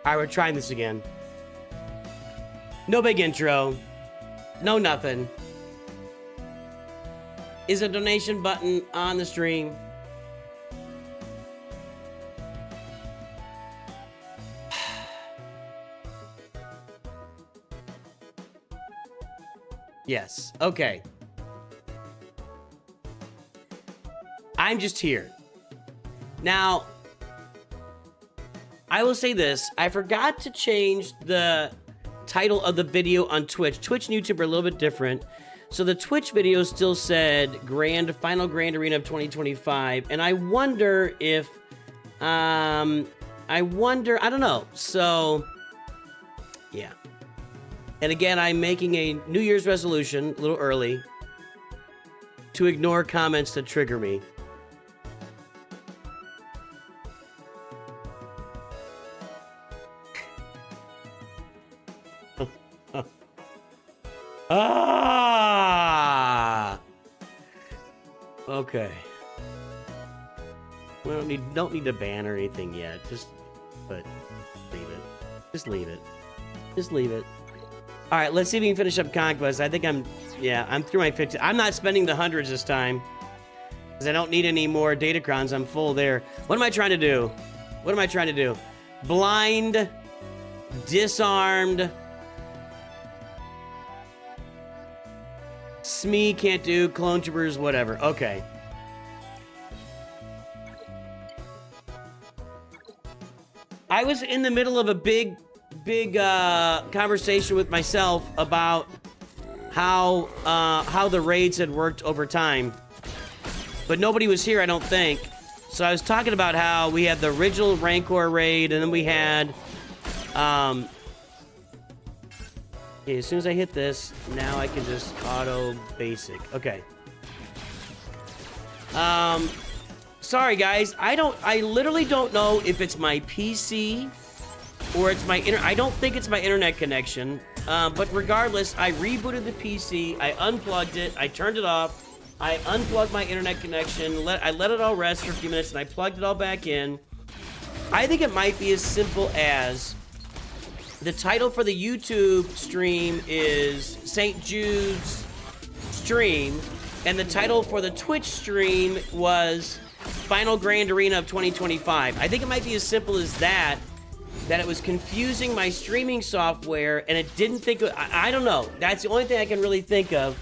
Alright, we're trying this again. No big intro. No nothing. Is a donation button on the stream? Yes. Okay. I'm just here. Now, I will say this. I forgot to change the title of the video on Twitch. Twitch and YouTube are a little bit different. So the Twitch video still said Final Grand Arena of 2025. And I wonder if, I don't know. So, yeah. And again, I'm making a New Year's resolution, a little early, to ignore comments that trigger me. Ah! Okay. We don't need to ban or anything yet. But leave it. Just leave it. Just leave it. All right, let's see if we can finish up Conquest. I think I'm through my 50. I'm not spending the hundreds this time because I don't need any more datacrons. I'm full there. What am I trying to do? What am I trying to do? Blind, disarmed. Smee can't do, clone troopers, whatever. Okay. I was in the middle of a big conversation with myself about how the raids had worked over time. But nobody was here, I don't think. So I was talking about how we had the original Rancor raid, and then we had okay, as soon as I hit this, now I can just auto basic. Okay. Sorry guys, I literally don't know if it's my PC or it's my I don't think it's my internet connection. But regardless, I rebooted the PC, I unplugged it, I turned it off, I unplugged my internet connection, I let it all rest for a few minutes, and I plugged it all back in. I think it might be as simple as the title for the YouTube stream is St. Jude's stream, and the title for the Twitch stream was Final Grand Arena of 2025. I think it might be as simple as that it was confusing my streaming software, and it didn't think, I don't know. That's the only thing I can really think of.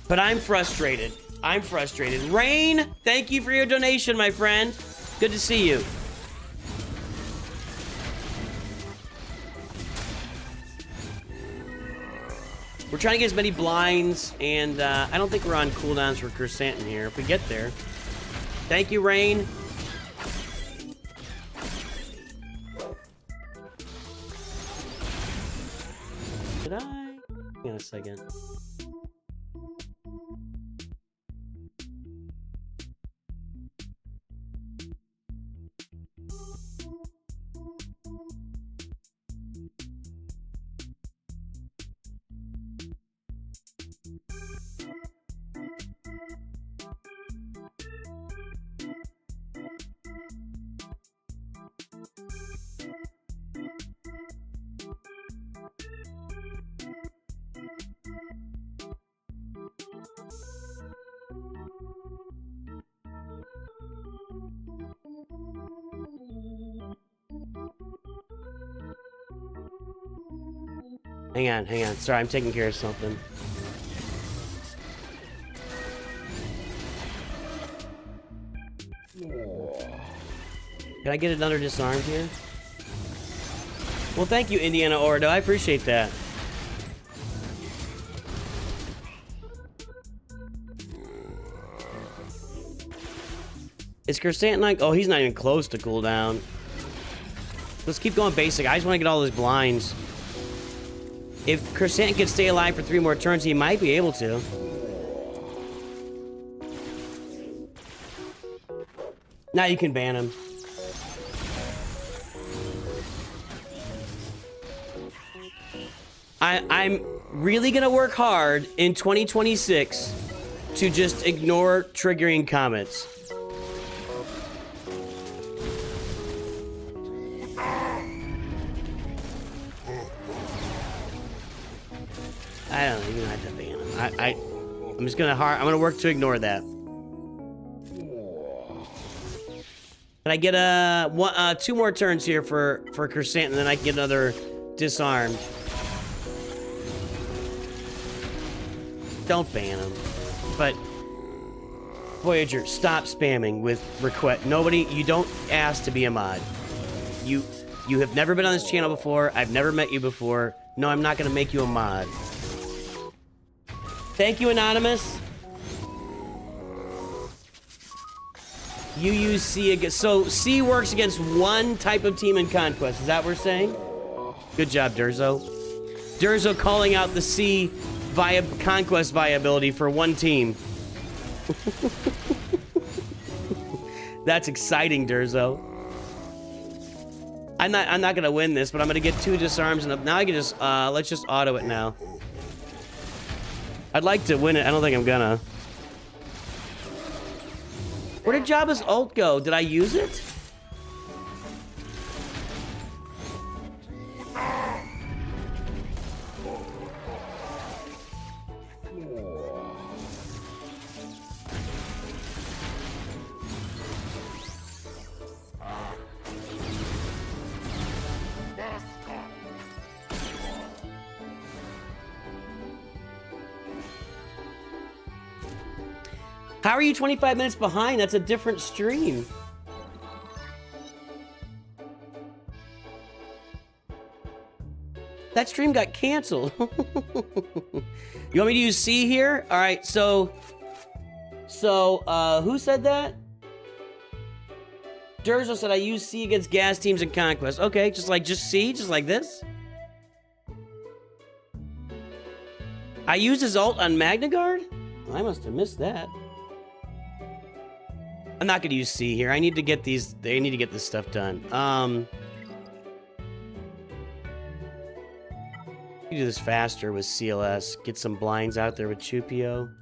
But I'm frustrated. I'm frustrated. Rain, thank you for your donation, my friend. Good to see you. We're trying to get as many blinds, and I don't think we're on cooldowns for Chrysanthemum here. If we get there. Thank you, Rain. Did I? Hang on a second. Hang on. Sorry, I'm taking care of something. Can I get another disarmed here? Well, thank you, Indiana Ordo. I appreciate that. Is Chrysanthemum? Oh, he's not even close to cooldown. Let's keep going basic. I just want to get all those blinds. If Chrysanthemum could stay alive for 3 more turns, he might be able to. Now you can ban him. I'm really gonna work hard in 2026 to just ignore triggering comments. I don't know. You don't have to ban him. I'm just gonna I'm gonna work to ignore that. Can I get 2 more turns here for Crescent, and then I can get another disarmed. Don't ban him. But Voyager, stop spamming with request. Nobody, you don't ask to be a mod. You have never been on this channel before. I've never met you before. No, I'm not gonna make you a mod. Thank you, Anonymous. You use C against... So, C works against one type of team in Conquest. Is that what we're saying? Good job, Durzo. Durzo calling out the C Conquest viability for one team. That's exciting, Durzo. I'm not gonna win this, but I'm gonna get 2 disarms and now I can just let's just auto it now. I'd like to win it. I don't think I'm gonna. Where did Jabba's ult go? Did I use it? How are you 25 minutes behind? That's a different stream. That stream got canceled. You want me to use C here? All right, so who said that? Durzo said I use C against gas teams in Conquest. Okay, just C, just like this. I used his ult on Magna Guard? Well, I must have missed that. I'm not gonna use C here. I need to get these. They need to get this stuff done. You do this faster with CLS. Get some blinds out there with Chupio.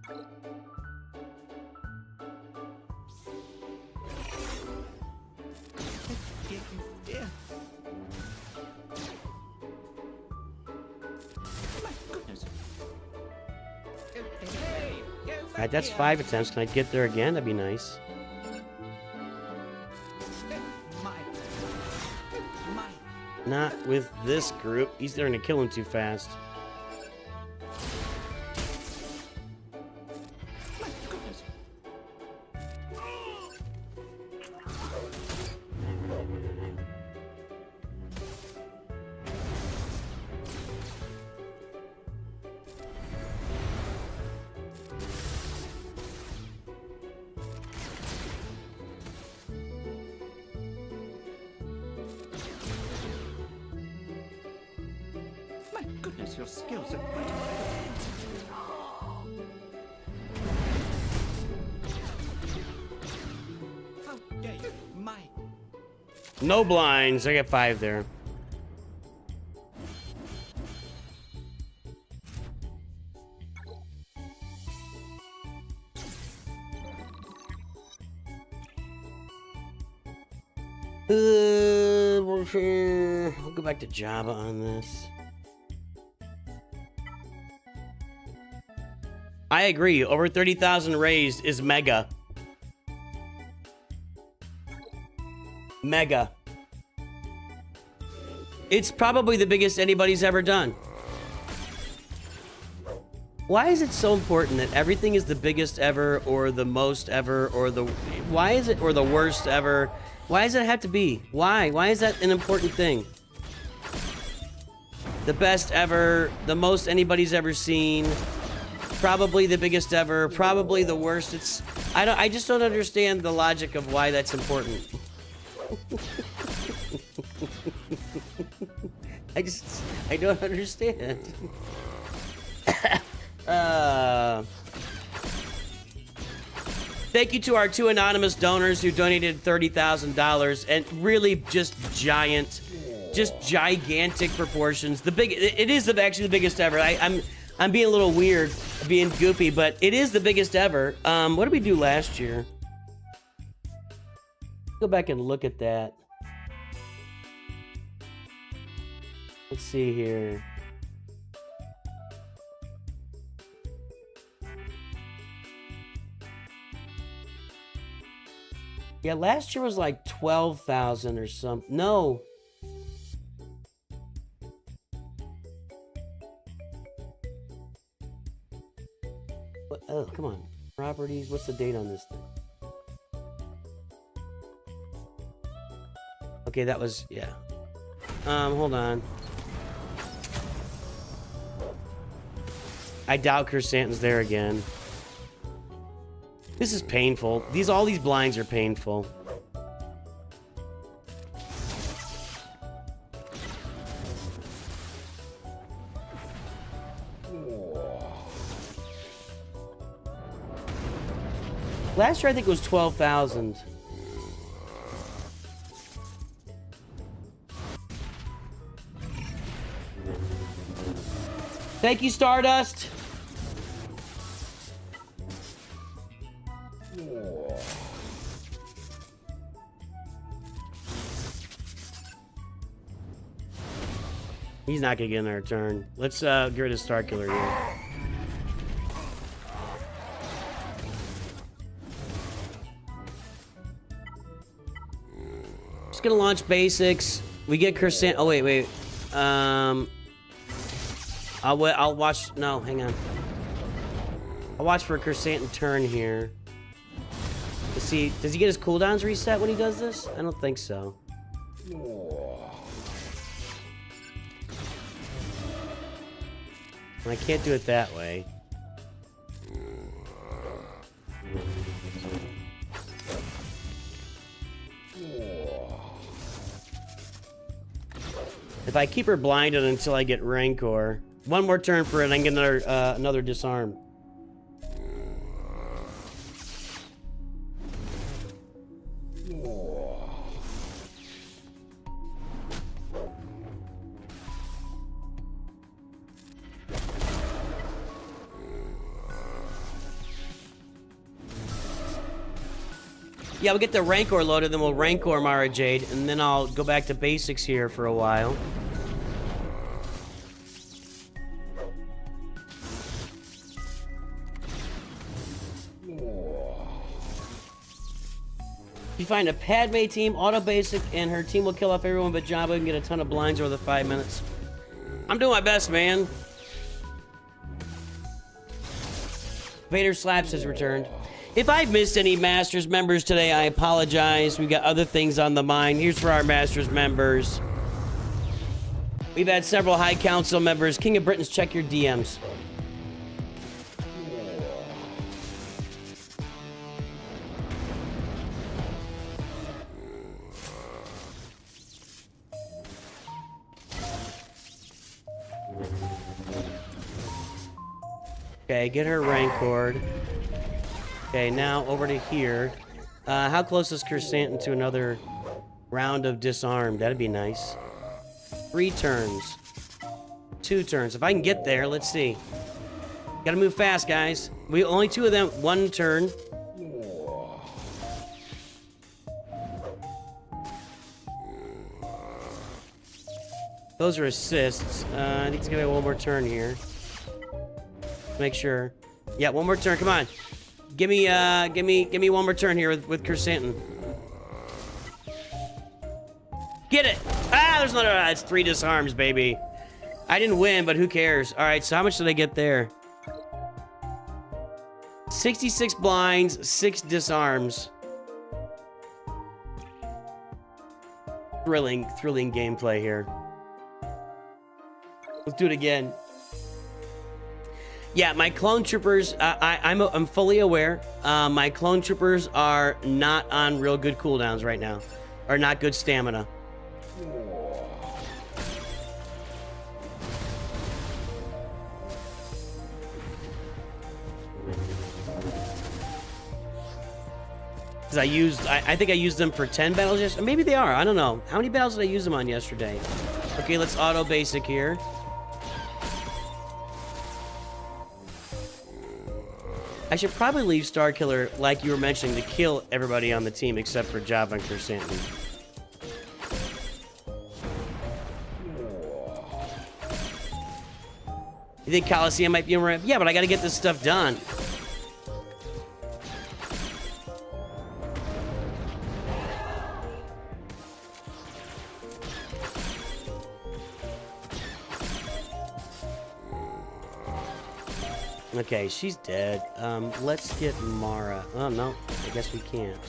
Alright, that's 5 attempts. Can I get there again? That'd be nice. Not with this group. He's there to kill him too fast. Your skills are quite how dare you? No blinds. I got 5 there. We'll go back to Jabba on this. I agree. Over 30,000 raised is mega. Mega. It's probably the biggest anybody's ever done. Why is it so important that everything is the biggest ever or the most ever or the... Why is it or the worst ever? Why does it have to be? Why? Why is that an important thing? The best ever, the most anybody's ever seen... Probably the biggest ever, probably the worst. I just don't understand the logic of why that's important. I don't understand. Thank you to our 2 anonymous donors who donated $30,000 and really just gigantic proportions. It is actually the biggest ever. I'm being a little weird, being goopy, but it is the biggest ever. What did we do last year? Go back and look at that. Let's see here. Yeah, last year was like 12,000 or something. No. What? Oh, come on. Properties. What's the date on this thing? Okay, that was, yeah. Hold on. I doubt Chrysanthemum's there again. This is painful. All these blinds are painful. Last year I think it was 12,000. Thank you, Stardust. He's not gonna get in our turn. Let's get rid of Starkiller here. Just gonna launch basics. We get Cursant. Oh wait. I'll watch. No, hang on. I'll watch for a Cursant turn here. Let's see. Does he get his cooldowns reset when he does this? I don't think so. I can't do it that way. If I keep her blinded until I get Rancor, one more turn for it, and I can get another disarm. Yeah, we'll get the Rancor loaded, then we'll Rancor Mara Jade, and then I'll go back to basics here for a while. If you find a Padme team, auto basic, and her team will kill off everyone but Jabba and get a ton of blinds over the 5 minutes. I'm doing my best, man. Vader Slaps has returned. If I've missed any Masters members today, I apologize. We've got other things on the mind. Here's for our Masters members. We've had several High Council members. King of Britain's, check your DMs. Okay, get her Rancored. Okay, now over to here. How close is Chrysanthemum to another round of disarm? That'd be nice. 3 turns. 2 turns. If I can get there, let's see. Gotta move fast, guys. We only 2 of them. 1 turn. Those are assists. I think it's gonna be 1 more turn here. Make sure. Yeah, 1 more turn. Come on. Give me 1 more turn here with Chrysanthemum. Get it! Ah, there's another. It's 3 disarms, baby. I didn't win, but who cares? All right, so how much did I get there? 66 blinds, 6 disarms. Thrilling gameplay here. Let's do it again. Yeah, my clone troopers, I'm fully aware. My clone troopers are not on real good cooldowns right now. Or not good stamina. Because I think I used them for 10 battles yesterday. Maybe they are, I don't know. How many battles did I use them on yesterday? Okay, let's auto basic here. I should probably leave Starkiller, like you were mentioning, to kill everybody on the team except for Jabba and Chrysanthemum. You think Coliseum might be in ramp? Yeah, but I gotta get this stuff done. Okay, she's dead. Let's get Mara. Oh, no. I guess we can't.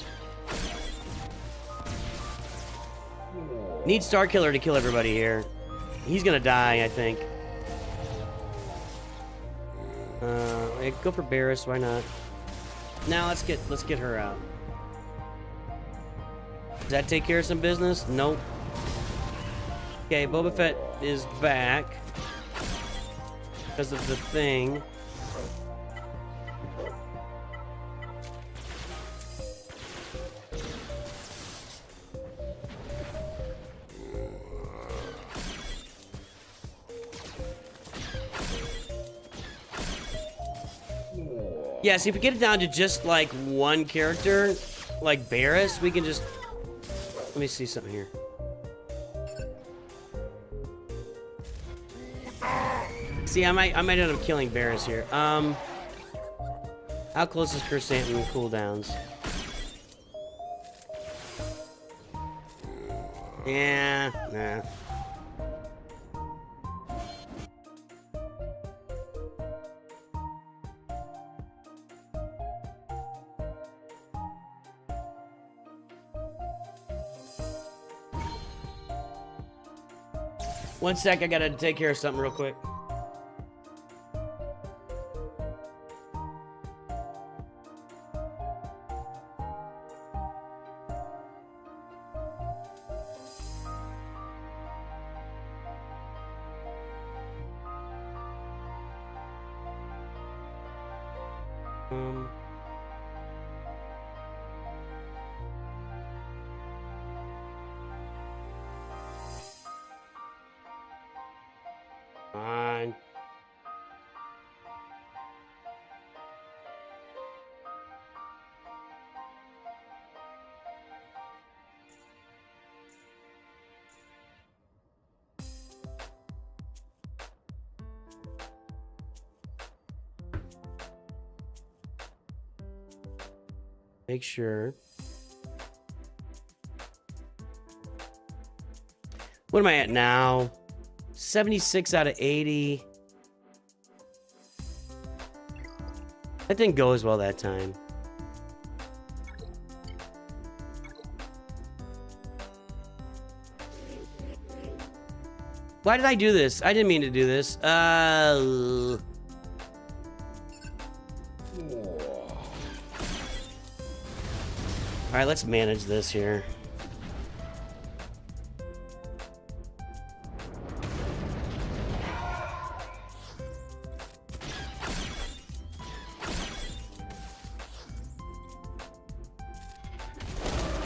Need Starkiller to kill everybody here. He's gonna die, I think. Go for Barris, why not? Now let's get her out. Does that take care of some business? Nope. Okay, Boba Fett is back because of the thing. Yeah, see, if we get it down to just, like, one character, like Barris, we can just... Let me see something here. See, I might end up killing Barris here. How close is Chrysanthemum cooldowns? Yeah, nah. One sec, I gotta take care of something real quick. Fine. Make sure. What am I at now? 76 out of 80. That didn't go as well that time. Why did I do this? I didn't mean to do this. All right, let's manage this here.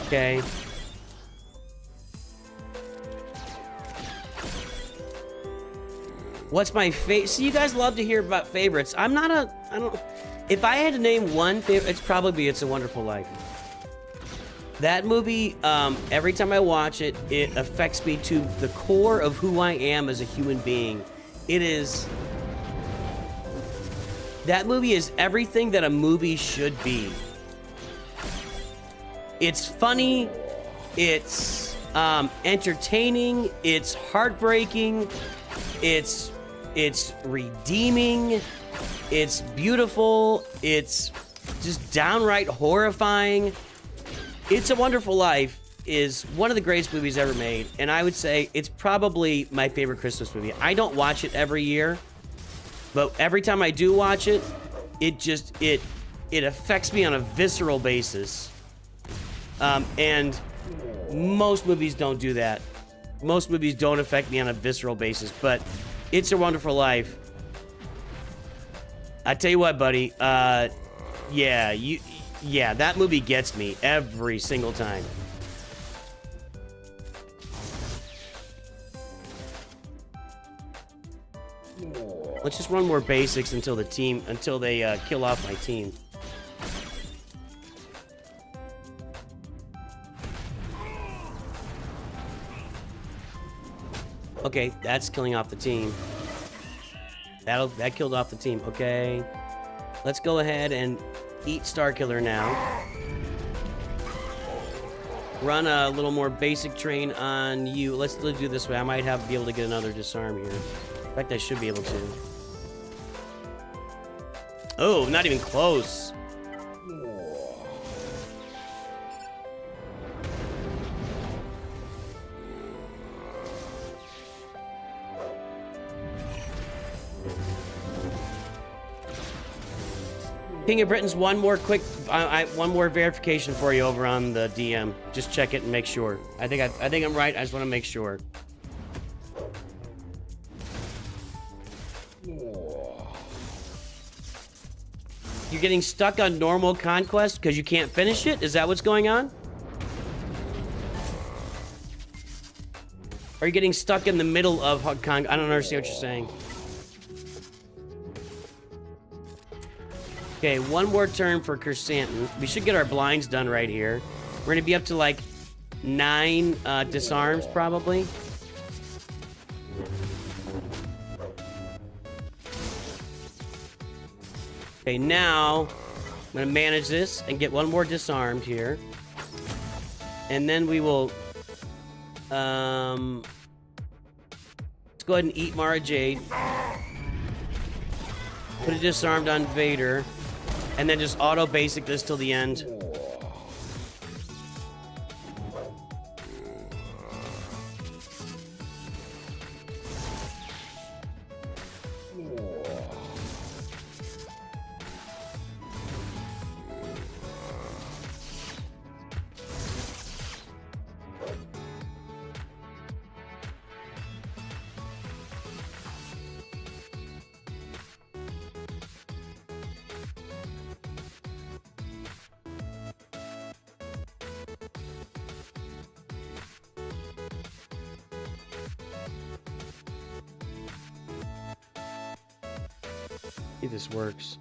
Okay. What's my favorite? See, you guys love to hear about favorites. I don't... If I had to name one favorite, it's probably It's a Wonderful Life. That movie, every time I watch it, it affects me to the core of who I am as a human being. It is... That movie is everything that a movie should be. It's funny, it's entertaining, it's heartbreaking, it's redeeming, it's beautiful, it's just downright horrifying. It's a Wonderful Life is one of the greatest movies ever made, and I would say it's probably my favorite Christmas movie. I don't watch it every year, but every time I do watch it, it affects me on a visceral basis. And most movies don't do that. Most movies don't affect me on a visceral basis, but It's a Wonderful Life. I tell you what, buddy, yeah, that movie gets me every single time. Let's just run more basics until they kill off my team. Okay, that's killing off the team. That killed off the team. Okay. Let's go ahead and eat Starkiller now. Run a little more basic train on you. Let's do it this way. I might be able to get another disarm here. In fact, I should be able to. Oh, not even close. King of Britain's one more verification for you over on the DM. Just check it and make sure. I think I'm right. I just want to make sure. You're getting stuck on normal Conquest because you can't finish it? Is that what's going on? Or are you getting stuck in the middle of Conquest? I don't understand what you're saying. Okay, one more turn for Chrysanthemum. We should get our blinds done right here. We're gonna be up to like 9 disarms probably. Okay, now I'm gonna manage this and get one more disarmed here. And then we will let's go ahead and eat Mara Jade. Put it disarmed on Vader. And then just auto basic this till the end. See if this works.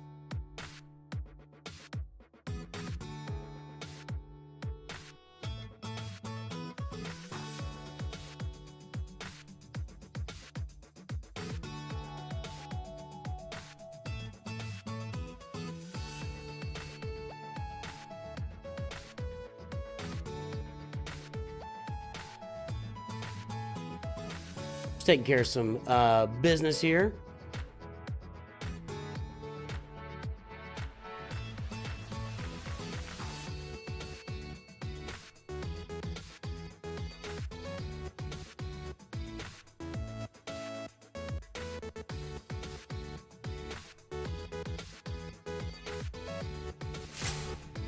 Just taking care of some business here.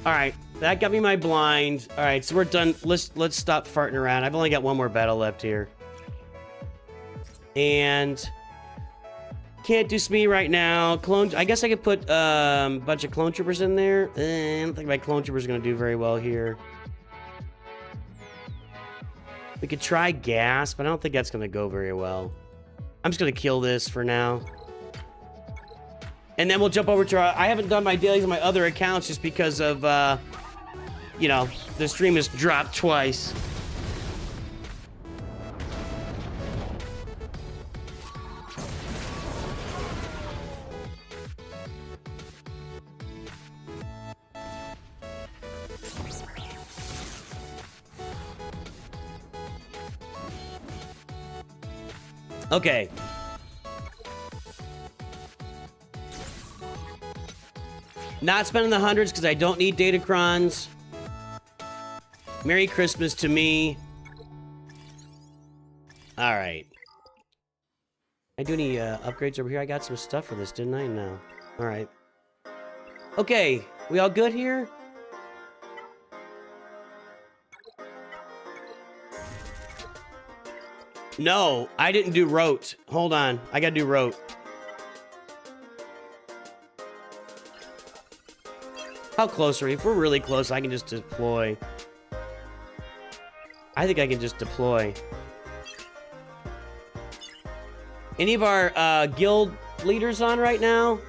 All right, that got me my blind. All right, so we're done. Let's stop farting around. I've only got one more battle left here. And can't do Smee right now. Clone. I guess I could put a bunch of clone troopers in there. I don't think my clone troopers are gonna do very well here. We could try gas, but I don't think that's gonna go very well. I'm just gonna kill this for now. And then we'll jump over to our... I haven't done my dailies on my other accounts just because of, you know, the stream has dropped twice. Okay. Not spending the hundreds because I don't need datacrons. Merry Christmas to me. All right. I do any upgrades over here? I got some stuff for this, didn't I? No. All right. Okay, we all good here? No, I didn't do rote. Hold on, I gotta do rote. How close are we? If we're really close, I can just deploy. I think I can just deploy. Any of our guild leaders on right now?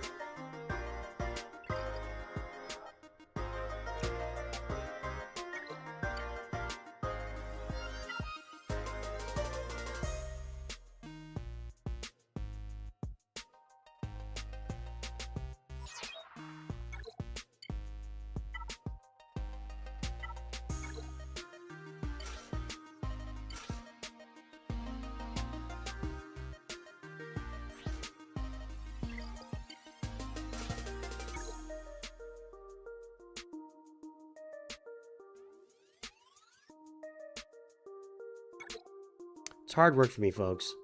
It's hard work for me, folks.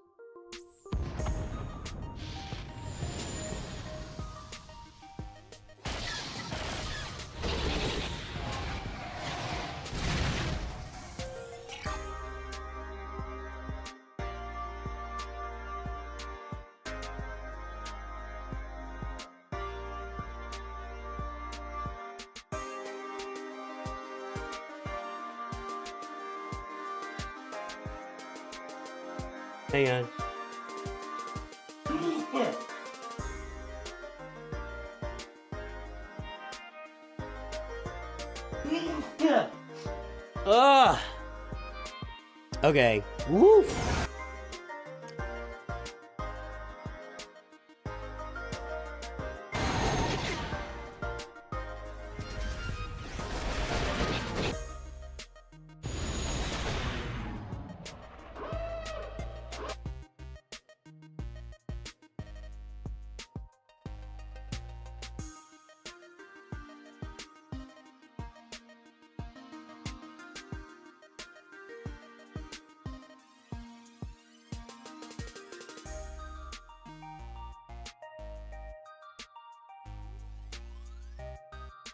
Hang on. Ugh. Okay. Woo.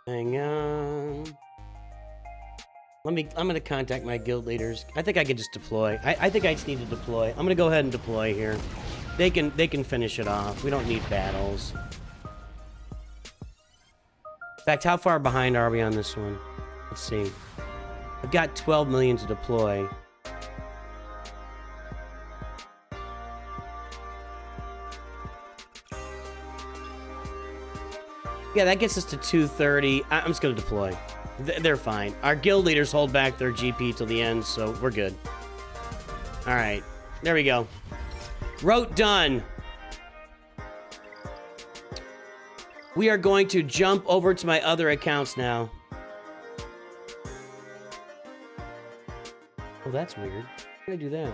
Hang on. I'm gonna contact my guild leaders. I think I could just deploy. I think I just need to deploy. I'm gonna go ahead and deploy here. They can finish it off. We don't need battles. In fact, how far behind are we on this one? Let's see. I've got 12 million to deploy. Yeah, that gets us to 230. I'm just going to deploy. They're fine. Our guild leaders hold back their GP till the end, so we're good. All right. There we go. Rote done. We are going to jump over to my other accounts now. Oh, that's weird. How do I do that?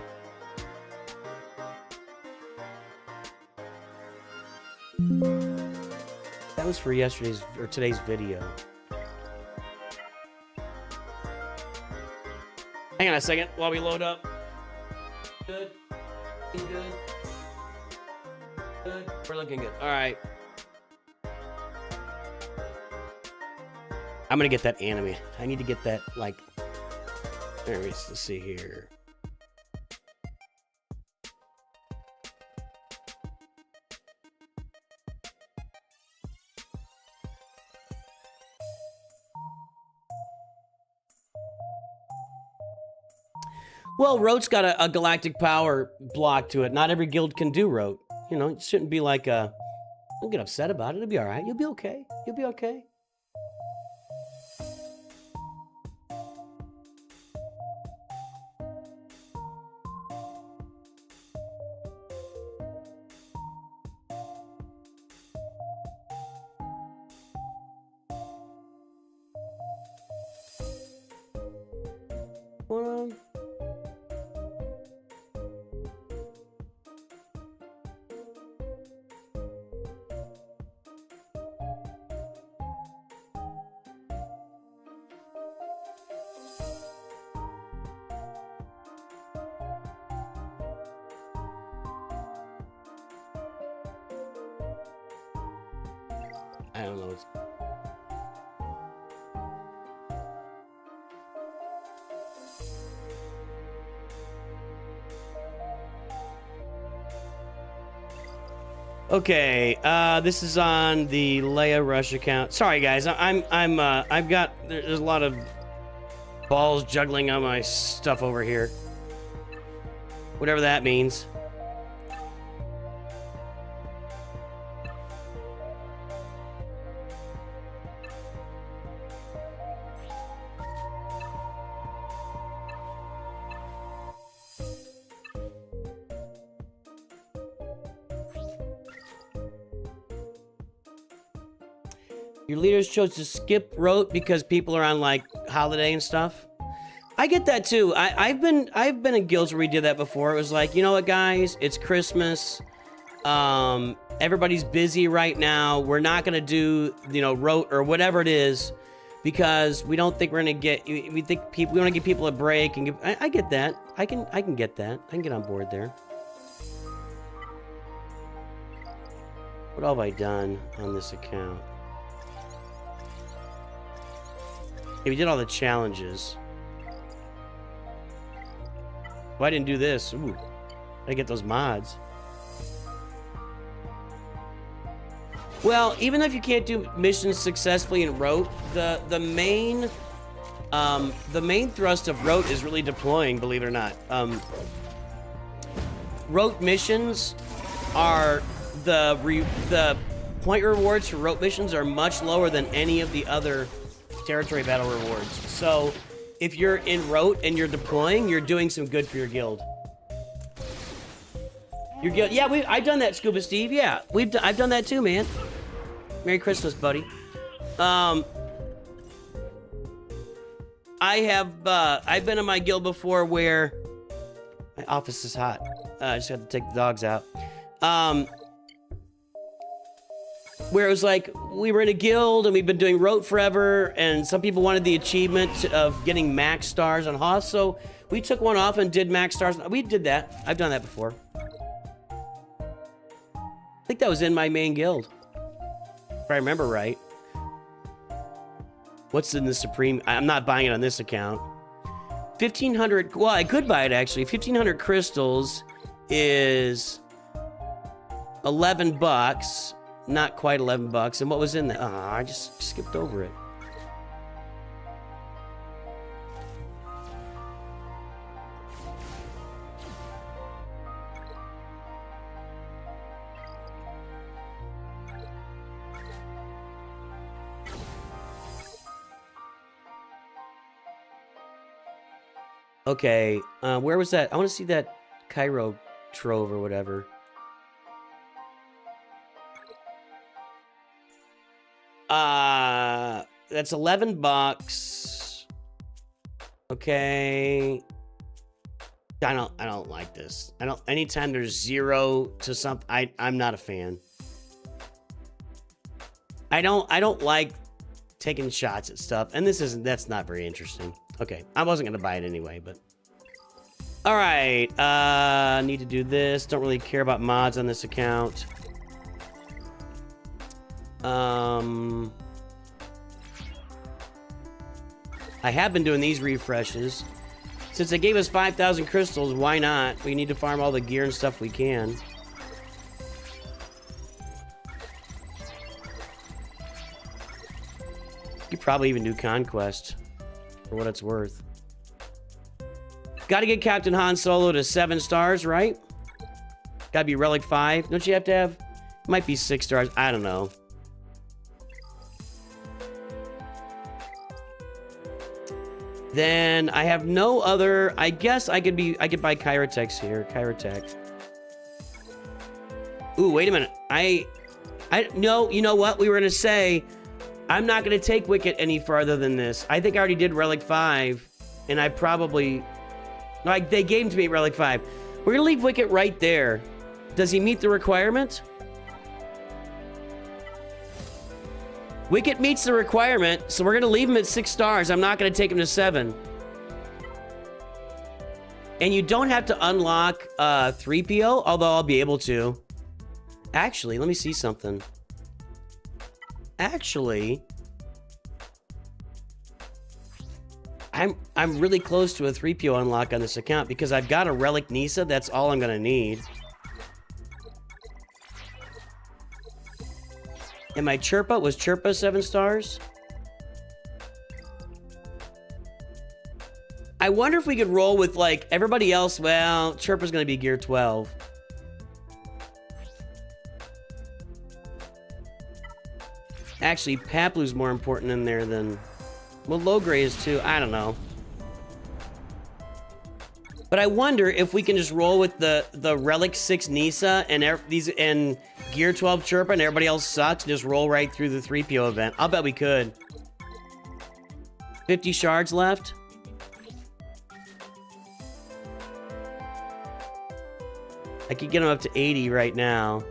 That was for yesterday's or today's video. Hang on a second while we load up. Good. Looking good. Good. We're looking good. All right. I'm gonna get that anime. I need to get that, like... There it is. Let's see here. Well, Rote's got a galactic power block to it. Not every guild can do Rote. You know, it shouldn't be like a... Don't get upset about it. It'll be all right. You'll be okay. You'll be okay. I don't know. Okay, this is on the Leia Rush account. Sorry, guys, I've got there's a lot of balls juggling on my stuff over here. Whatever that means. Your leaders chose to skip Rote because people are on like holiday and stuff. I get that too. I've been in guilds where we did that before. It was like, you know what, guys? It's Christmas. Everybody's busy right now. We're not gonna do, you know, Rote or whatever it is, because we don't think we're gonna get. We think people. We want to give people a break and give. I get that. I can get that. I can get on board there. What all have I done on this account? Yeah, we did all the challenges. Well, I didn't do this. Ooh, I get those mods. Well, even if you can't do missions successfully in Rote, the main thrust of Rote is really deploying. Believe it or not, Rote missions are the point rewards for Rote missions are much lower than any of the other territory battle rewards. So if you're in Rote and you're deploying, you're doing some good for your guild. Your guild, yeah, I've done that, Scuba Steve. Yeah, I've done that too, man. Merry Christmas, buddy. I've been in my guild before where my office is hot. I just have to take the dogs out. Where it was like we were in a guild and we've been doing Rote forever, and some people wanted the achievement of getting max stars on Hoth, so we took one off and did max stars. We did that. I've done that before. I think that was in my main guild, if I remember right. What's in the Supreme? I'm not buying it on this account. 1,500. Well, I could buy it actually. 1,500 crystals is $11. Not quite $11. And what was in there? Ah, I just skipped over it. Okay, where was that? I want to see that Cairo trove or whatever. That's $11. Okay. I don't like this. Anytime there's 0 to something, I'm not a fan. I don't like taking shots at stuff, and that's not very interesting. Okay, I wasn't gonna buy it anyway, but all right. Need to do this. Don't really care about mods on this account. I have been doing these refreshes. Since they gave us 5,000 crystals, why not? We need to farm all the gear and stuff we can. You probably even do Conquest, for what it's worth. Gotta get Captain Han Solo to 7 stars, right? Gotta be Relic 5. Don't you have to have... Might be 6 stars. I don't know. Then I have no other... I guess I could buy Kyrotex here. Kyrotech. Ooh, wait a minute. No, you know what? We were gonna say... I'm not gonna take Wicket any farther than this. I think I already did Relic 5. And I probably... Like, they gave him to me at Relic 5. We're gonna leave Wicket right there. Does he meet the requirement? Wicket meets the requirement, so we're gonna leave him at 6 stars. I'm not gonna take him to 7. And you don't have to unlock 3PO, although I'll be able to. Actually, let me see something. Actually, I'm really close to a 3PO unlock on this account because I've got a Relic Nisa. That's all I'm gonna need. And my Chirpa, was Chirpa 7 stars? I wonder if we could roll with, like, everybody else. Well, Chirpa's gonna be gear 12. Actually, Paplu's more important in there than... Well, Logray is too. I don't know. But I wonder if we can just roll with the Relic 6 Nisa and and Gear 12 Chirpa and everybody else sucks and just roll right through the 3PO event. I'll bet we could. 50 shards left. I could get them up to 80 right now.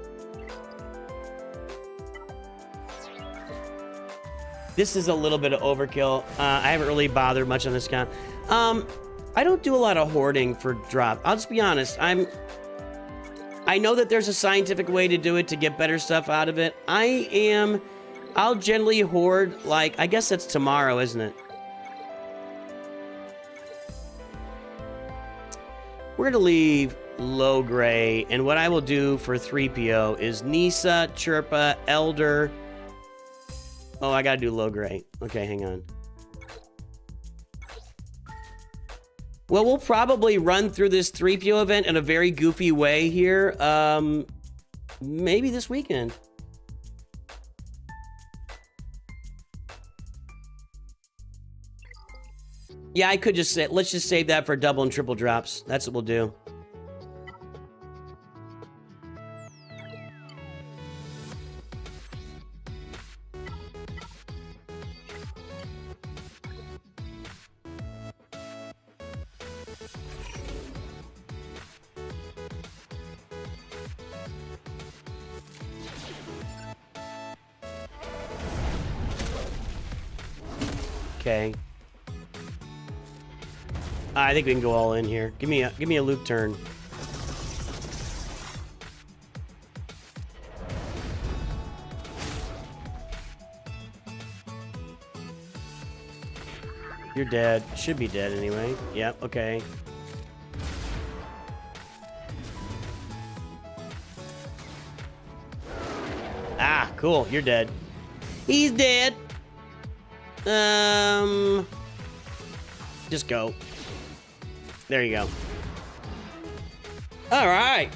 This is a little bit of overkill. I haven't really bothered much on this account. I don't do a lot of hoarding for drop. I'll just be honest. I know that there's a scientific way to do it to get better stuff out of it. I'll generally hoard, like, I guess that's tomorrow, isn't it? We're gonna leave low gray, and what I will do for 3PO is Nisa, Chirpa, Elder. Oh, I gotta do low gray. Okay, hang on. Well, we'll probably run through this 3PO event in a very goofy way here. Maybe this weekend. Yeah, I could just say, let's just save that for double and triple drops. That's what we'll do. Okay. I think we can go all in here. Give me a Luke turn. You're dead. Should be dead anyway. Yep, okay. Ah, cool. You're dead. He's dead. Just go. There you go. All right.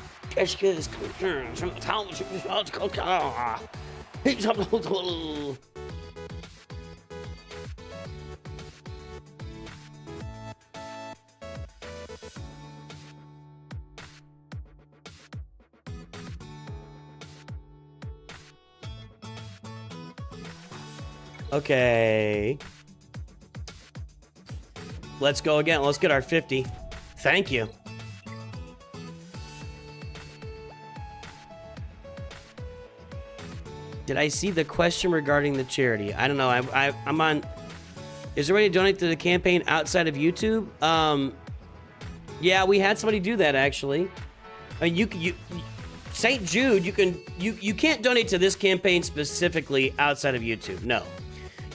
Okay. Let's go again. Let's get our 50. Thank you. Did I see the question regarding the charity? I don't know. I'm on. Is there a way to donate to the campaign outside of YouTube? Yeah, we had somebody do that actually. You St. Jude. You can't donate to this campaign specifically outside of YouTube. No.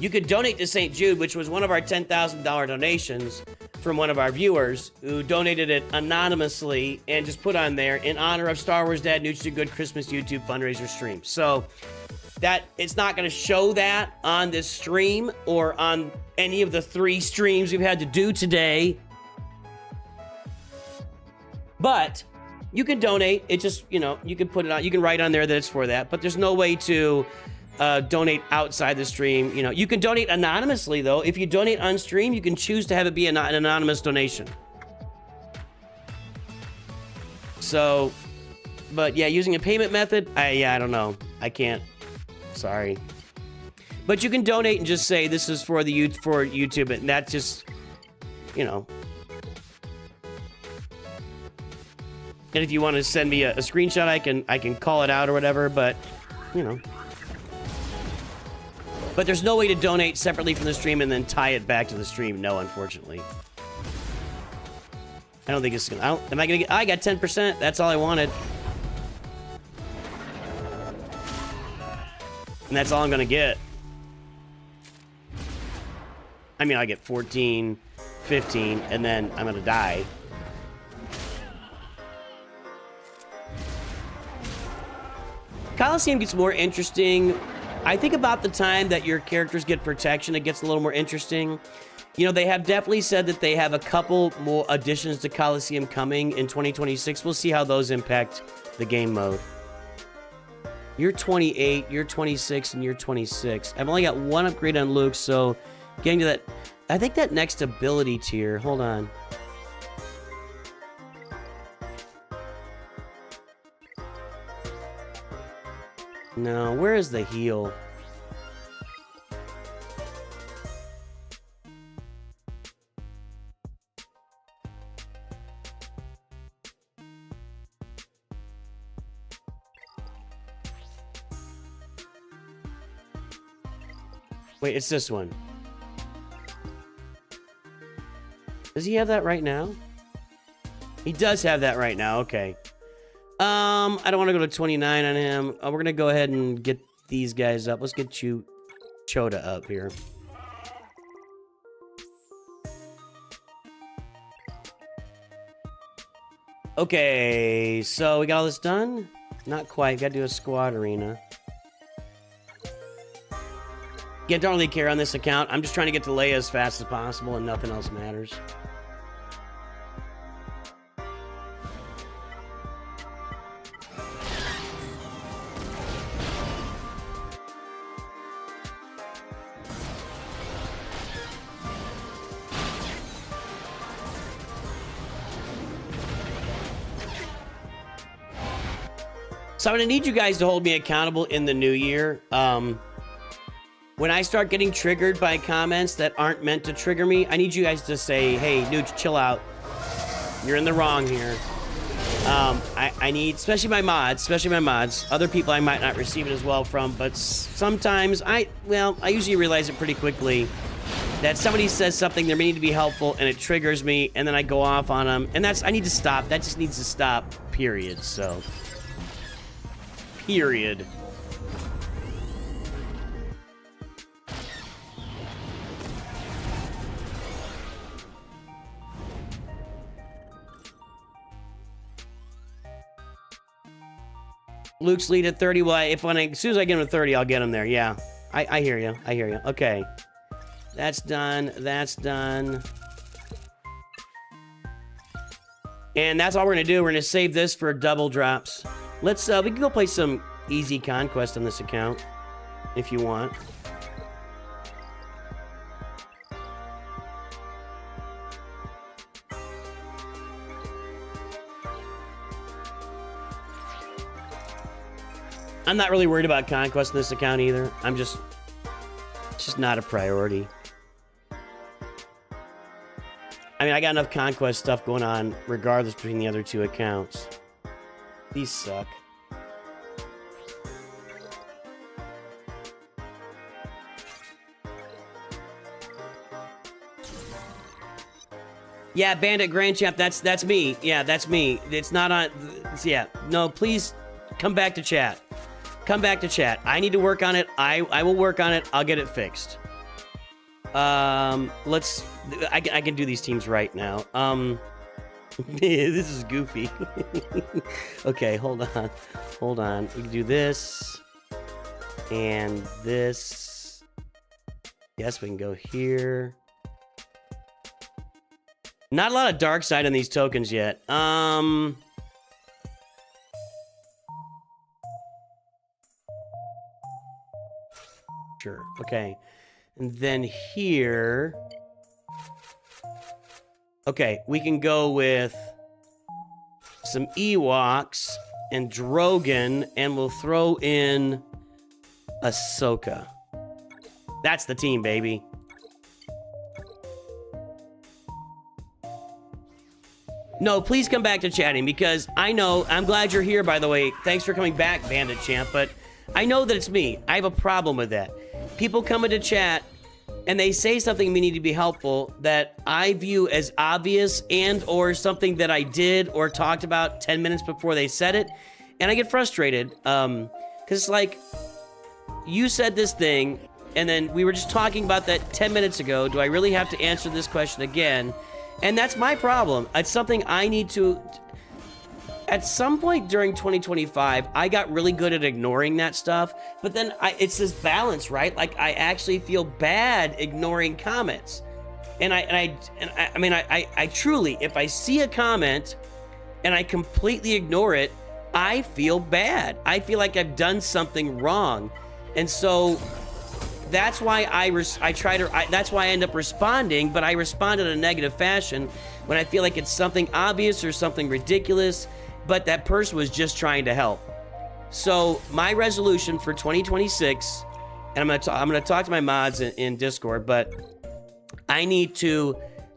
You could donate to St. Jude, which was one of our $10,000 donations from one of our viewers who donated it anonymously and just put on there in honor of Star Wars Dad Nooch to Good Christmas YouTube fundraiser stream. So that it's not going to show that on this stream or on any of the 3 streams we've had to do today. But you can donate. It just, you know, you can put it on. You can write on there that it's for that. But there's no way to donate outside the stream. You know, you can donate anonymously though. If you donate on stream, you can choose to have it be an anonymous donation. So, but yeah, using a payment method, I don't know. I can't. Sorry. But you can donate and just say this is for the for YouTube, and that's just, you know. And if you want to send me a screenshot, I can call it out or whatever. But you know. But there's no way to donate separately from the stream and then tie it back to the stream. No, unfortunately. I don't think it's gonna. Am I gonna get? I got 10%. That's all I wanted. And that's all I'm gonna get. I mean, I get 14, 15, and then I'm gonna die. Coliseum gets more interesting. I think about the time that your characters get protection, it gets a little more interesting. You know, they have definitely said that they have a couple more additions to Coliseum coming in 2026. We'll see how those impact the game mode. You're 28, you're 26, and you're 26. I've only got 1 upgrade on Luke, so getting to that... I think that next ability tier... Hold on. No, where is the heal? Wait, it's this one. Does he have that right now? He does have that right now. Okay. I don't want to go to 29 on him. We're gonna go ahead and get these guys up. Let's get Choda up here. Okay, so we got all this done? Not quite. Got to do a squad arena. Yeah, don't really care on this account. I'm just trying to get to Leia as fast as possible, and nothing else matters. So I'm gonna need you guys to hold me accountable in the new year. When I start getting triggered by comments that aren't meant to trigger me, I need you guys to say, hey, dude, chill out. You're in the wrong here. I need, especially my mods, other people I might not receive it as well from, but sometimes I usually realize it pretty quickly that somebody says something, they're meaning to be helpful, and it triggers me, and then I go off on them, and I need to stop. That just needs to stop, period, so. Period. Luke's lead at 30. Well, as soon as I get him to 30, I'll get him there. Yeah, I hear you. I hear you. Okay, that's done. That's done. And that's all we're gonna do. We're gonna save this for double drops. Let's, we can go play some easy Conquest on this account, if you want. I'm not really worried about Conquest in this account either. It's just not a priority. I mean, I got enough Conquest stuff going on regardless between the other two accounts. These suck. Yeah, Bandit Grand Champ, that's me. Yeah, that's me. It's not on... Yeah, no, please come back to chat. Come back to chat. I need to work on it. I will work on it. I'll get it fixed. I can do these teams right now. This is goofy. Okay, hold on. Hold on. We can do this. And this. Yes, we can go here. Not a lot of dark side on these tokens yet. Sure. Okay. And then here... Okay, we can go with some Ewoks and Drogon, and we'll throw in Ahsoka. That's the team, baby. No, please come back to chatting, because I know, I'm glad you're here, by the way. Thanks for coming back, Bandit Champ, but I know that it's me. I have a problem with that. People come into chat, and they say something meaning to be helpful that I view as obvious and or something that I did or talked about 10 minutes before they said it, and I get frustrated, because it's like, you said this thing, and then we were just talking about that 10 minutes ago. Do I really have to answer this question again? And that's my problem. It's something I need to... At some point during 2025, I got really good at ignoring that stuff, but then it's this balance, right? Like, I actually feel bad ignoring comments. And I mean, I truly, if I see a comment and I completely ignore it, I feel bad. I feel like I've done something wrong. And so that's why that's why I end up responding, but I respond in a negative fashion when I feel like it's something obvious or something ridiculous, but that person was just trying to help. So my resolution for 2026, and I'm gonna talk to my mods in Discord, but I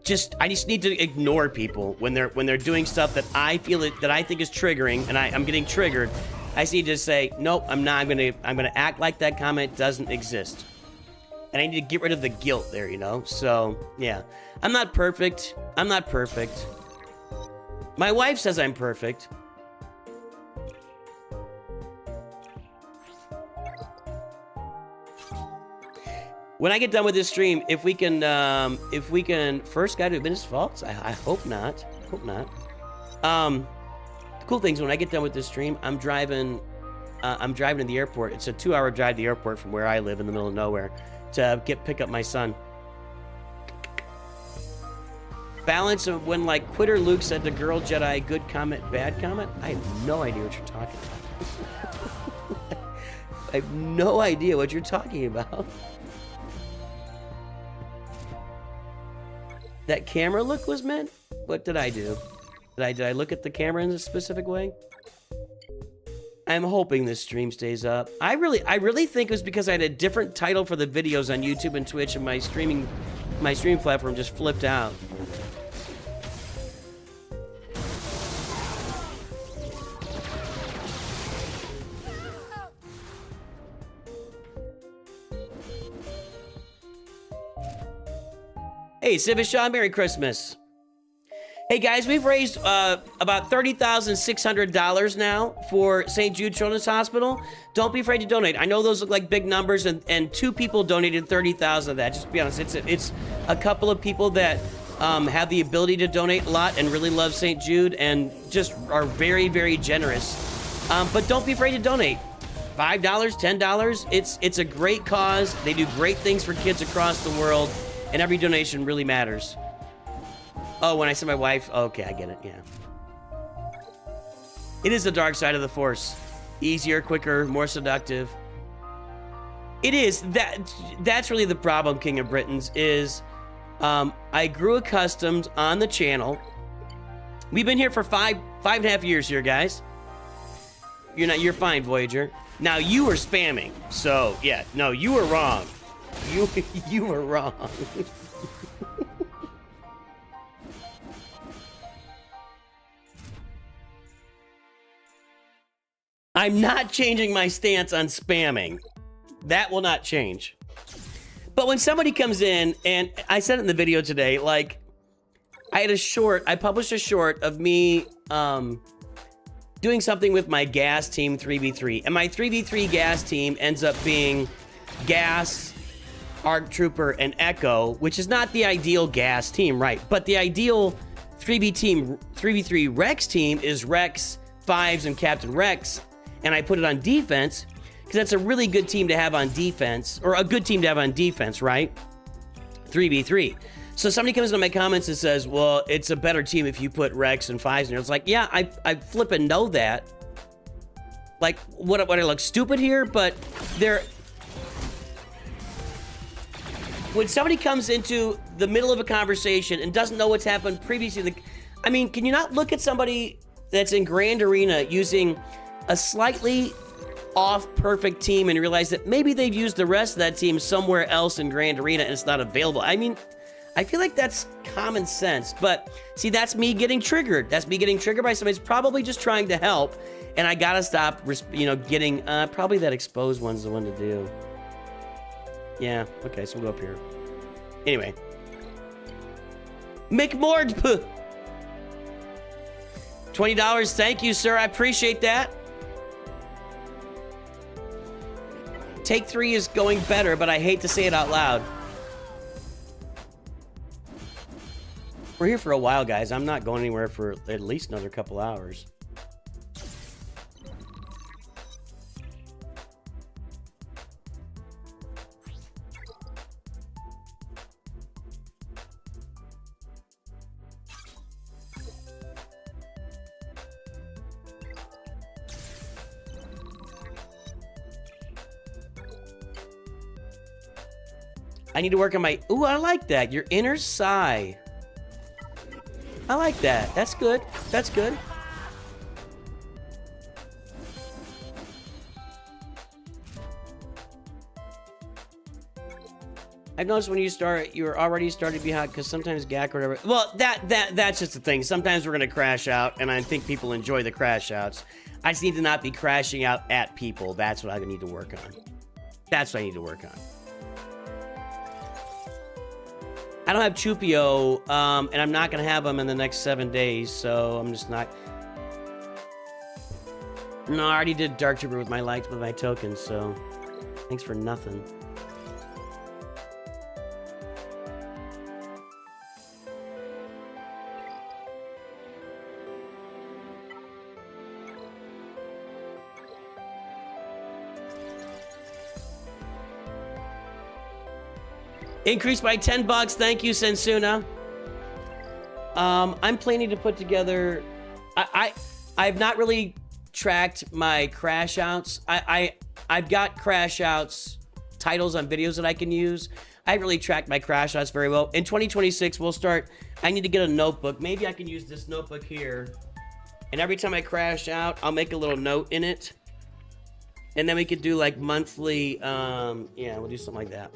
just need to ignore people when they're doing stuff that I feel that I think is triggering, and I'm getting triggered. I just need to say, nope, I'm not. I'm gonna act like that comment doesn't exist. And I need to get rid of the guilt there, you know? So, yeah. I'm not perfect. I'm not perfect. My wife says I'm perfect. When I get done with this stream, if we can first guy to admit his faults. I hope not. Hope not. The cool thing is when I get done with this stream, I'm driving to the airport. It's a 2-hour drive to the airport from where I live in the middle of nowhere to pick up my son. Balance of when like Quitter Luke said to Girl Jedi, good comment, bad comment. I have no idea what you're talking about. I have no idea what you're talking about. That camera look was meant? What did I do? Did I look at the camera in a specific way? I'm hoping this stream stays up. I really think it was because I had a different title for the videos on YouTube and Twitch, and my streaming platform just flipped out. Hey, Civic Shaw, Merry Christmas. Hey guys, we've raised about $30,600 now for St. Jude Children's Hospital. Don't be afraid to donate. I know those look like big numbers, and 2 people donated $30,000 of that. Just to be honest, it's a couple of people that have the ability to donate a lot and really love St. Jude and just are very, very generous. But don't be afraid to donate. $5, $10. It's a great cause. They do great things for kids across the world. And every donation really matters. Oh, when I said my wife, okay, I get it, yeah. It is the dark side of the Force. Easier, quicker, more seductive. It is. That's really the problem, King of Britons, is I grew accustomed on the channel. We've been here for five and a half years here, guys. You're fine, Voyager. Now, you were spamming. So, yeah, no, you were wrong. You were wrong. I'm not changing my stance on spamming. That will not change. But when somebody comes in, and I said it in the video today, like, I published a short of me doing something with my gas team 3v3. And my 3v3 gas team ends up being Gas, Arc Trooper, and Echo, which is not the ideal gas team, right? But the ideal 3v3 Rex team is Rex, Fives, and Captain Rex. And I put it on defense because that's a really good team to have on defense, or a good team to have on defense, right? 3v3. So somebody comes into my comments and says, well, it's a better team if you put Rex and Fives in there. It's like, yeah, I flippin' know that. Like, what I look stupid here? But they're... When somebody comes into the middle of a conversation and doesn't know what's happened previously, I mean, can you not look at somebody that's in Grand Arena using a slightly off perfect team and realize that maybe they've used the rest of that team somewhere else in Grand Arena and it's not available? I mean, I feel like that's common sense, but see, that's me getting triggered. That's me getting triggered by somebody who's probably just trying to help, and I gotta stop, getting, probably that exposed one's the one to do. Yeah, okay, so we'll go up here. Anyway. McMord! $20, thank you, sir, I appreciate that. Take 3 is going better, but I hate to say it out loud. We're here for a while, guys. I'm not going anywhere for at least another couple hours. I need to work on my... Ooh, I like that. Your inner sigh. I like that. That's good. That's good. I've noticed when you start, you're already starting to be hot because sometimes GAC or whatever. Well, that's just the thing. Sometimes we're going to crash out, and I think people enjoy the crash outs. I just need to not be crashing out at people. That's what I need to work on. That's what I need to work on. I don't have Chupio, and I'm not gonna have him in the next 7 days, so I'm just not. No, I already did Dark Trooper with my tokens, so thanks for nothing. Increased by 10 bucks. Thank you, Sensuna. I'm planning to put together. I've not really tracked my crash outs. I've got crash outs titles on videos that I can use. I haven't really tracked my crash outs very well. In 2026, we'll start. I need to get a notebook. Maybe I can use this notebook here. And every time I crash out, I'll make a little note in it. And then we could do like monthly. Yeah, we'll do something like that.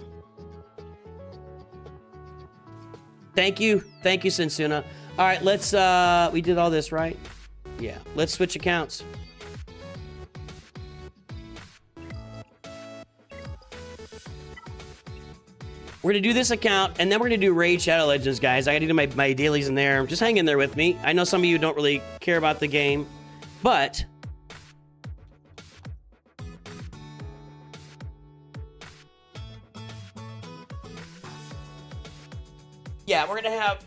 Thank you, Sensuna. All right, let's. We did all this, right? Yeah. Let's switch accounts. We're gonna do this account, and then we're gonna do Raid Shadow Legends, guys. I gotta do my dailies in there. Just hang in there with me. I know some of you don't really care about the game, but yeah, we're gonna have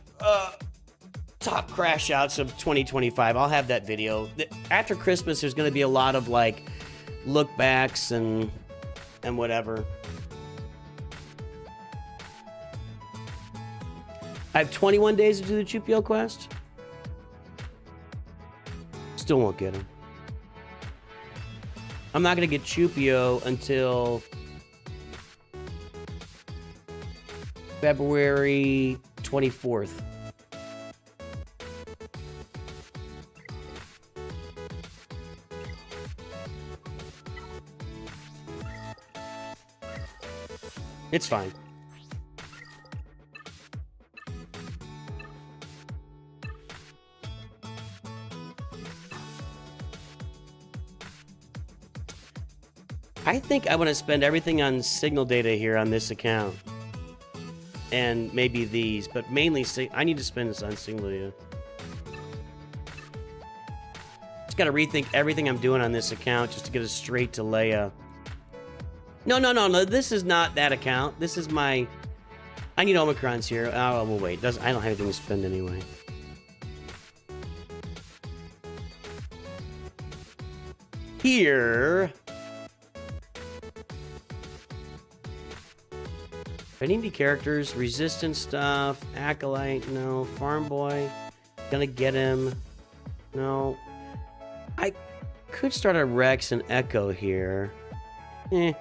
top crash outs of 2025. I'll have that video. After Christmas, there's gonna be a lot of like look backs and whatever. I have 21 days to do the Chupio quest. Still won't get him. I'm not gonna get Chupio until February 24th. It's fine. I think I want to spend everything on signal data here on this account. And maybe these, but mainly I need to spend this on signal data. Just got to rethink everything I'm doing on this account just to get us straight to Leia. No. This is not that account. This is my... I need Omicrons here. Oh, well, wait. I don't have anything to spend anyway. Here... I need any characters, resistance stuff, acolyte, no, farm boy, gonna get him, no. I could start a Rex and Echo here. I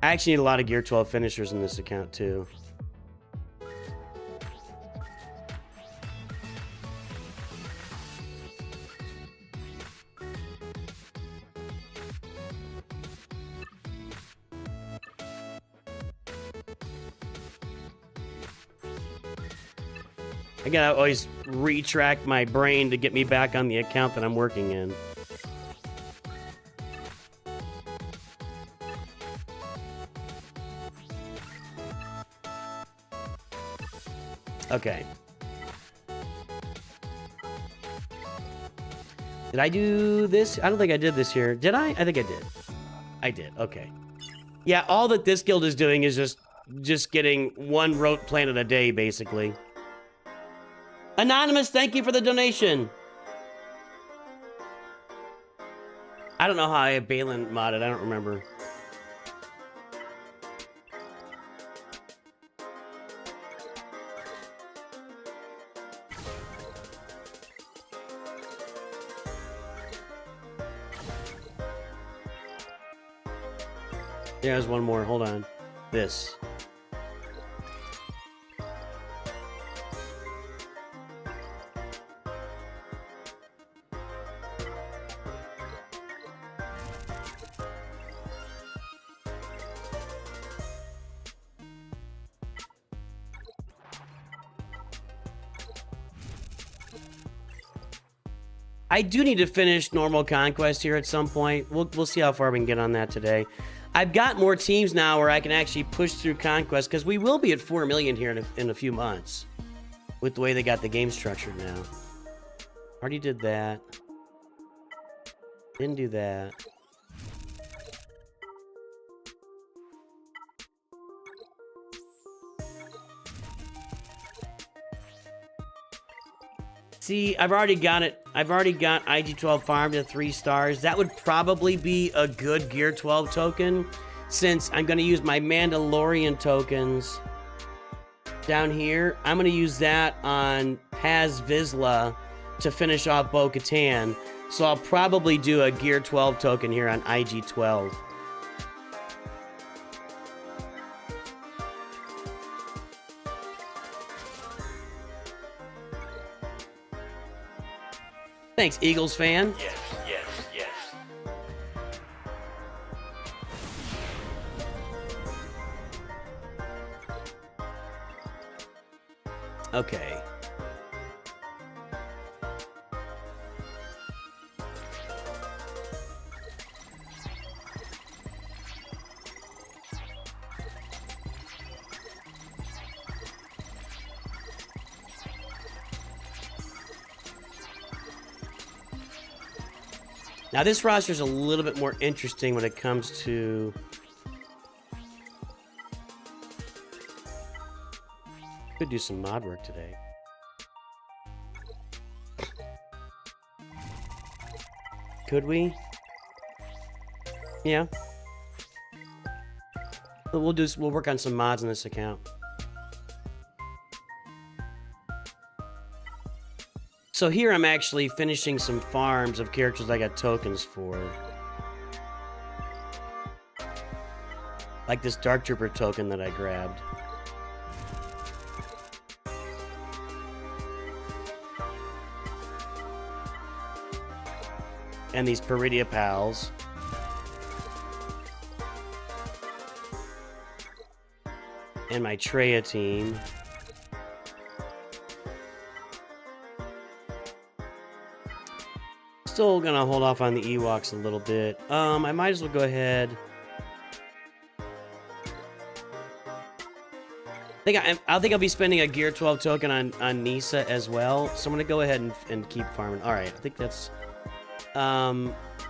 actually need a lot of Gear 12 finishers in this account too. I gotta always retract my brain to get me back on the account that I'm working in. Okay. Did I do this? I don't think I did this here. Did I? I think I did. I did. Okay. Yeah, all that this guild is doing is just getting one rote planet a day, basically. Anonymous, thank you for the donation. I don't know how I have Balin modded. I don't remember. Yeah, there's one more. Hold on. This. I do need to finish normal Conquest here at some point. We'll see how far we can get on that today. I've got more teams now where I can actually push through Conquest because we will be at 4 million here in a few months with the way they got the game structured now. Already did that. Didn't do that. See, I've already got it. I've already got IG-12 farmed to 3 stars. That would probably be a good Gear 12 token, since I'm going to use my Mandalorian tokens down here. I'm going to use that on Paz Vizsla to finish off Bo-Katan. So I'll probably do a Gear 12 token here on IG-12. Thanks, Eagles fan. Yes, yes, yes. Okay. Now this roster is a little bit more interesting when it comes to could do some mod work today. Could we? Yeah. But we'll work on some mods on this account. So here I'm actually finishing some farms of characters I got tokens for. Like this Dark Trooper token that I grabbed. And these Peridia pals. And my Treya team. Still gonna hold off on the Ewoks a little bit. I might as well go ahead. I think I'll be spending a Gear 12 token on Nisa as well. So I'm gonna go ahead and keep farming. All right, I think that's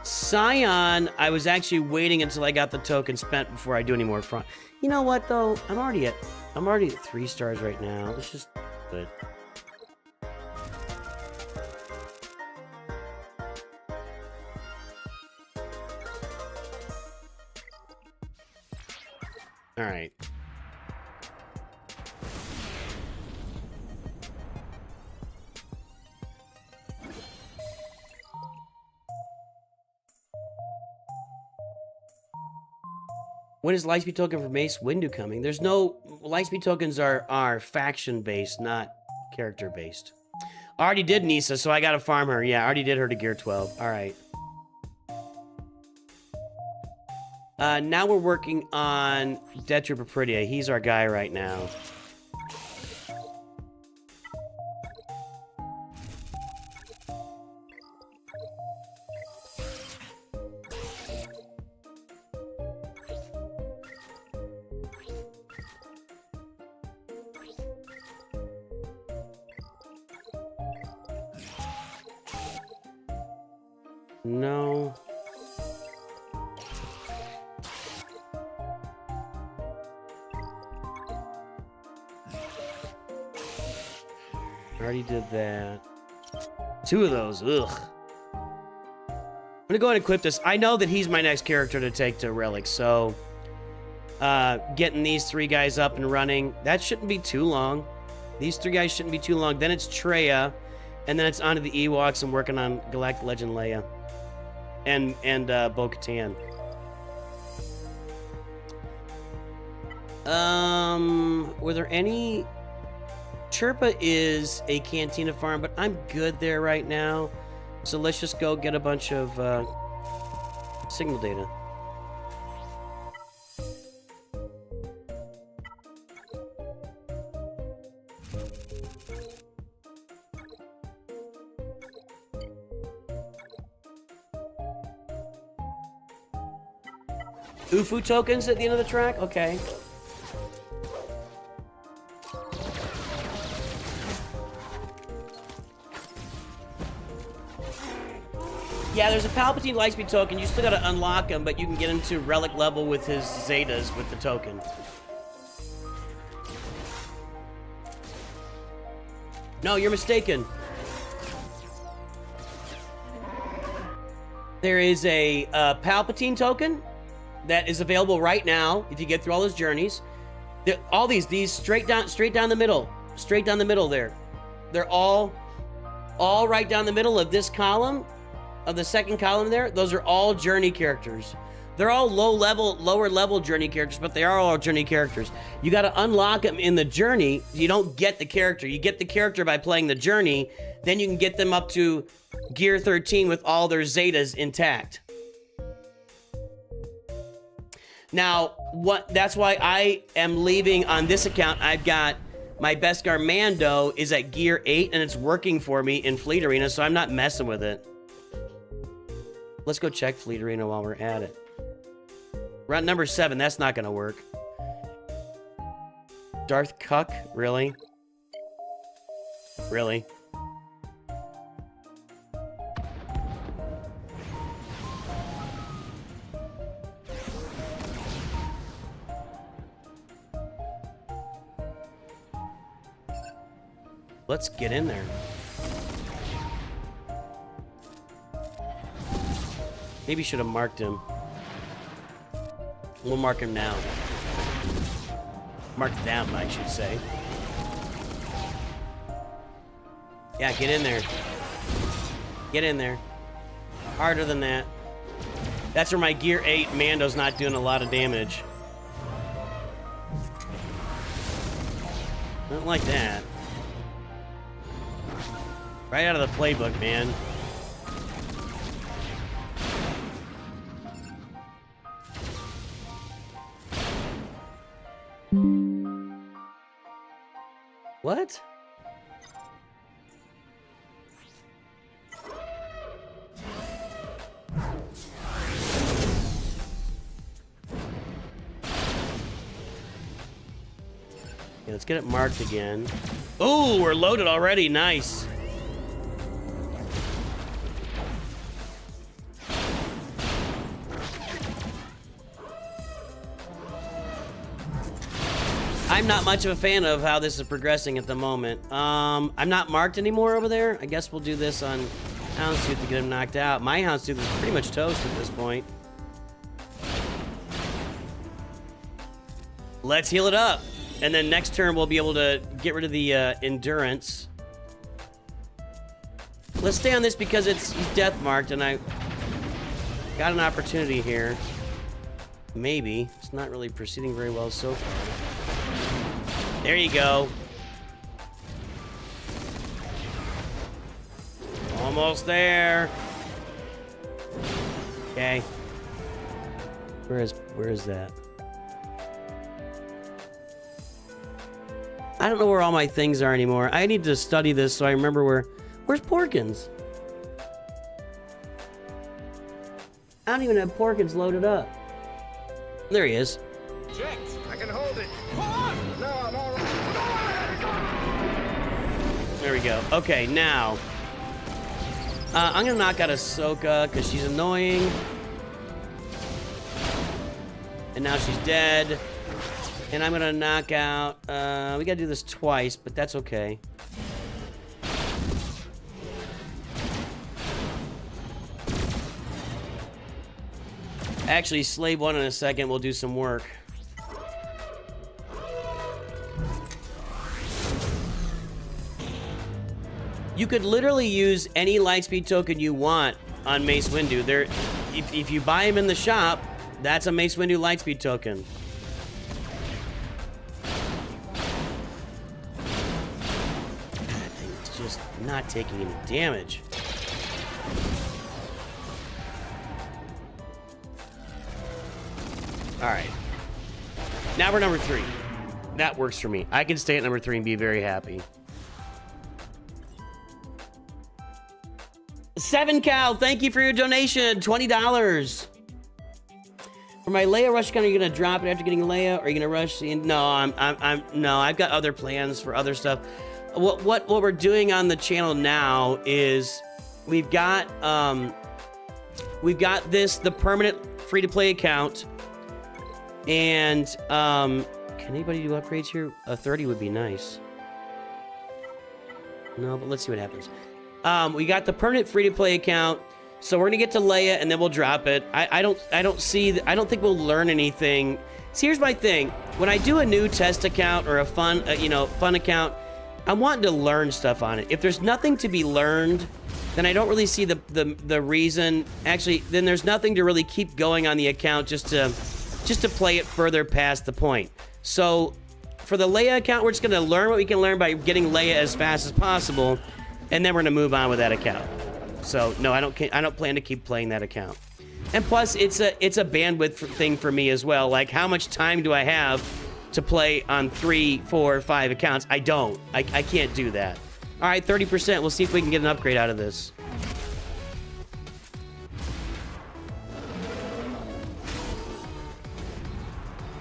Scion. I was actually waiting until I got the token spent before I do any more farm. You know what though? I'm already at 3 stars right now. Let's just do it. All right. When is Lightspeed token for Mace Windu coming? There's no Lightspeed tokens are faction based, not character based. I already did Nisa, so I gotta farm her. Yeah, I already did her to Gear 12. All right. Now we're working on Death Trooper Peridia. He's our guy right now. No. Already did that. 2 of those. Ugh. I'm gonna go ahead and equip this. I know that he's my next character to take to Relic, so getting these 3 guys up and running, that shouldn't be too long. These 3 guys shouldn't be too long. Then it's Treya, and then it's onto the Ewoks and working on Galactic Legend Leia and Bo-Katan. Were there any? Chirpa is a Cantina farm, but I'm good there right now. So let's just go get a bunch of signal data. Ufu tokens at the end of the track? Okay. Yeah, there's a Palpatine Lightspeed token. You still gotta unlock him, but you can get him to relic level with his Zetas with the token. No, you're mistaken. There is a Palpatine token that is available right now if you get through all those journeys. All these straight down the middle there. They're all right down the middle of this column, of the second column there. Those are all journey characters. They're all lower level journey characters, but they are all journey characters. You got to unlock them in the journey. You don't get the character. You get the character by playing the journey. Then you can get them up to Gear 13 with all their Zetas intact. Now, that's why I am leaving on this account. I've got my Beskar Mando is at Gear 8, and it's working for me in Fleet Arena, so I'm not messing with it. Let's go check Fleet Arena while we're at it. We're at number 7. That's not going to work. Darth Cuck? Really? Really? Let's get in there. Maybe should have marked him. We'll mark him now. Mark them, I should say. Yeah, get in there. Get in there. Harder than that. That's where my Gear 8 Mando's not doing a lot of damage. I don't like that. Right out of the playbook, man. What? Okay, let's get it marked again. Oh, we're loaded already. Nice. I'm not much of a fan of how this is progressing at the moment. I'm not marked anymore over there. I guess we'll do this on Houndstooth to get him knocked out. My Houndstooth is pretty much toast at this point. Let's heal it up. And then next turn we'll be able to get rid of the endurance. Let's stay on this because he's death marked and I got an opportunity here. Maybe. It's not really proceeding very well so far. There you go. Almost there. Okay. Where is that? I don't know where all my things are anymore. I need to study this so I remember where's Porkins? I don't even have Porkins loaded up. There he is. Checked. I can hold it. Hold on. No, no. There we go. Okay, now. I'm gonna knock out Ahsoka because she's annoying. And now she's dead. And I'm gonna knock out... we gotta do this twice, but that's okay. Actually, Slave 1 in a second will do some work. You could literally use any Lightspeed token you want on Mace Windu. If you buy him in the shop, that's a Mace Windu Lightspeed token. That thing's just not taking any damage. Alright. Now we're number 3. That works for me. I can stay at number 3 and be very happy. 7 Cal, thank you for your donation. $20. For my Leia rush account, are you gonna drop it after getting Leia, or are you gonna rush the? No, no. I've got other plans for other stuff. What we're doing on the channel now is we've got the permanent free-to-play account, and can anybody do upgrades here? A 30 would be nice. No, but let's see what happens. We got the permanent free-to-play account, so we're gonna get to Leia and then we'll drop it. I don't think we'll learn anything. See, here's my thing: when I do a new test account or a fun account, I'm wanting to learn stuff on it. If there's nothing to be learned, then I don't really see the reason. Actually, then there's nothing to really keep going on the account just to play it further past the point. So for the Leia account, we're just gonna learn what we can learn by getting Leia as fast as possible, and then we're gonna move on with that account. So no, I don't plan to keep playing that account. And plus, it's a bandwidth thing for me as well. Like, how much time do I have to play on 3, 4, 5 accounts? I don't. I can't do that. All right, 30%. We'll see if we can get an upgrade out of this.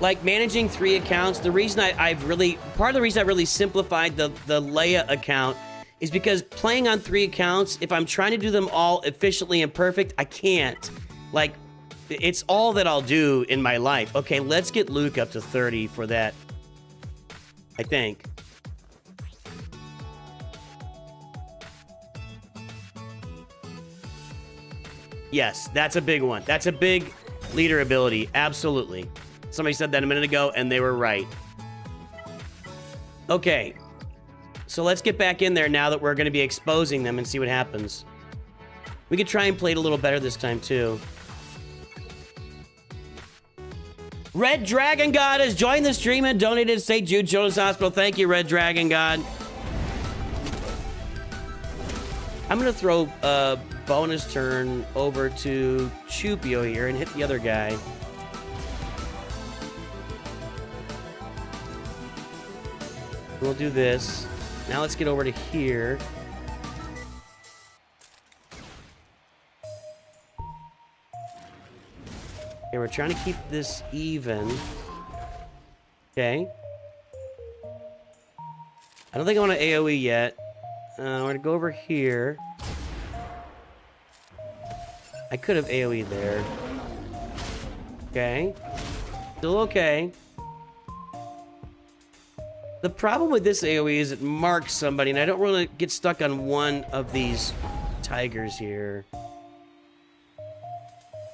Like, managing 3 accounts, the reason part of the reason I really simplified the Leia account is because playing on 3 accounts, if I'm trying to do them all efficiently and perfect, I can't. Like, it's all that I'll do in my life. Okay, let's get Luke up to 30 for that, I think. Yes, that's a big one. That's a big leader ability, absolutely. Somebody said that a minute ago, and they were right. Okay, so let's get back in there now that we're going to be exposing them and see what happens. We could try and play it a little better this time, too. Red Dragon God has joined the stream and donated to St. Jude Children's Hospital. Thank you, Red Dragon God. I'm going to throw a bonus turn over to Chupio here and hit the other guy. We'll do this. Now let's get over to here. Okay, we're trying to keep this even. Okay. I don't think I want to AoE yet. We're going to go over here. I could have AoE there. Okay. Still okay. The problem with this AoE is it marks somebody, and I don't want to get stuck on one of these tigers here.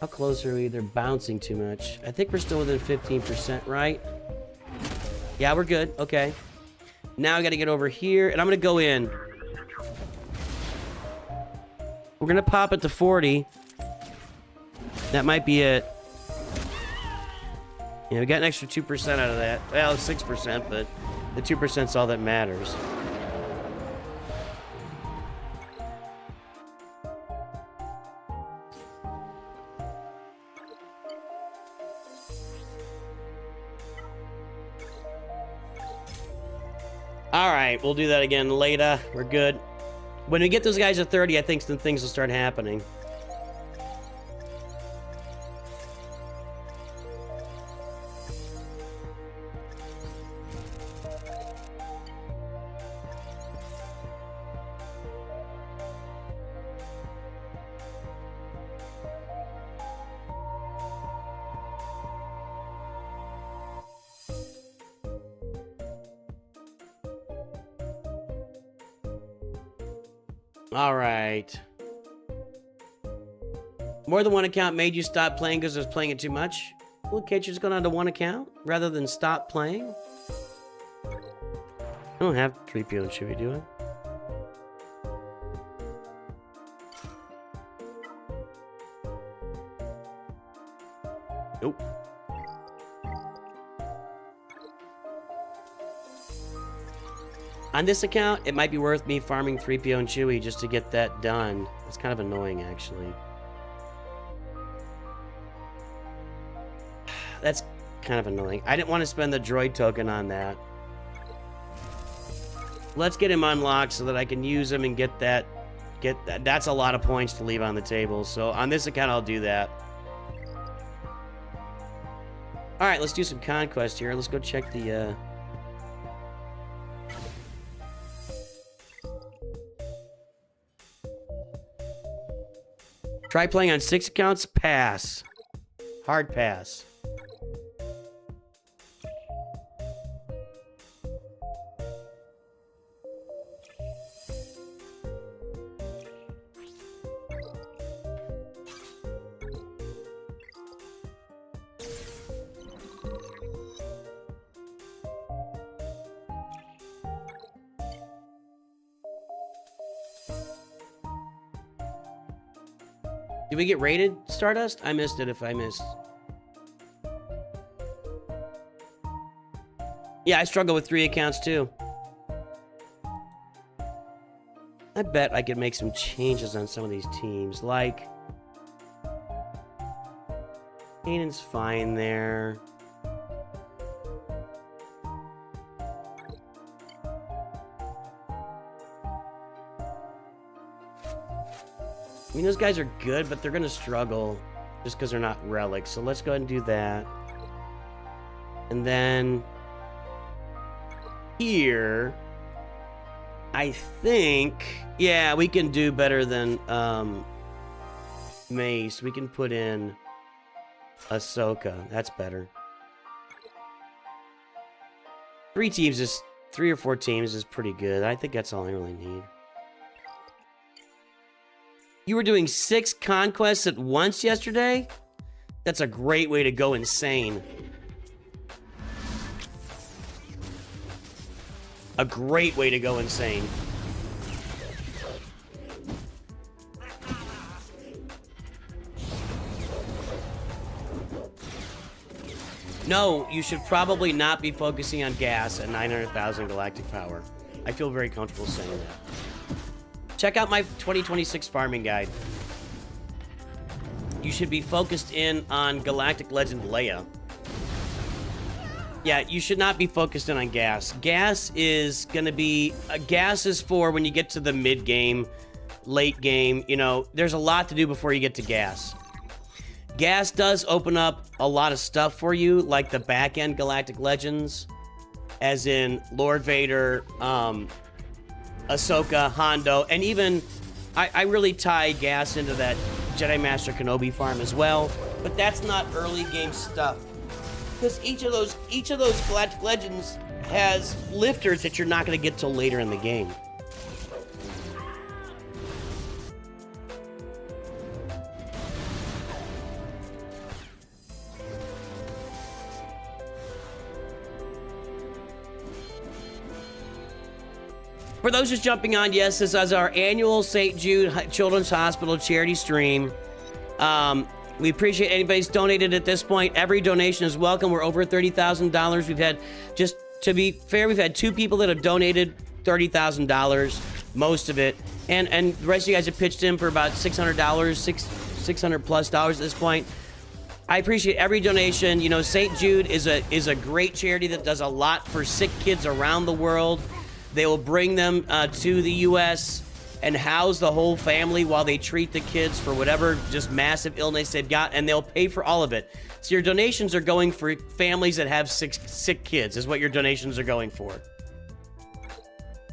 How close are we? They're bouncing too much. I think we're still within 15%, right? Yeah, we're good. Okay. Now I got to get over here, and I'm going to go in. We're going to pop it to 40. That might be it. Yeah, we got an extra 2% out of that. Well, 6%, but the 2% is all that matters. All right, we'll do that again later. We're good. When we get those guys at 30, I think some things will start happening. All right. More than one account made you stop playing because I was playing it too much? Well, can't you just go down to one account rather than stop playing? I don't have 3PO and Chewie, do I? Nope. On this account, it might be worth me farming 3PO and Chewie just to get that done. It's kind of annoying, actually. That's kind of annoying. I didn't want to spend the droid token on that. Let's get him unlocked so that I can use him and get that. That's a lot of points to leave on the table. So on this account, I'll do that. All right, let's do some Conquest here. Let's go check the... Try playing on 6 accounts? Pass. Hard pass. Did we get rated, Stardust? I missed it if I missed. Yeah, I struggle with 3 accounts too. I bet I could make some changes on some of these teams. Like, Kanan's fine there. I mean, those guys are good, but they're going to struggle just because they're not relics. So let's go ahead and do that. And then here, I think, yeah, we can do better than Mace. We can put in Ahsoka. That's better. 3 or 4 teams is pretty good. I think that's all I really need. You were doing 6 conquests at once yesterday? That's a great way to go insane. A great way to go insane. No, you should probably not be focusing on gas at 900,000 galactic power. I feel very comfortable saying that. Check out my 2026 farming guide. You should be focused in on Galactic Legend Leia. Yeah, you should not be focused in on gas. Gas is gonna be... gas is for when you get to the mid-game, late game. You know, there's a lot to do before you get to gas. Gas does open up a lot of stuff for you, like the back-end Galactic Legends, as in Lord Vader, Ahsoka, Hondo, and even I really tie gas into that Jedi Master Kenobi farm as well, but that's not early game stuff because each of those Galactic Legends has lifters that you're not going to get till later in the game. For those just jumping on, yes, this is our annual St. Jude Children's Hospital charity stream. We appreciate anybody's donated at this point. Every donation is welcome. We're over $30,000. We've had, just to be fair, we've had 2 people that have donated $30,000, most of it. And the rest of you guys have pitched in for about $600, $600+ at this point. I appreciate every donation. You know, St. Jude is a great charity that does a lot for sick kids around the world. They will bring them to the U.S. and house the whole family while they treat the kids for whatever just massive illness they've got, and they'll pay for all of it. So your donations are going for families that have sick kids, is what your donations are going for.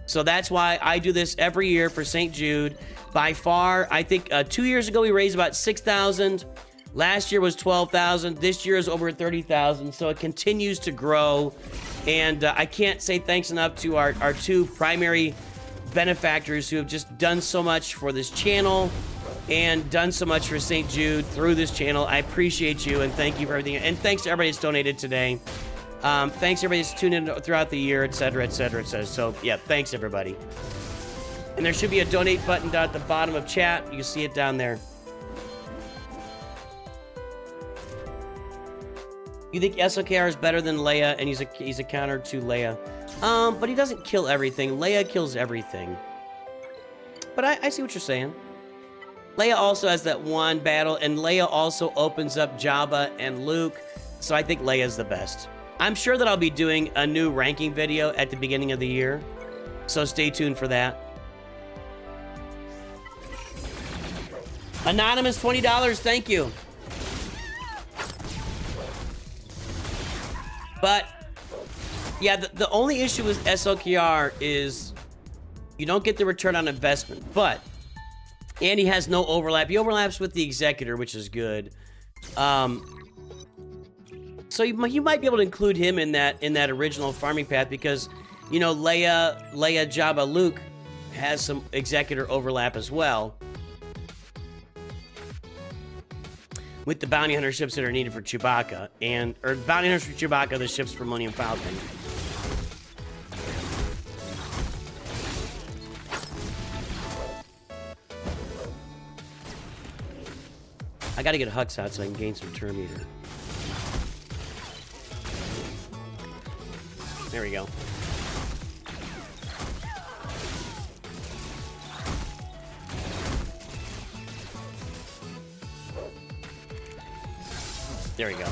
So that's why I do this every year for St. Jude. By far, I think 2 years ago we raised about $6,000. Last year was $12,000. This year is over $30,000. So it continues to grow. And I can't say thanks enough to our 2 primary benefactors who have just done so much for this channel and done so much for St. Jude through this channel. I appreciate you and thank you for everything. And thanks to everybody that's donated today. Thanks to everybody that's tuned in throughout the year, etc., etc., etc. So, yeah, thanks, everybody. And there should be a donate button down at the bottom of chat. You can see it down there. You think SOKR is better than Leia, and he's a counter to Leia. But he doesn't kill everything. Leia kills everything. But I see what you're saying. Leia also has that one battle, and Leia also opens up Jabba and Luke. So I think Leia's the best. I'm sure that I'll be doing a new ranking video at the beginning of the year. So stay tuned for that. Anonymous, $20. Thank you. But yeah, the only issue with SOKR is you don't get the return on investment. But and he has no overlap. He overlaps with the Executor, which is good. So you might be able to include him in that original farming path because, you know, Leia Jabba, Luke has some Executor overlap as well. With the bounty hunter ships that are needed for Chewbacca, or bounty hunters for Chewbacca, the ships for Millennium Falcon. I gotta get Hux out so I can gain some turn meter. There we go. There we go.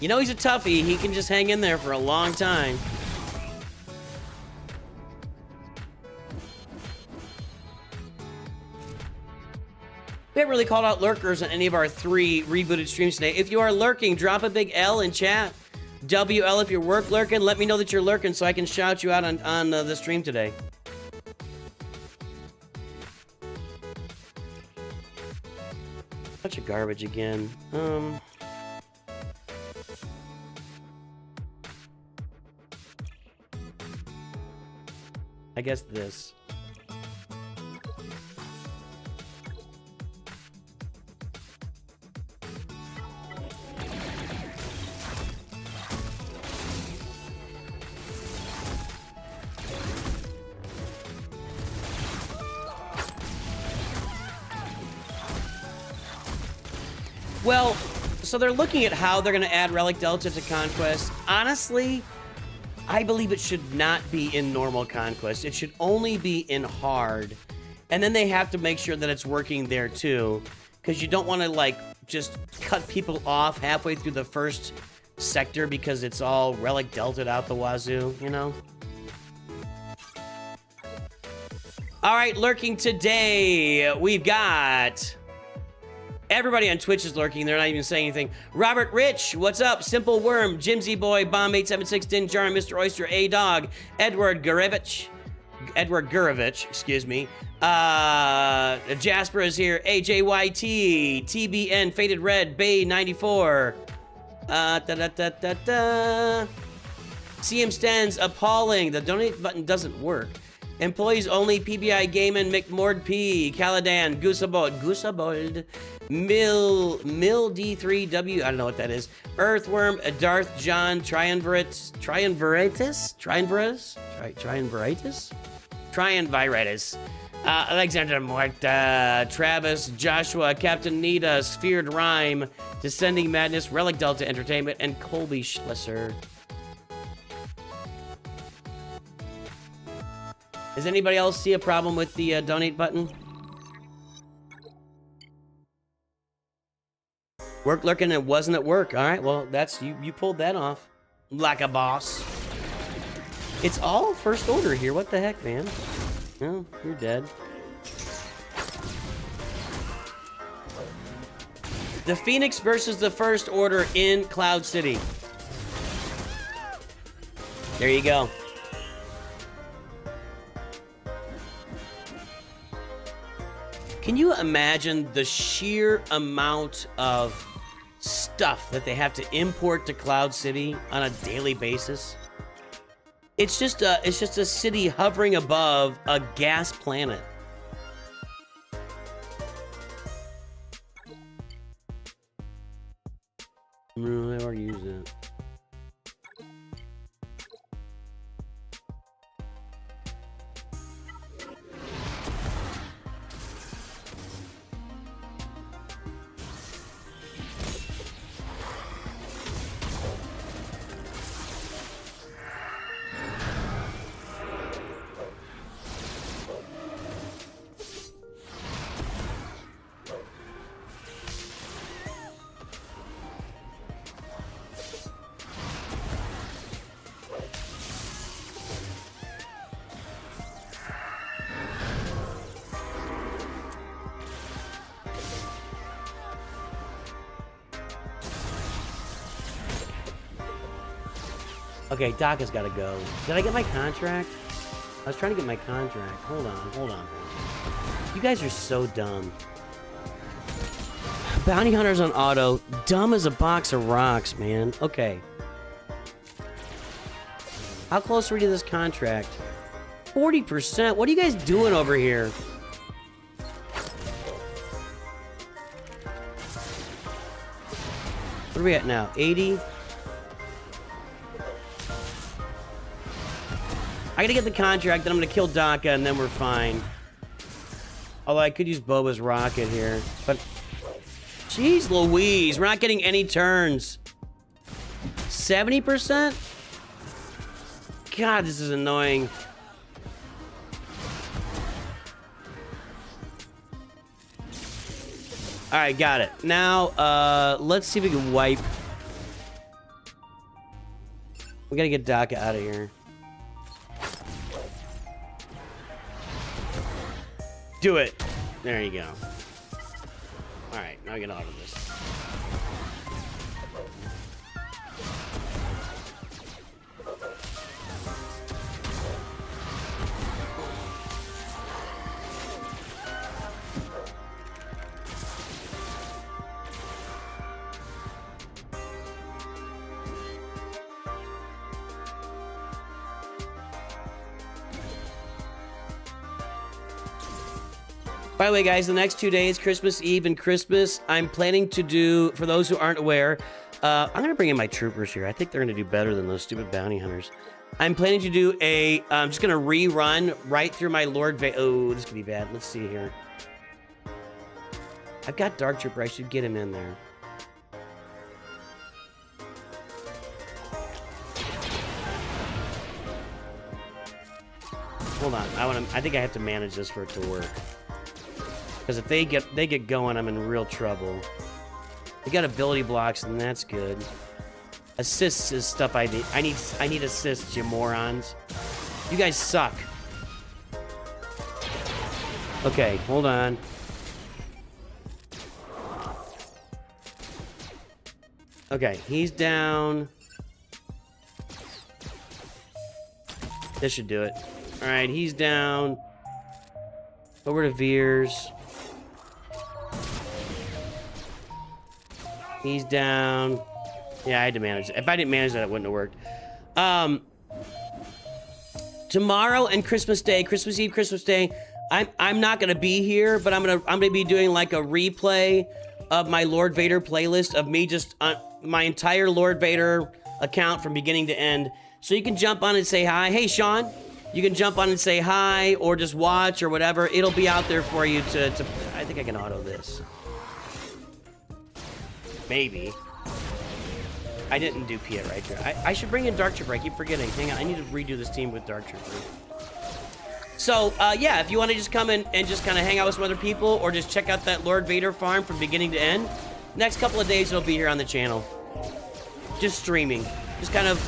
You know he's a toughie. He can just hang in there for a long time. We haven't really called out lurkers on any of our 3 rebooted streams today. If you are lurking, drop a big L in chat. WL if you're lurking. Let me know that you're lurking so I can shout you out on the stream today. Bunch of garbage again. I guess this. Well, so they're looking at how they're going to add Relic Delta to Conquest. Honestly, I believe it should not be in normal Conquest. It should only be in hard. And then they have to make sure that it's working there too. Because you don't want to, like, just cut people off halfway through the first sector because it's all Relic Delta'd out the wazoo, you know? All right, lurking today, we've got... Everybody on Twitch is lurking. They're not even saying anything. Robert Rich, what's up? Simple Worm, Jimsy Boy, Bomb876, Din Jar, Mr. Oyster, A-Dog, Edward Gurevich, excuse me. Jasper is here. AJYT, TBN, Faded Red, Bay94. CM Stens, Appalling. The donate button doesn't work. Employees only, PBI Gaiman, McMord P, Caladan, Goosabold, Mill D3W, I don't know what that is. Earthworm, Darth John, Triumviratus, Alexander Muerta, Travis, Joshua, Captain Nita, Sphered Rhyme, Descending Madness, Relic Delta Entertainment, and Colby Schlesser. Does anybody else see a problem with the donate button? Work lurking and wasn't at work. All right, well, that's you pulled that off like a boss. It's all first order here. What the heck, man? No, you're dead. The Phoenix versus the First Order in Cloud City. There you go. Can you imagine the sheer amount of stuff that they have to import to Cloud City on a daily basis? It's just a city hovering above a gas planet. No, I already used it. Okay, Daka's gotta go. Did I get my contract? I was trying to get my contract. Hold on, hold on. You guys are so dumb. Bounty Hunters on auto. Dumb as a box of rocks, man. Okay. How close are we to this contract? 40%? What are you guys doing over here? What are we at now? 80? I gotta get the contract, then I'm gonna kill Daka, and then we're fine. Although I could use Boba's rocket here. But, jeez Louise, we're not getting any turns. 70%? God, this is annoying. Alright, got it. Now, let's see if we can wipe. We gotta get Daka out of here. Do it. There you go. Alright, now I get out of this. By the way, guys, the next 2 days, Christmas Eve and Christmas, I'm planning to do, for those who aren't aware, I'm going to bring in my troopers here. I think they're going to do better than those stupid bounty hunters. I'm planning to do a, I'm just going to rerun right through my Lord Vader. Oh, this could be bad. Let's see here. I've got Dark Trooper. I should get him in there. Hold on. I think I have to manage this for it to work. Because if they get going, I'm in real trouble. They got ability blocks, and that's good. Assists is stuff I need. I need assists, you morons. You guys suck. Okay, hold on. Okay, he's down. This should do it. All right, he's down. Over to Veers. He's down. Yeah, I had to manage it. If I didn't manage that, it wouldn't have worked. Tomorrow and Christmas Day, Christmas Eve, Christmas Day, I'm not gonna be here, but I'm gonna be doing like a replay of my Lord Vader playlist of me just my entire Lord Vader account from beginning to end. So you can jump on and say hi. Hey, Sean. You can jump on and say hi, or just watch, or whatever. It'll be out there for you to I think I can auto this. Maybe. I didn't do Pia right here. I should bring in Dark Trooper. I keep forgetting. Hang on, I need to redo this team with Dark Trooper. So, yeah, if you want to just come in and just kind of hang out with some other people, or just check out that Lord Vader farm from beginning to end, next couple of days it'll be here on the channel. Just streaming. Just kind of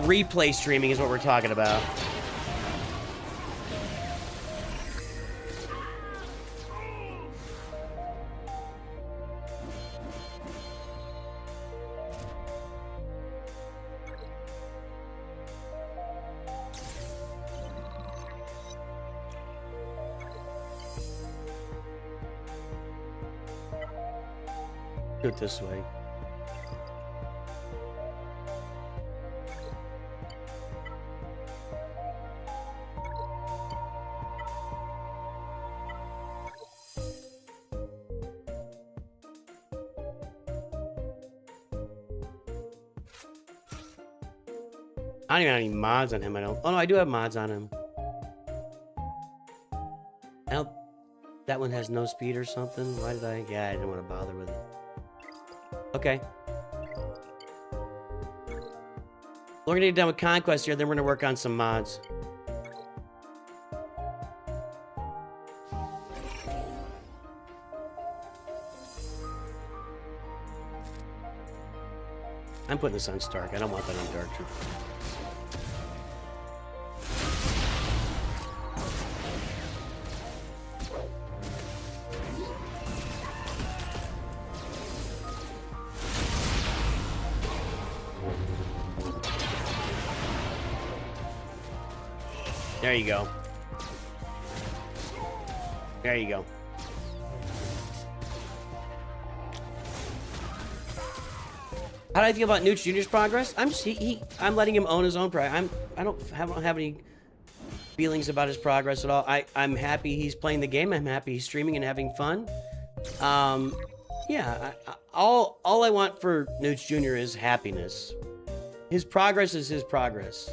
replay streaming is what we're talking about. Do it this way. I don't even have any mods on him, I don't. Oh no, I do have mods on him. I don't, that one has no speed or something. Why did I? Yeah, I didn't want to bother with it. Okay. We're gonna get done with Conquest here, then we're gonna work on some mods. I'm putting this on Stark. I don't want that on Dark Trooper. There you go. There you go. How do I feel about Newt Jr.'s progress? I'm letting him own his own progress. I don't have any feelings about his progress at all. I'm happy he's playing the game. I'm happy he's streaming and having fun. Yeah, all I want for Newt Jr. is happiness. His progress is his progress.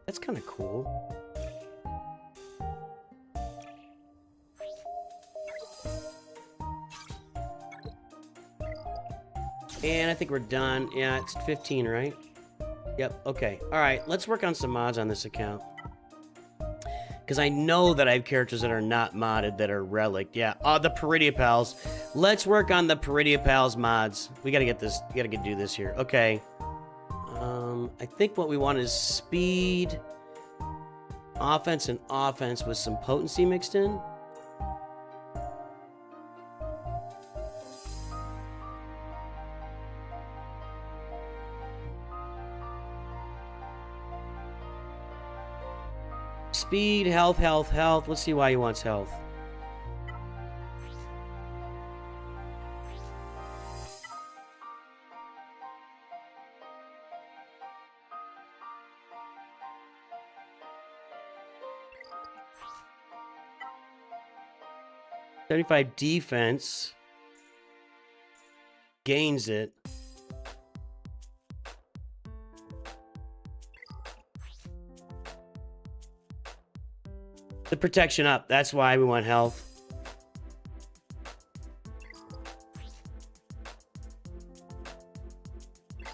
That's kind of cool. And I think we're done. Yeah, it's 15, right? Yep, okay. All right, let's work on some mods on this account. Because I know that I have characters that are not modded that are relic. Yeah, the Peridia Pals. Let's work on the Peridia Pals mods. We gotta get this, do this here. Okay. I think what we want is speed, offense, and offense with some potency mixed in. Speed, health, health, health. Let's see why he wants health. $75 defense. Gains it. The protection up. That's why we want health.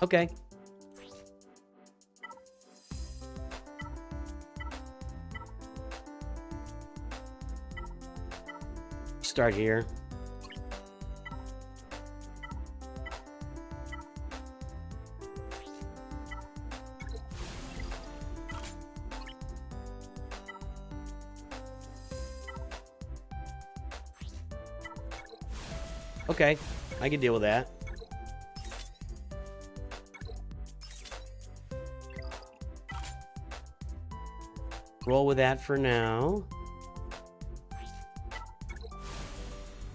Okay. Start here. Okay, I can deal with that. Roll with that for now.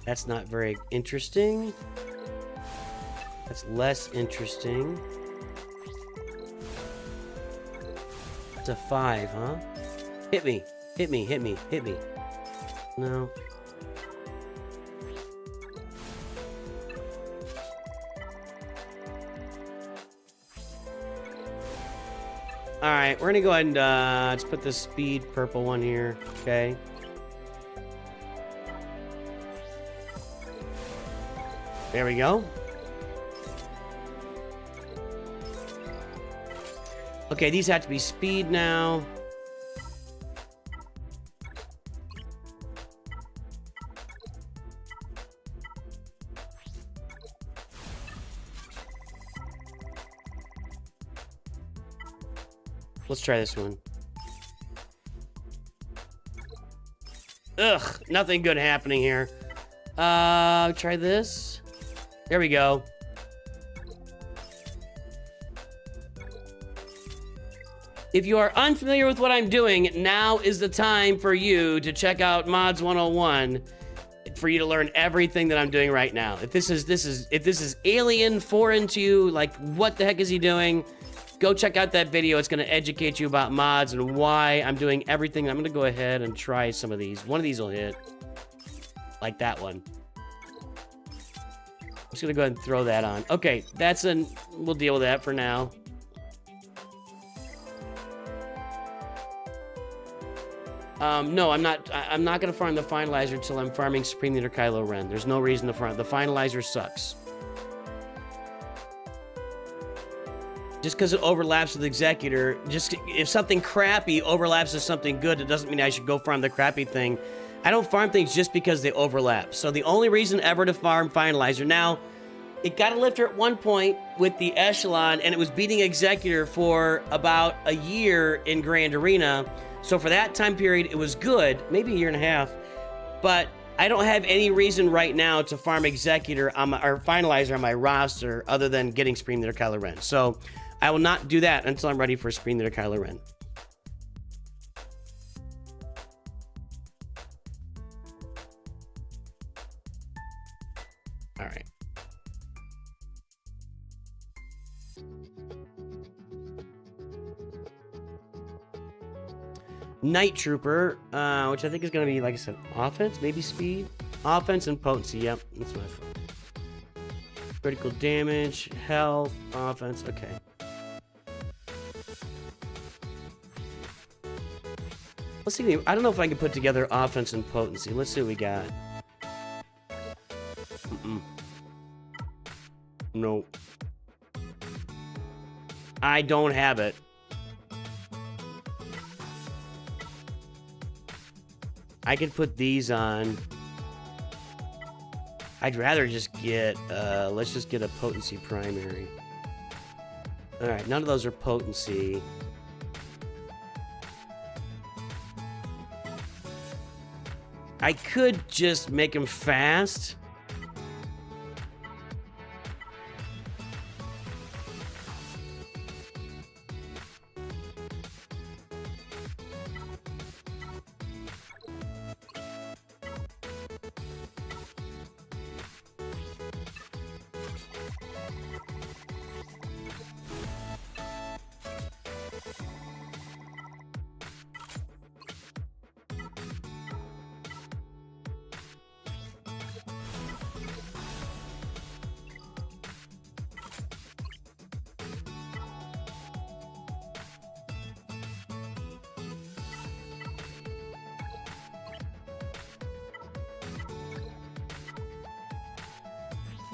That's not very interesting. That's less interesting. It's a 5, huh? Hit me. Hit me, hit me, hit me. No. Alright, we're gonna go ahead and let's put the speed purple one here, okay? There we go. Okay, these have to be speed now. Let's try this one. Ugh, nothing good happening here. Try this. There we go. If you are unfamiliar with what I'm doing, now is the time for you to check out Mods 101 for you to learn everything that I'm doing right now. If this is alien, foreign to you, like what the heck is he doing? Go check out that video. It's going to educate you about mods and why I'm doing everything. I'm going to go ahead and try some of these. One of these will hit. Like that one. I'm just going to go ahead and throw that on. Okay, we'll deal with that for now. No, I'm not going to farm the Finalizer until I'm farming Supreme Leader Kylo Ren. There's no reason to farm. The Finalizer sucks. Just because it overlaps with Executor, if something crappy overlaps with something good, it doesn't mean I should go farm the crappy thing. I don't farm things just because they overlap. So the only reason ever to farm Finalizer. Now, it got a lifter at one point with the Echelon, and it was beating Executor for about a year in Grand Arena. So for that time period, it was good, maybe a year and a half. But I don't have any reason right now to farm Executor on my, or Finalizer on my roster other than getting Scream Leader Kylo Ren. So I will not do that until I'm ready for Scream Leader Kylo Ren. All right. Night Trooper, which I think is going to be, like I said, offense, maybe speed? Offense and potency, yep, that's what I thought. Critical damage, health, offense, okay. Let's see, I don't know if I can put together offense and potency. Let's see what we got. No. I don't have it. I could put these on. I'd rather just get, let's just get a potency primary. All right, none of those are potency. I could just make them fast.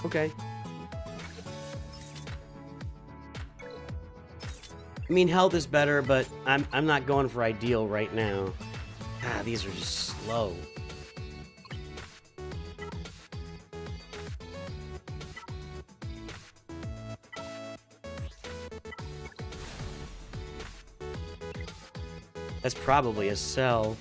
Okay. I mean, health is better, but I'm not going for ideal right now. Ah, these are just slow. That's probably a cell.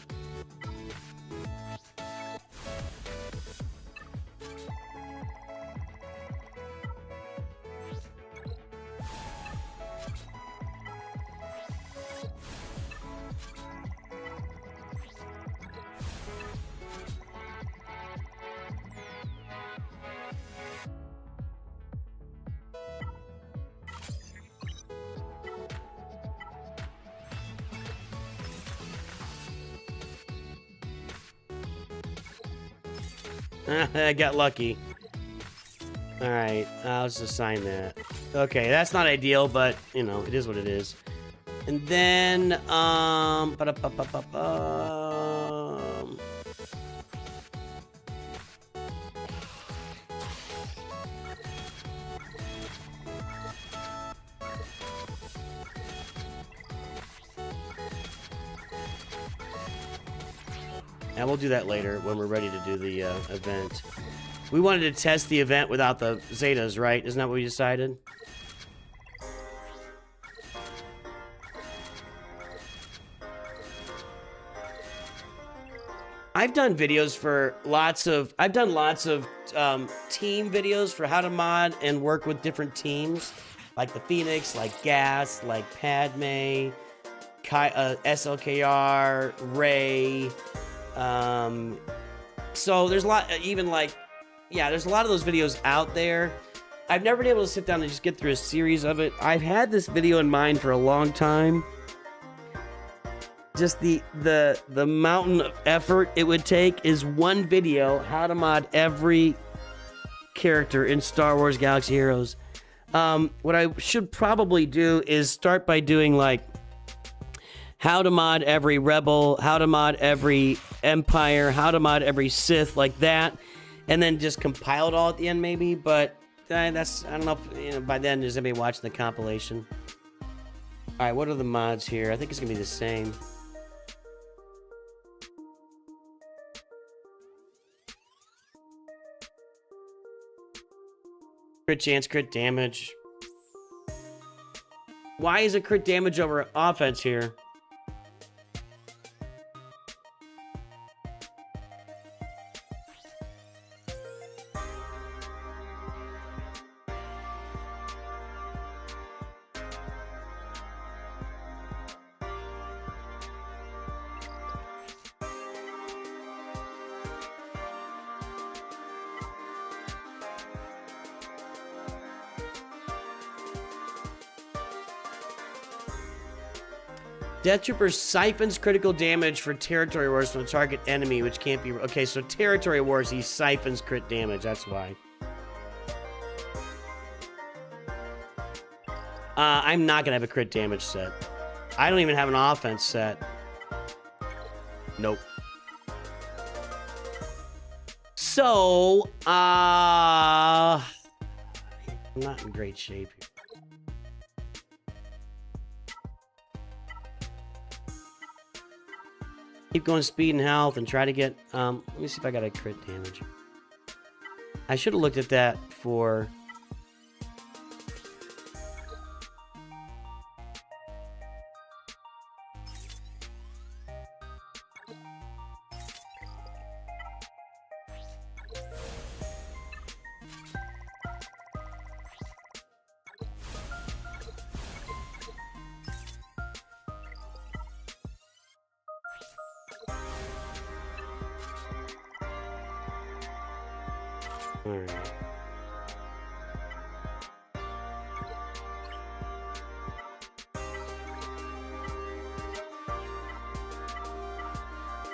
I got lucky. Alright, I'll just assign that. Okay, that's not ideal, but, you know, it is what it is. And then, and we'll do that later when we're ready to do the event. We wanted to test the event without the Zetas, right? Isn't that what we decided? I've done videos for lots of... I've done lots of team videos for how to mod and work with different teams. Like the Phoenix, like Gas, like Padme, SLKR, Rey... so there's a lot, even like, yeah, there's a lot of those videos out there. I've never been able to sit down and just get through a series of it. I've had this video in mind for a long time. Just the mountain of effort it would take is one video, how to mod every character in Star Wars Galaxy Heroes. What I should probably do is start by doing like how to mod every Rebel, how to mod every Empire, how to mod every Sith, like that, and then just compile it all at the end, maybe. But that's, I don't know if, you know, by then there's anybody watching the compilation. All right, what are the mods here? I think it's gonna be the same. Crit chance, crit damage. Why is it crit damage over offense here? Death Trooper siphons critical damage for territory wars from a target enemy, which can't be... Okay, so territory wars, he siphons crit damage. That's why. I'm not going to have a crit damage set. I don't even have an offense set. Nope. So, I'm not in great shape here. Keep going speed and health and try to get, let me see if I got a crit damage. I should have looked at that for... Alright.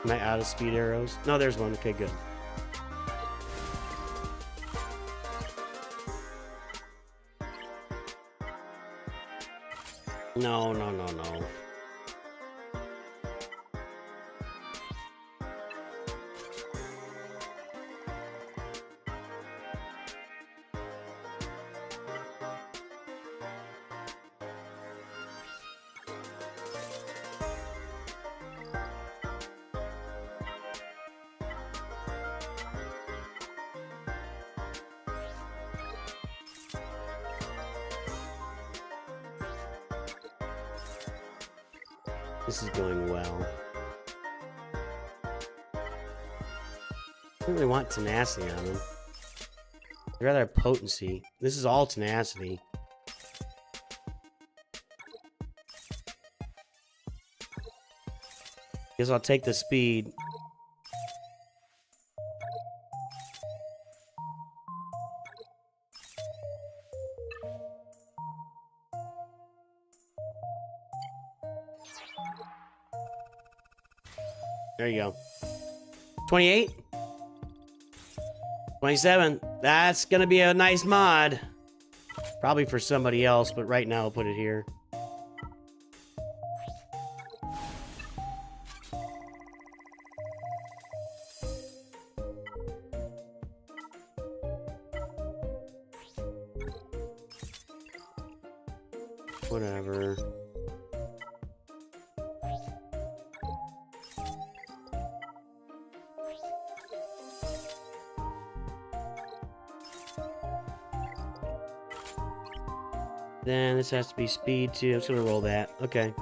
Am I out of speed arrows? No, there's one. Okay, good. No, no, no, no. This is going well. I don't really want tenacity on him. I'd rather have potency. This is all tenacity. Guess I'll take the speed. There you go. 28? 27. That's gonna be a nice mod. Probably for somebody else, but right now I'll put it here. Whatever. Then this has to be speed too. I'm just gonna roll that. Okay.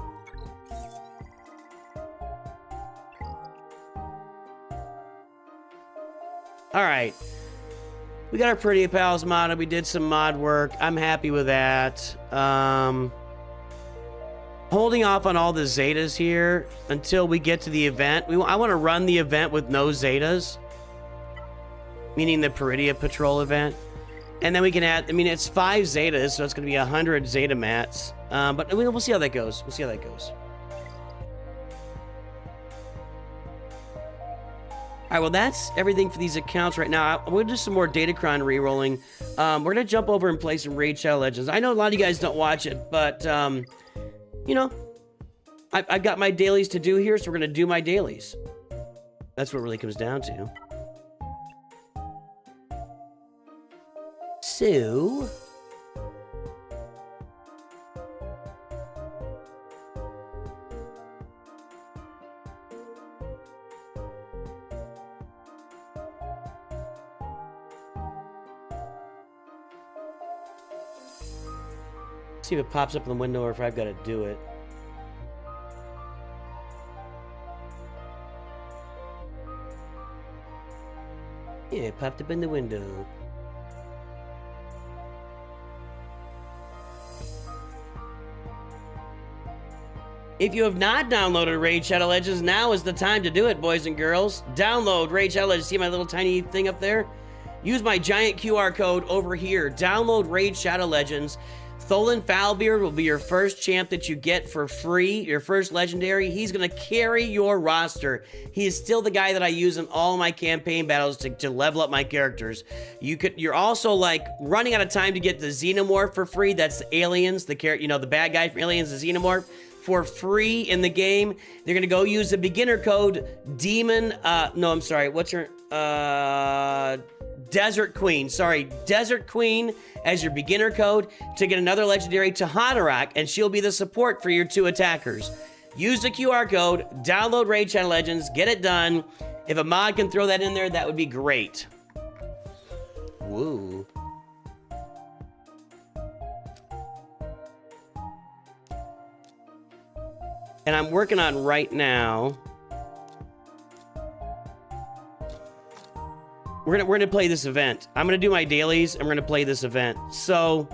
Alright. We got our Pretty Pals modded. We did some mod work. I'm happy with that. Holding off on all the Zetas here until we get to the event. I want to run the event with no Zetas. Meaning the Peridia Patrol event. And then we can add, I mean, it's 5 Zetas, so it's going to be 100 Zeta mats. But we'll see how that goes. We'll see how that goes. All right, well, that's everything for these accounts right now. We'll do some more Datacron re-rolling. We're going to jump over and play some Raid Shadow Legends. I know a lot of you guys don't watch it, but, you know, I've got my dailies to do here, so we're going to do my dailies. That's what it really comes down to. So... see if it pops up in the window or if I've got to do it. Yeah, it popped up in the window. If you have not downloaded Raid Shadow Legends, now is the time to do it, boys and girls. Download Raid Shadow Legends. See my little tiny thing up there? Use my giant QR code over here. Download Raid Shadow Legends. Tholen Foulbeard will be your first champ that you get for free, your first legendary. He's going to carry your roster. He is still the guy that I use in all my campaign battles to level up my characters. You're also like running out of time to get the Xenomorph for free. That's the aliens, the bad guy from Aliens, the Xenomorph, for free in the game. They're going to go use the beginner code Demon, what's your, Desert Queen. Sorry, Desert Queen as your beginner code to get another legendary Tuhanarak, and she'll be the support for your 2 attackers. Use the QR code, download Raid Shadow Legends, get it done. If a mod can throw that in there, that would be great. Woo. And I'm working on right now. We're gonna play this event. I'm gonna do my dailies, and we're gonna play this event. So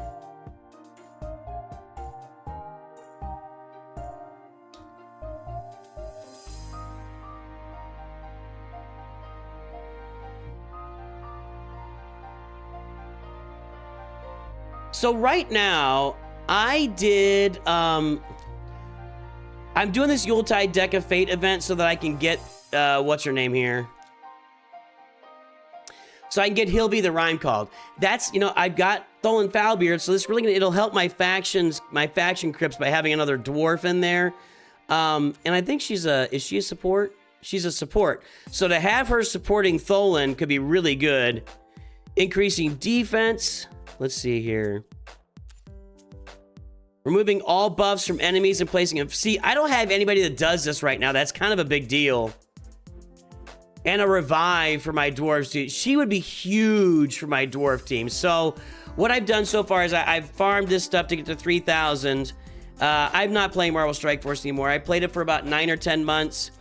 right now, I did I'm doing this Yuletide Deck of Fate event so that I can get what's her name here? So I can get Hilby the Rhyme Called. That's, I've got Tholen Foulbeard, so this really it'll help my faction crypts by having another dwarf in there. And I think is she a support? She's a support. So to have her supporting Tholen could be really good. Increasing defense. Let's see here. Removing all buffs from enemies and placing them. See, I don't have anybody that does this right now. That's kind of a big deal. And a revive for my dwarves too. She would be huge for my dwarf team. So what I've done so far is I've farmed this stuff to get to 3,000. I'm not playing Marvel Strike Force anymore. I played it for about 9 or 10 months,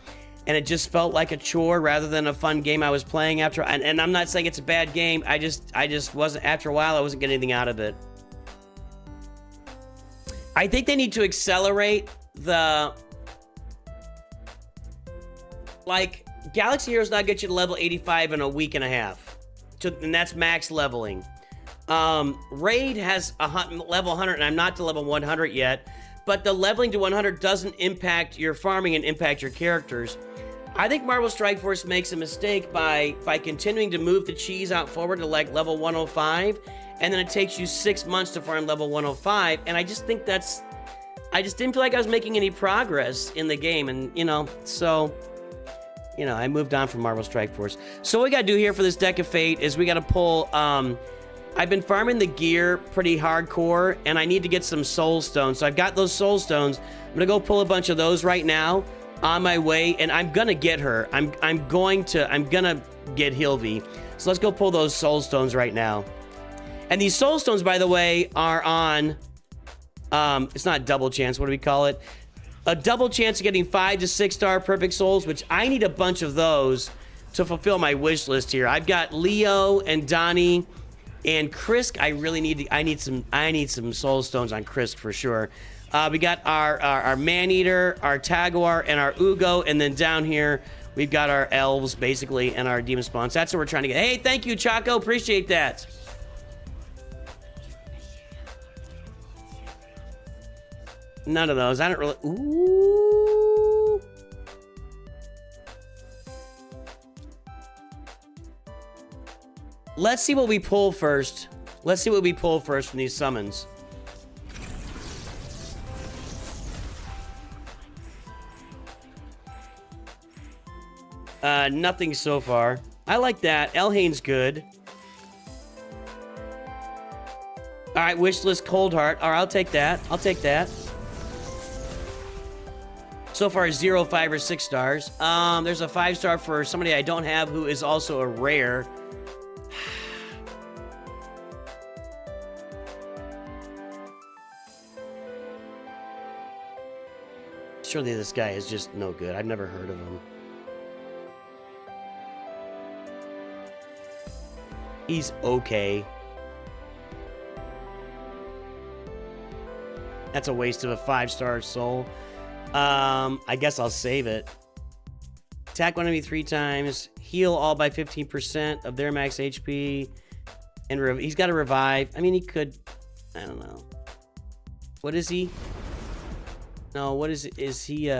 and it just felt like a chore rather than a fun game I was playing after. And I'm not saying it's a bad game. I just wasn't, after a while, I wasn't getting anything out of it. I think they need to accelerate the, like, Galaxy Heroes now get you to level 85 in a week and a half. And that's max leveling. Raid has level 100, and I'm not to level 100 yet. But the leveling to 100 doesn't impact your farming and impact your characters. I think Marvel Strike Force makes a mistake by continuing to move the cheese out forward to like level 105. And then it takes you 6 months to farm level 105. And I just think I just didn't feel like I was making any progress in the game. And, I moved on from Marvel Strike Force. So what we gotta do here for this Deck of Fate is we gotta pull, I've been farming the gear pretty hardcore, and I need to get some soul stones. So I've got those soul stones. I'm gonna go pull a bunch of those right now on my way, and I'm gonna get her. I'm gonna get Hilby. So let's go pull those soul stones right now. And these soul stones, by the way, are on, it's not double chance, what do we call it? A double chance of getting 5 to 6 star perfect souls, which I need a bunch of those to fulfill my wish list here. I've got Leo and Donnie and Krisk. I need some soul stones on Krisk for sure. We got our Maneater, our Taguar, and our Ugo, and then down here we've got our elves basically and our demon spawns. That's what we're trying to get. Hey, thank you, Chaco. Appreciate that. None of those. I don't really... Ooh. Let's see what we pull first. Let's see what we pull first from these summons. Nothing so far. I like that. Elhain's good. All right, wishlist Coldheart. All right, I'll take that. I'll take that. So far, 0, 5, or 6 stars. There's a 5-star for somebody I don't have who is also a rare. Surely this guy is just no good. I've never heard of him. He's okay. That's a waste of a 5-star soul. I guess I'll save it. Attack one enemy 3 times. Heal all by 15% of their max HP. And he's got to revive. I mean, he could... I don't know. What is he? No, what is he,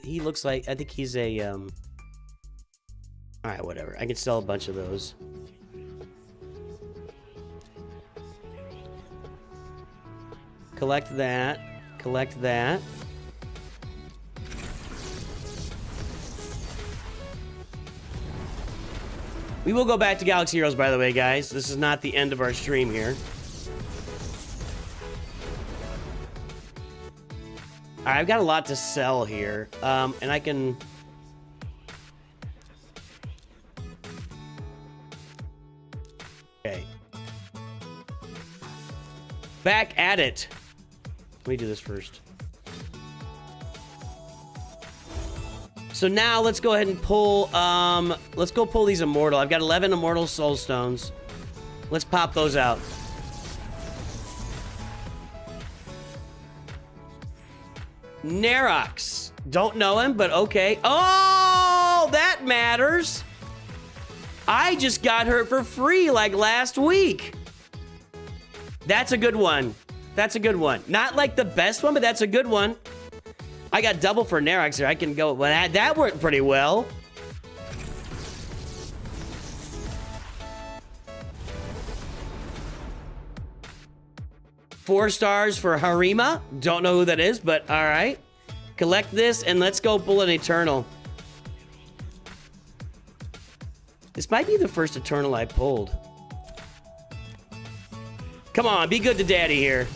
he looks like, I think he's a, alright, whatever. I can sell a bunch of those. Collect that. Collect that. We will go back to Galaxy Heroes, by the way, guys. This is not the end of our stream here. All right, I've got a lot to sell here, and I can... Okay. Back at it. Let me do this first. So now let's go ahead and pull, let's go pull these Immortal. I've got 11 Immortal Soul Stones. Let's pop those out. Nerox. Don't know him, but okay. Oh, that matters. I just got her for free like last week. That's a good one. That's a good one. Not like the best one, but that's a good one. I got double for Nerox here. I can go, well, that worked pretty well. Four stars for Harima. Don't know who that is, but all right. Collect this and let's go pull an Eternal. This might be the first Eternal I pulled. Come on, be good to Daddy here.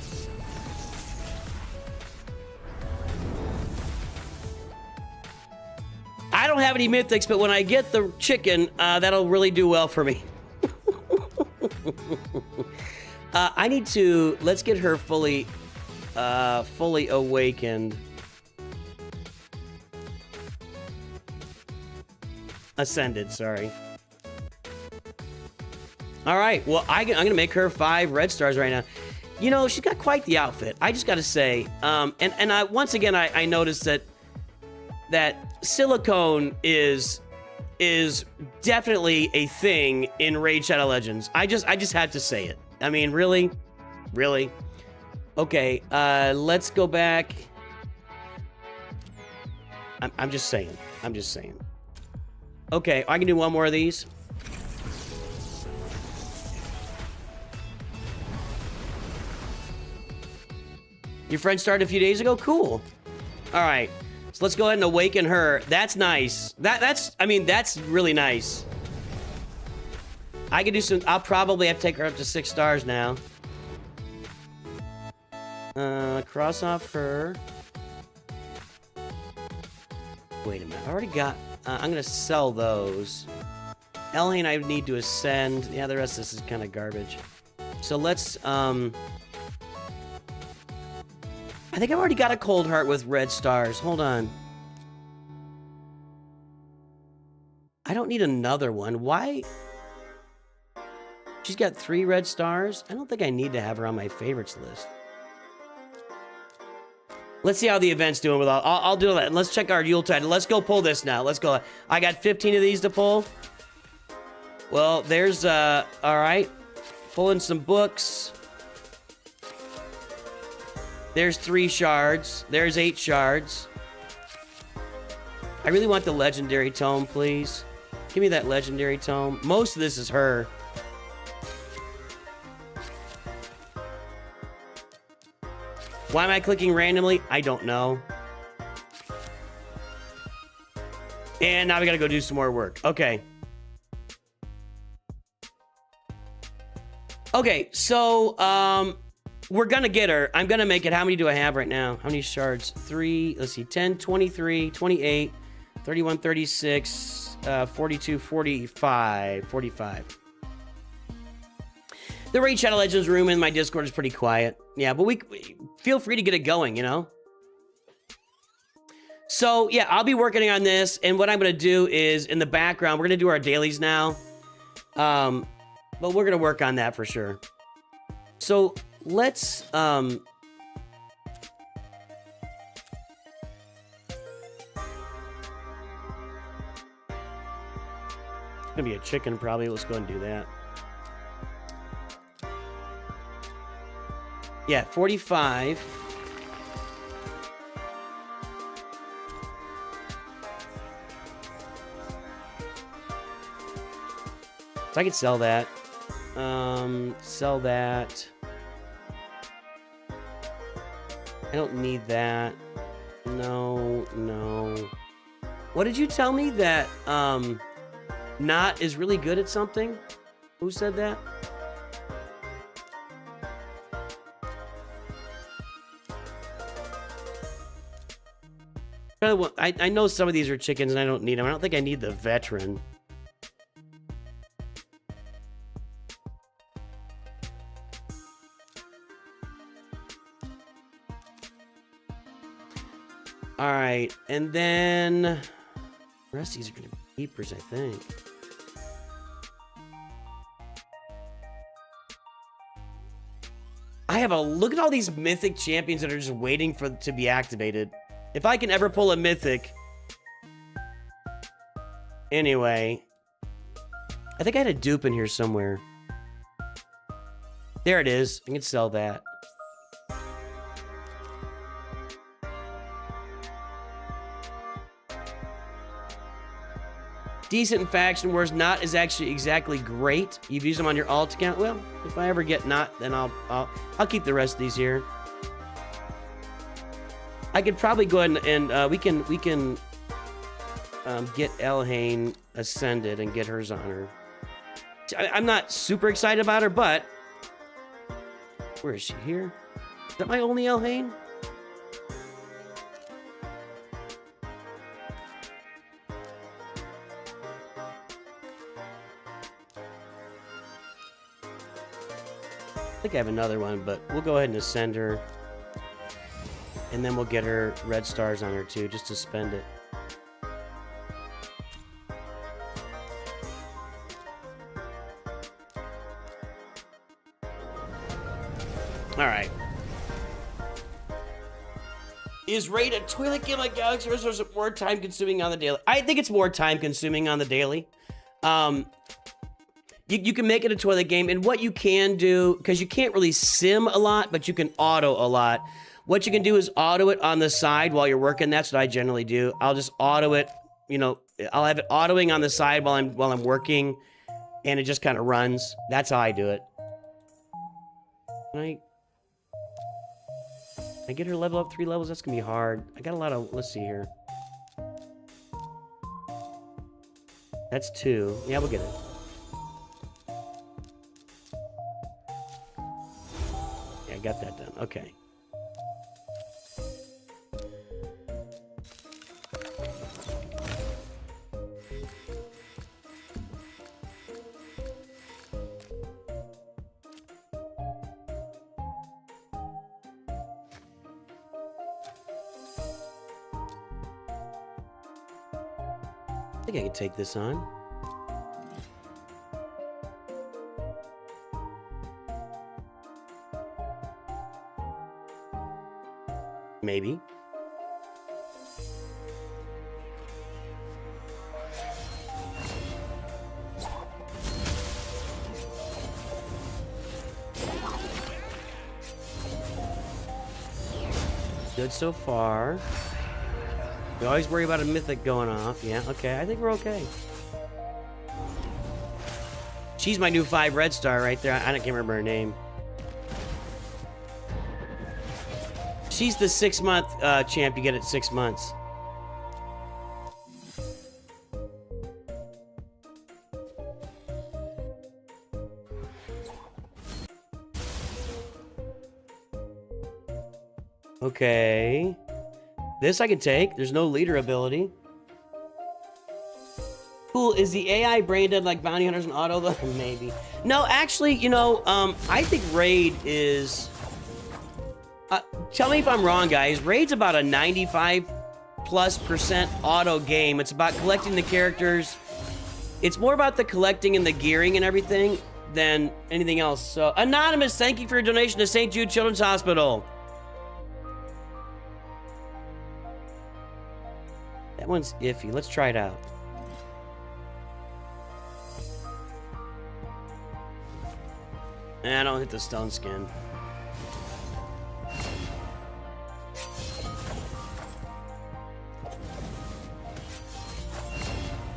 I don't have any mythics, but when I get the chicken, that'll really do well for me. I need to, let's get her fully awakened. Ascended, sorry. All right, well, I'm going to make her 5 red stars right now. You know, she's got quite the outfit. I just got to say, and once again, I noticed that silicone is definitely a thing in Raid Shadow Legends. I just had to say it. I mean, really? Really? Okay, let's go back. I'm just saying. I'm just saying. Okay, I can do one more of these. Your friend started a few days ago? Cool. All right. So let's go ahead and awaken her. That's nice. I mean, that's really nice. I can do some... I'll probably have to take her up to 6 stars now. Cross off her. Wait a minute. I already got... I'm going to sell those. Elhain I need to ascend. Yeah, the rest of this is kind of garbage. So let's... I think I've already got a Cold Heart with red stars. Hold on. I don't need another one. Why? She's got 3 red stars. I don't think I need to have her on my favorites list. Let's see how the event's doing with all. I'll do that. Let's check our Yuletide. Let's go pull this now. Let's go. I got 15 of these to pull. Well, there's, all right. Pulling some books. There's 3 shards. There's 8 shards. I really want the legendary tome, please. Give me that legendary tome. Most of this is her. Why am I clicking randomly? I don't know. And now we gotta go do some more work. Okay. Okay, so, we're gonna get her. I'm gonna make it. How many do I have right now? How many shards? 3, let's see, 10, 23, 28, 31, 36, 42, 45, 45. The Raid Shadow Legends room in my Discord is pretty quiet. Yeah, but we feel free to get it going, you know? So, yeah, I'll be working on this, and what I'm gonna do is, in the background, we're gonna do our dailies now. But we're gonna work on that for sure. So, let's, it's gonna be a chicken, probably. Let's go ahead and do that. Yeah, 45. So I could sell that. Sell that. I don't need that. No, no. What did you tell me that Not is really good at something? Who said that? I know some of these are chickens and I don't need them. I don't think I need the veteran. All right, and then the rest of these are going to be keepers, I think. I have a look at all these mythic champions that are just waiting for to be activated. If I can ever pull a mythic. Anyway, I think I had a dupe in here somewhere. There it is. I can sell that. Decent in Faction Wars. Not is actually exactly great. You've used them on your alt account. Well, if I ever get Not, then I'll keep the rest of these here. I could probably go ahead and we can get Elhain ascended and get hers on her. I'm not super excited about her, but where is she here? Is that my only Elhain? I think I have another one, but we'll go ahead and ascend her. And then we'll get her red stars on her too, just to spend it. Alright. Is Raid a toilet game like Galaxy, or is it more time consuming on the daily? I think it's more time consuming on the daily. You can make it a toilet game, and what you can do, because you can't really sim a lot, but you can auto a lot. What you can do is auto it on the side while you're working. That's what I generally do. I'll just auto it, you know, I'll have it autoing on the side while I'm working, and it just kind of runs. That's how I do it. Can I get her level up 3 levels? That's gonna be hard. I got a lot of, let's see here. That's 2. Yeah, we'll get it. Yeah, I got that done. Okay. I think I can take this on. Maybe. Good so far. We always worry about a mythic going off. Yeah, okay. I think we're okay. She's my new 5 red star right there. I can't remember her name. She's the 6-month champ you get at 6 months. Okay. This I can take. There's no leader ability. Cool. Is the AI brain dead like bounty hunters and auto? Maybe. No, actually, you know, I think Raid is... tell me if I'm wrong, guys. Raid's about a 95+% auto game. It's about collecting the characters. It's more about the collecting and the gearing and everything than anything else. So, Anonymous, thank you for your donation to St. Jude Children's Hospital. That one's iffy. Let's try it out. I don't hit the stone skin.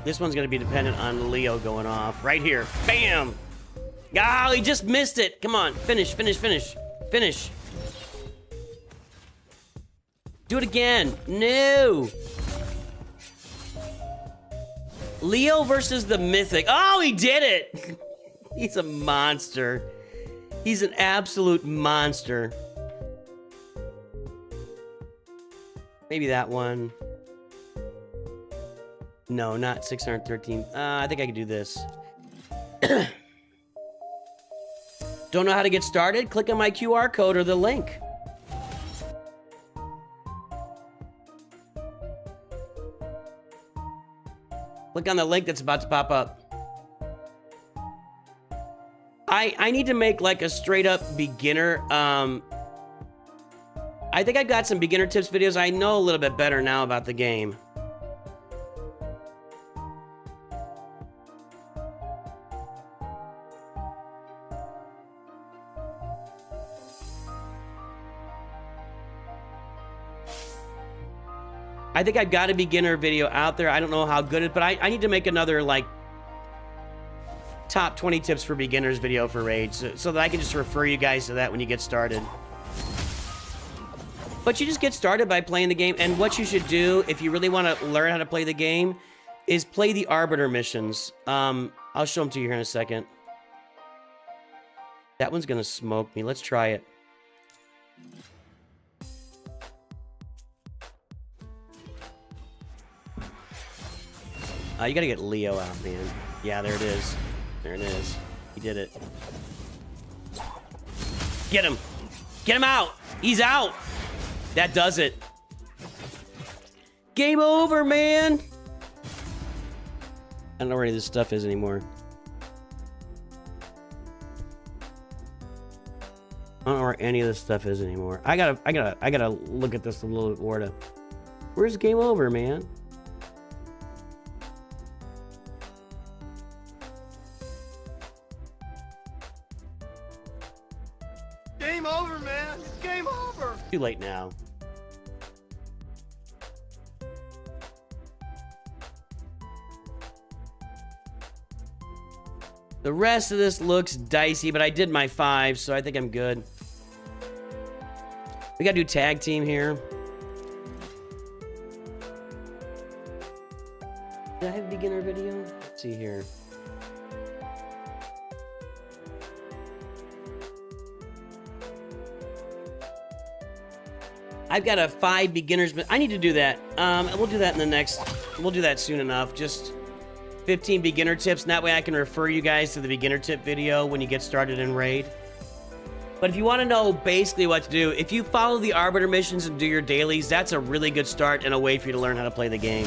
This one's gonna be dependent on Leo going off. Right here. Bam! Oh, he just missed it. Come on, finish, finish, finish. Finish. Do it again. No. Leo versus the Mythic. Oh, he did it. He's a monster. He's an absolute monster. Maybe that one. No, not 613. I think I can do this. Don't know how to get started? Click on my QR code or the link. Click on the link that's about to pop up. I need to make like a straight up beginner. I think I've got some beginner tips videos. I know a little bit better now about the game. I think I've got a beginner video out there. I don't know how good it is, but I need to make another like top 20 tips for beginners video for Rage so that I can just refer you guys to that when you get started. But you just get started by playing the game, and what you should do if you really want to learn how to play the game is play the Arbiter missions. I'll show them to you here in a second. That one's gonna smoke me. Let's try it. You gotta get Leo out, man. Yeah, there it is. There it is. He did it. Get him! Get him out! He's out! That does it. Game over, man! I don't know where any of this stuff is anymore. I don't know where any of this stuff is anymore. I gotta look at this a little bit more to... Where's game over, man? Game over, man. It's game over. Too late now. The rest of this looks dicey, but I did my 5, so I think I'm good. We gotta do tag team here. Did I have a beginner video? Let's see here. I've got a 5 beginners, but I need to do that. We'll do that in the next, we'll do that soon enough. Just 15 beginner tips, and that way I can refer you guys to the beginner tip video when you get started in Raid. But if you want to know basically what to do, if you follow the Arbiter missions and do your dailies, that's a really good start and a way for you to learn how to play the game.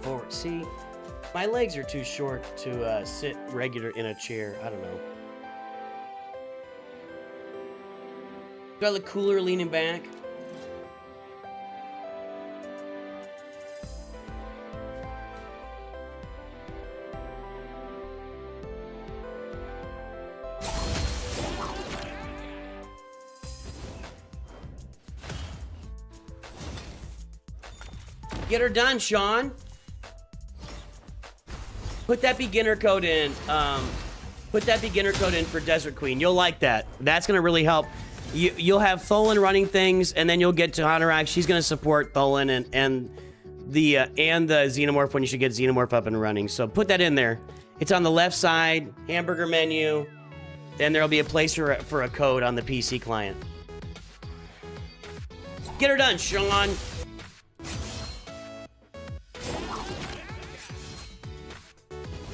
Forward. See, my legs are too short to sit regular in a chair. I don't know. Do I look cooler leaning back? Get her done, Sean. Put that beginner code in. Put that beginner code in for Desert Queen. You'll like that. That's gonna really help. You'll have Tholen running things, and then you'll get Tuhanarak. She's gonna support Tholen and the Xenomorph when you should get Xenomorph up and running. So put that in there. It's on the left side, hamburger menu, and there'll be a place for a code on the PC client. Get her done, Sean.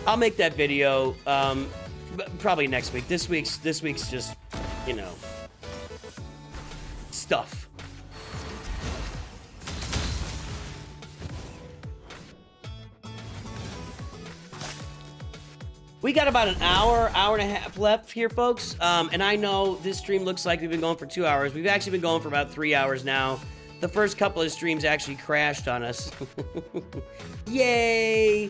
I'll make that video probably next week. This week's just, you know, stuff. We got about an hour and a half left here, folks. And I know this stream looks like we've been going for 2 hours. We've actually been going for about 3 hours now. The first couple of streams actually crashed on us. Yay!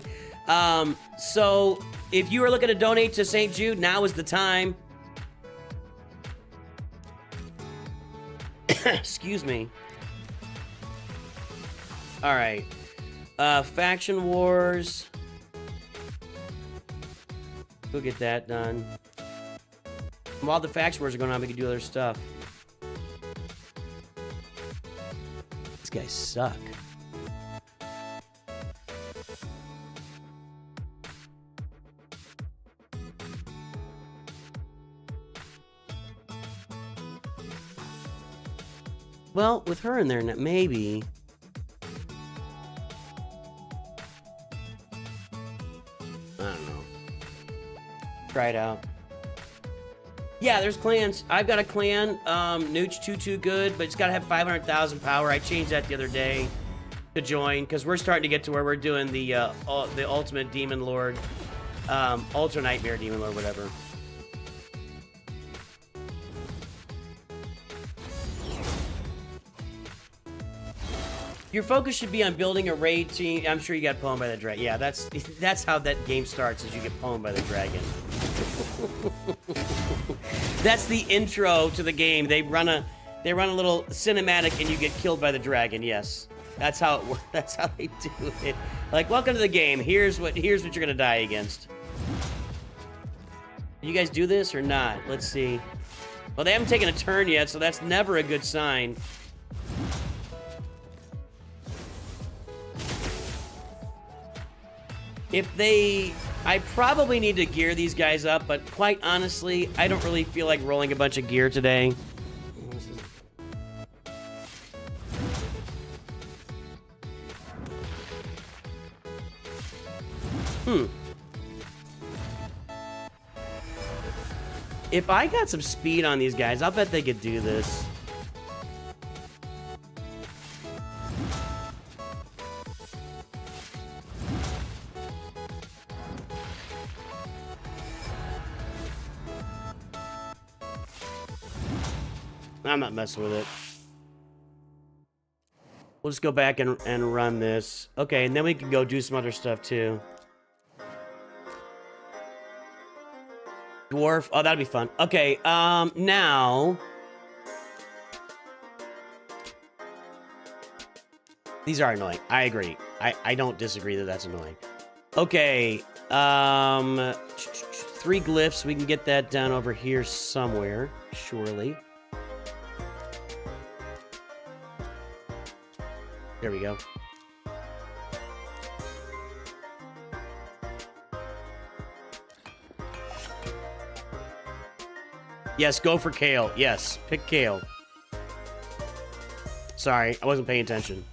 So if you are looking to donate to St. Jude, now is the time. Excuse me. All right. Faction Wars. We'll get that done. While the faction wars are going on, we can do other stuff. These guys suck. Well, with her in there, maybe. I don't know. Try it out. Yeah, there's clans. I've got a clan, Nooch Too Good, but it's got to have 500,000 power. I changed that the other day to join because we're starting to get to where we're doing the ultimate demon lord, ultra nightmare demon lord, whatever. Your focus should be on building a raid team. I'm sure you got pwned by the dragon. Yeah, that's how that game starts, is you get pwned by the dragon. That's the intro to the game. They run a little cinematic and you get killed by the dragon. Yes. That's how it works. That's how they do it. Like, welcome to the game. Here's what you're going to die against. You guys do this or not? Let's see. Well, they haven't taken a turn yet, so that's never a good sign. I probably need to gear these guys up, but quite honestly, I don't really feel like rolling a bunch of gear today. If I got some speed on these guys, I'll bet they could do this. I'm not messing with it. We'll just go back and run this. Okay, and then we can go do some other stuff too. Dwarf. Oh, that'd be fun. Okay, now... These are annoying. I agree. I don't disagree that that's annoying. Okay, 3 glyphs. We can get that down over here somewhere, surely. There we go. Yes, go for Kale. Yes, pick Kale. Sorry, I wasn't paying attention.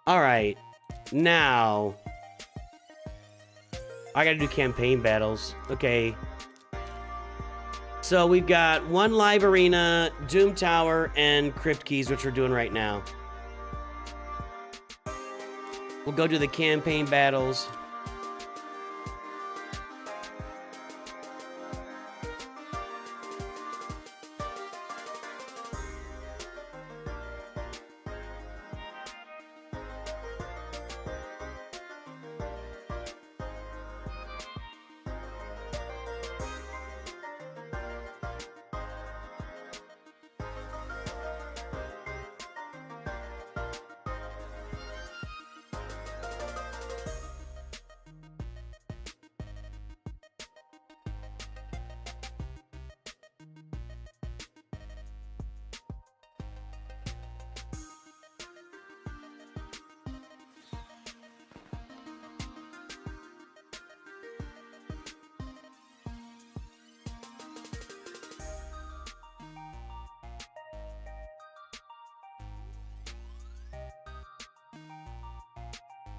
All right, now I gotta do campaign battles. Okay, so we've got 1 live arena, Doom Tower, and Crypt Keys, which we're doing right now. We'll go do the campaign battles.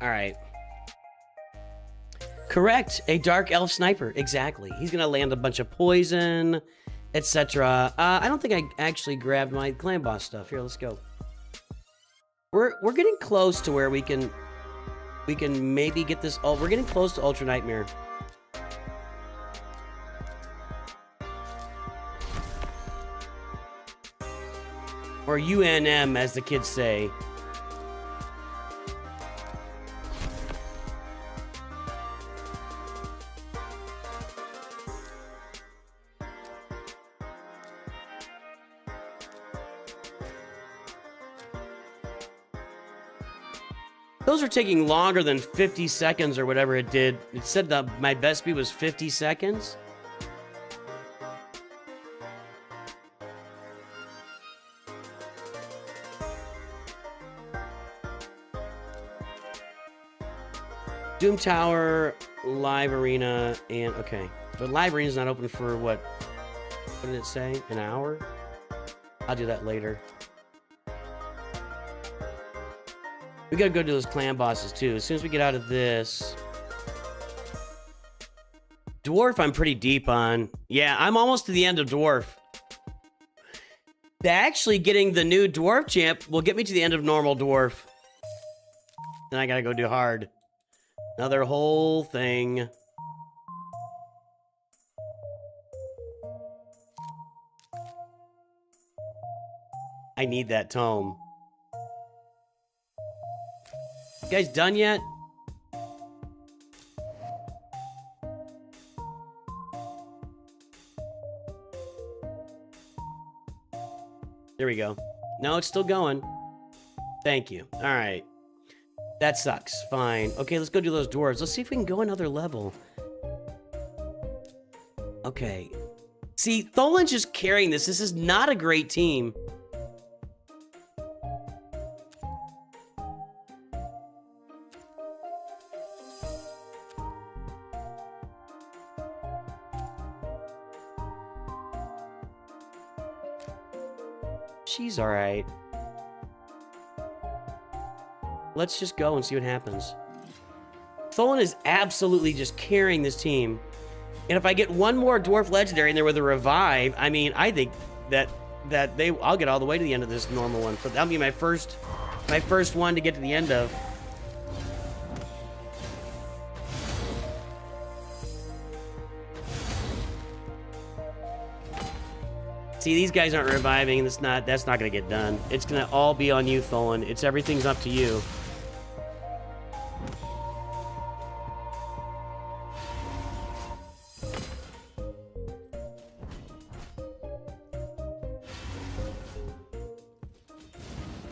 All right. Correct. A dark elf sniper. Exactly. He's going to land a bunch of poison, etc. I don't think I actually grabbed my clan boss stuff. Here, let's go. We're getting close to where we can maybe get this. Oh, we're getting close to Ultra Nightmare. Or UNM, as the kids say. Those are taking longer than 50 seconds or whatever it did. It said that my best speed was 50 seconds. Doom Tower, Live Arena, and okay. But Live Arena's not open for what? What did it say? An hour? I'll do that later. We gotta go to those clan bosses too. As soon as we get out of this. Dwarf, I'm pretty deep on. Yeah, I'm almost to the end of Dwarf. Actually, getting the new Dwarf champ will get me to the end of normal Dwarf. Then I gotta go do hard. Another whole thing. I need that tome. You guys done yet? There we go. No, it's still going. Thank you. All right. That sucks. Fine. Okay, let's go do those dwarves. Let's see if we can go another level. Okay. See, Tholin's just carrying this. This is not a great team. She's all right. Let's just go and see what happens. Tholin is absolutely just carrying this team. And if I get one more Dwarf Legendary in there with a revive, I mean, I think that I'll get all the way to the end of this normal one. That'll be my first one to get to the end of. See, these guys aren't reviving. That's not gonna get done. It's gonna all be on you, Tholin. Everything's up to you.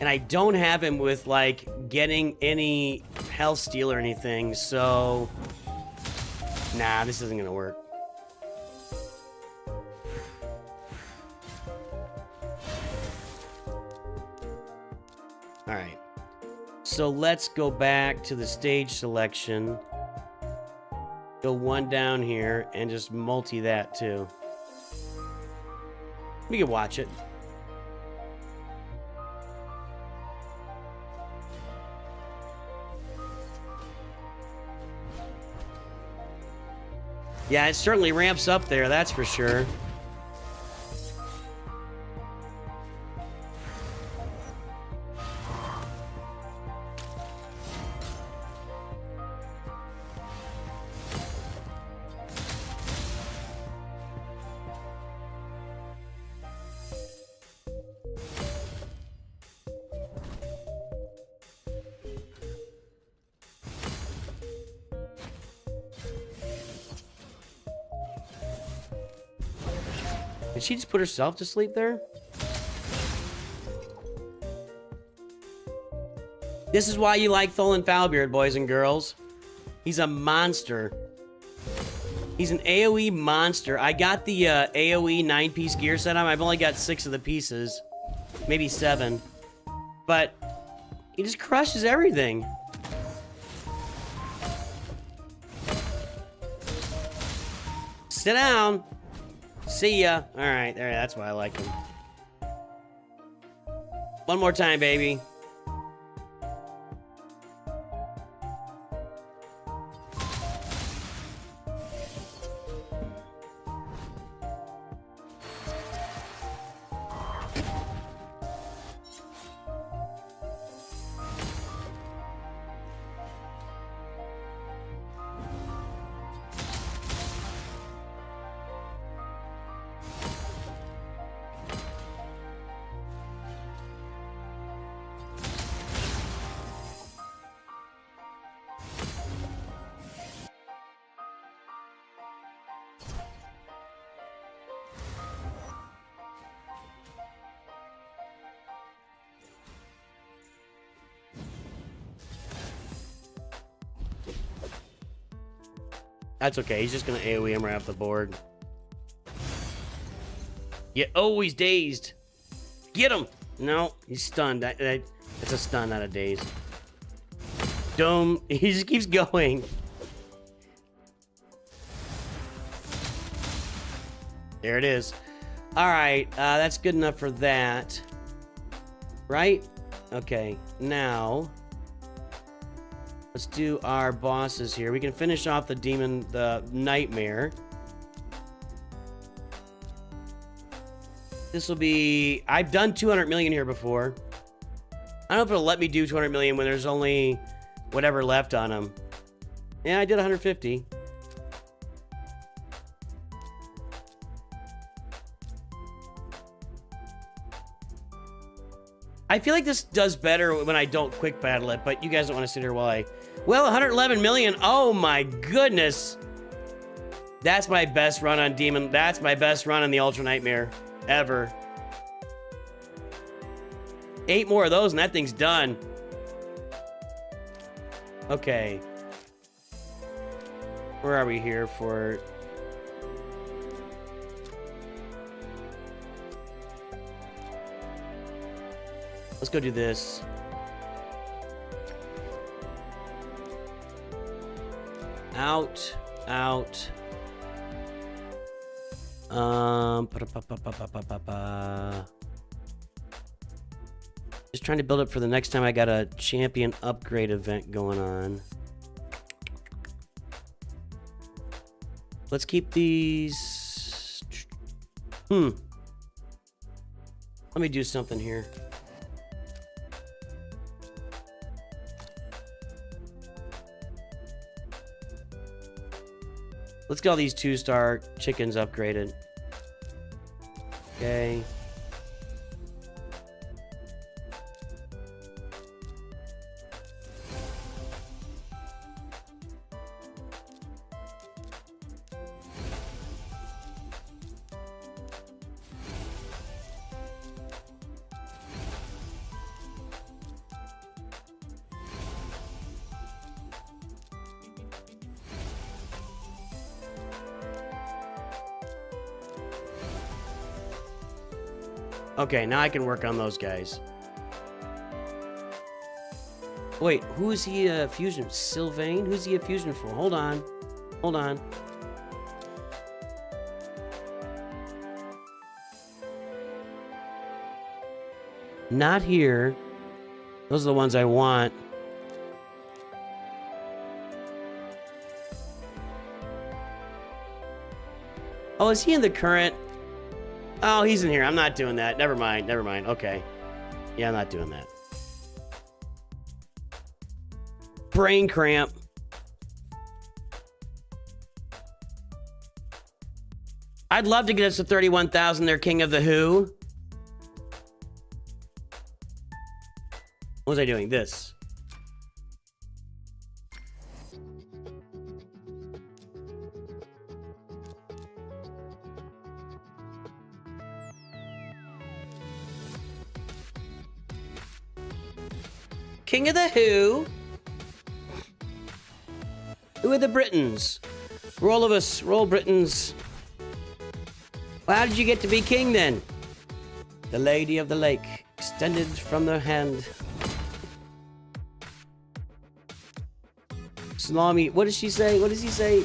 And I don't have him with, like, getting any health steal or anything, so... Nah, this isn't gonna work. Alright. So let's go back to the stage selection. Go one down here and just multi that, too. We can watch it. Yeah, it certainly ramps up there, that's for sure. Did she just put herself to sleep there? This is why you like Tholan Foulbeard, boys and girls. He's a monster. He's an AoE monster. I got the AoE 9-piece gear set on. I've only got 6 of the pieces. Maybe 7. But he just crushes everything. Sit down. See ya. Alright, there, that's why I like him. One more time, baby. That's okay. He's just going to AoE him right off the board. Yeah. Oh, he's dazed. Get him. No, he's stunned. It's a stun, not a daze. Dome. He just keeps going. There it is. All right. That's good enough for that. Right? Okay. Now... let's do our bosses here. We can finish off the demon, the nightmare. This will be... I've done 200 million here before. I don't know if it'll let me do 200 million when there's only whatever left on them. Yeah, I did 150. I feel like this does better when I don't quick battle it, but you guys don't want to sit here while I... Well, 111 million. Oh my goodness. That's my best run on Demon. That's my best run on the Ultra Nightmare ever. 8 more of those and that thing's done. Okay. Where are we here for... Let's go do this. Out. Just trying to build up for the next time I got a champion upgrade event going on. Let's keep these. Let me do something here. Let's get all these 2-star chickens upgraded. Okay. Okay, now I can work on those guys. Wait, who is he a fusion? Sylvain? Who's he a fusion for? Hold on. Hold on. Not here. Those are the ones I want. Oh, is he in the current? Oh, he's in here. I'm not doing that. Never mind. Never mind. Okay. Yeah, I'm not doing that. Brain cramp. I'd love to get us to 31,000 there, King of the Who. What was I doing? This. King of the who? Who are the Britons? Roll of us. Roll Britons. Well, how did you get to be king then? The Lady of the Lake extended from their hand. Salami. What does she say? What does he say?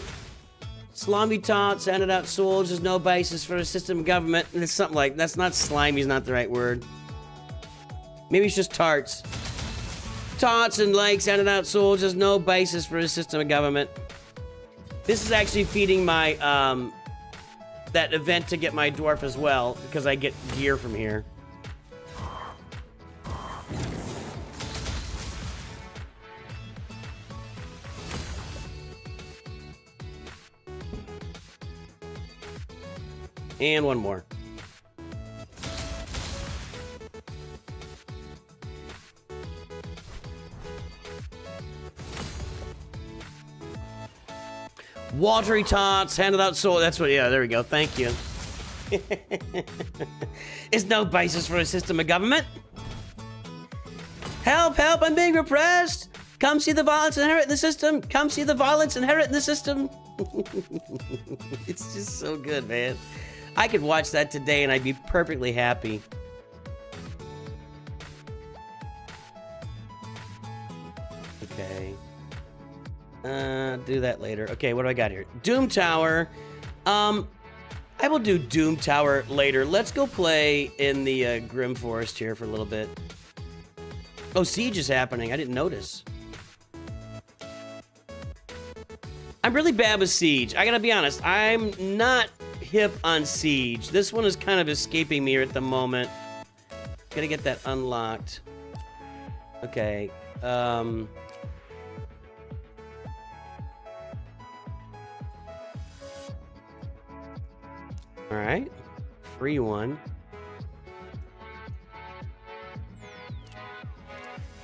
Salami taunts handed out swords. There's no basis for a system of government. And it's something like that's not slimy's not the right word. Maybe it's just tarts. Taunts and lakes handed out swords. There's no basis for a system of government. This is actually feeding my that event to get my dwarf as well because I get gear from here. And one more. Watery taunts, handed out sword. That's what, yeah, there we go. Thank you. There's no basis for a system of government. Help, help, I'm being repressed. Come see the violence inherent in the system. Come see the violence inherent in the system. It's just so good, man. I could watch that today and I'd be perfectly happy. Okay. Do that later. Okay, what do I got here? Doom Tower. I will do Doom Tower later. Let's go play in the Grim Forest here for a little bit. Oh, Siege is happening. I didn't notice. I'm really bad with Siege. I gotta be honest. I'm not hip on Siege. This one is kind of escaping me here at the moment. Gotta get that unlocked. Okay. All right. Free one.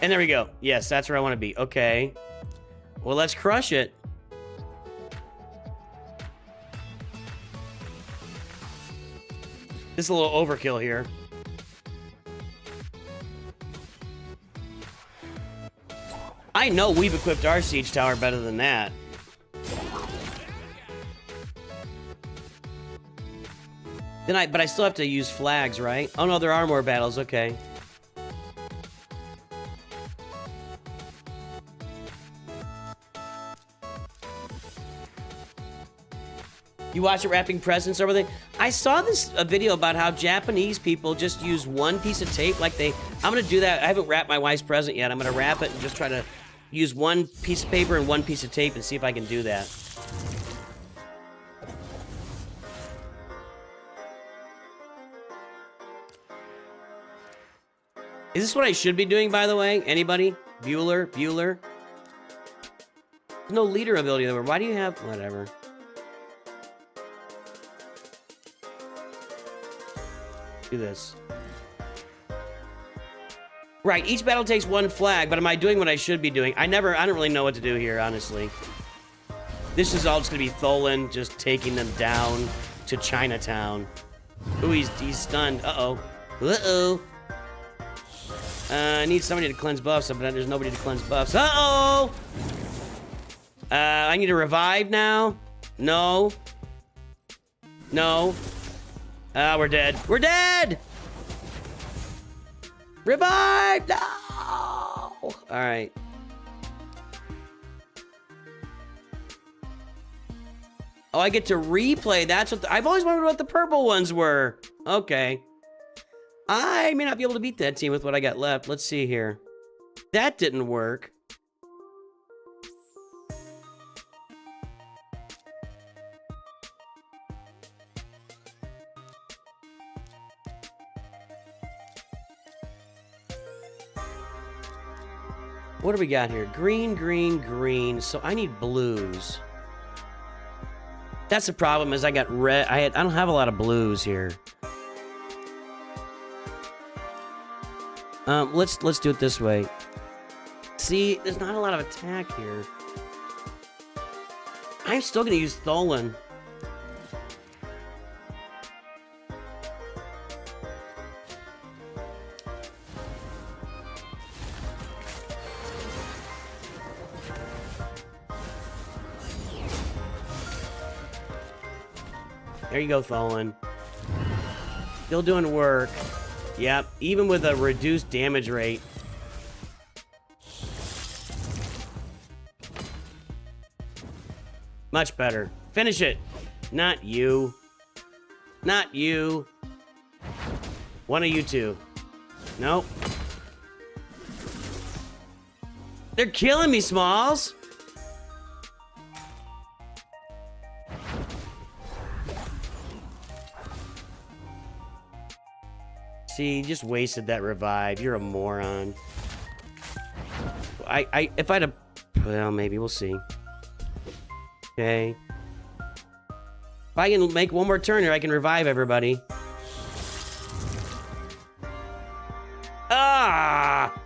And there we go. Yes, that's where I want to be. Okay. Well, let's crush it. This is a little overkill here. I know we've equipped our siege tower better than that. But I still have to use flags, right? Oh no, there are more battles, okay. You watch it wrapping presents or everything? I saw a video about how Japanese people just use one piece of tape like I'm gonna do that. I haven't wrapped my wife's present yet. I'm gonna wrap it and just try to use one piece of paper and one piece of tape and see if I can do that. Is this what I should be doing, by the way? Anybody? Bueller? There's no leader ability though. Why do you have... Whatever. Do this. Right, each battle takes one flag, but am I doing what I should be doing? I don't really know what to do here, honestly. This is all just gonna be Tholen just taking them down to Chinatown. Ooh, he's stunned. Uh-oh. Uh-oh. I need somebody to cleanse buffs, but there's nobody to cleanse buffs. Uh-oh! I need to revive now? No. No. We're dead. We're dead! Revive! No! Alright. Oh, I get to replay. That's what... I've always wondered what the purple ones were. Okay. I may not be able to beat that team with what I got left. Let's see here. That didn't work. What do we got here? Green, green, green. So I need blues. That's the problem is I got red. I don't have a lot of blues here. Let's do it this way. See, there's not a lot of attack here. I'm still gonna use Tholen. There you go, Tholen. Still doing work. Yep, even with a reduced damage rate. Much better. Finish it. Not you. Not you. One of you two. Nope. They're killing me, Smalls. See, you just wasted that revive. You're a moron. If I'd have... Well, maybe we'll see. Okay. If I can make one more turn here, I can revive everybody. Ah!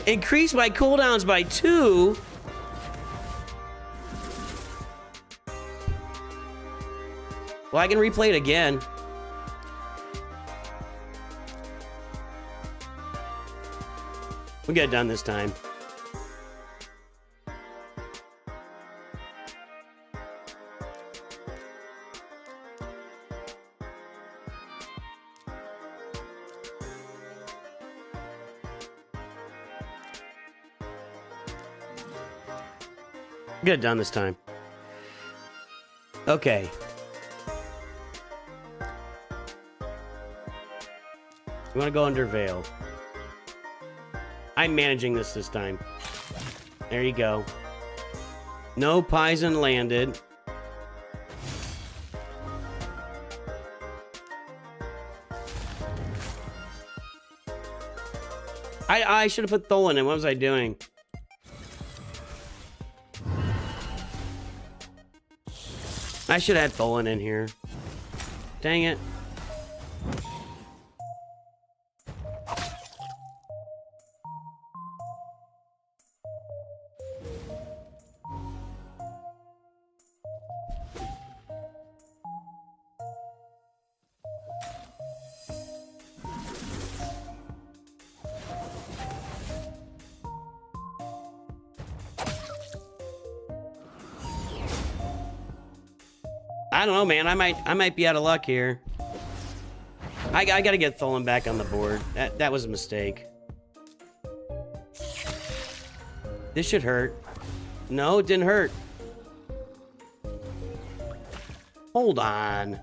Increase my cooldowns by 2. Well, I can replay it again. We'll get it done this time. Get it done this time. Okay. You want to go under Veil. I'm managing this time. There you go. No Poison landed. I should have put Tholen in. What was I doing? I should have had Tholen in here. Dang it. I don't know, man. I might be out of luck here. I gotta get Tholen back on the board. That was a mistake. This should hurt. No, it didn't hurt. Hold on.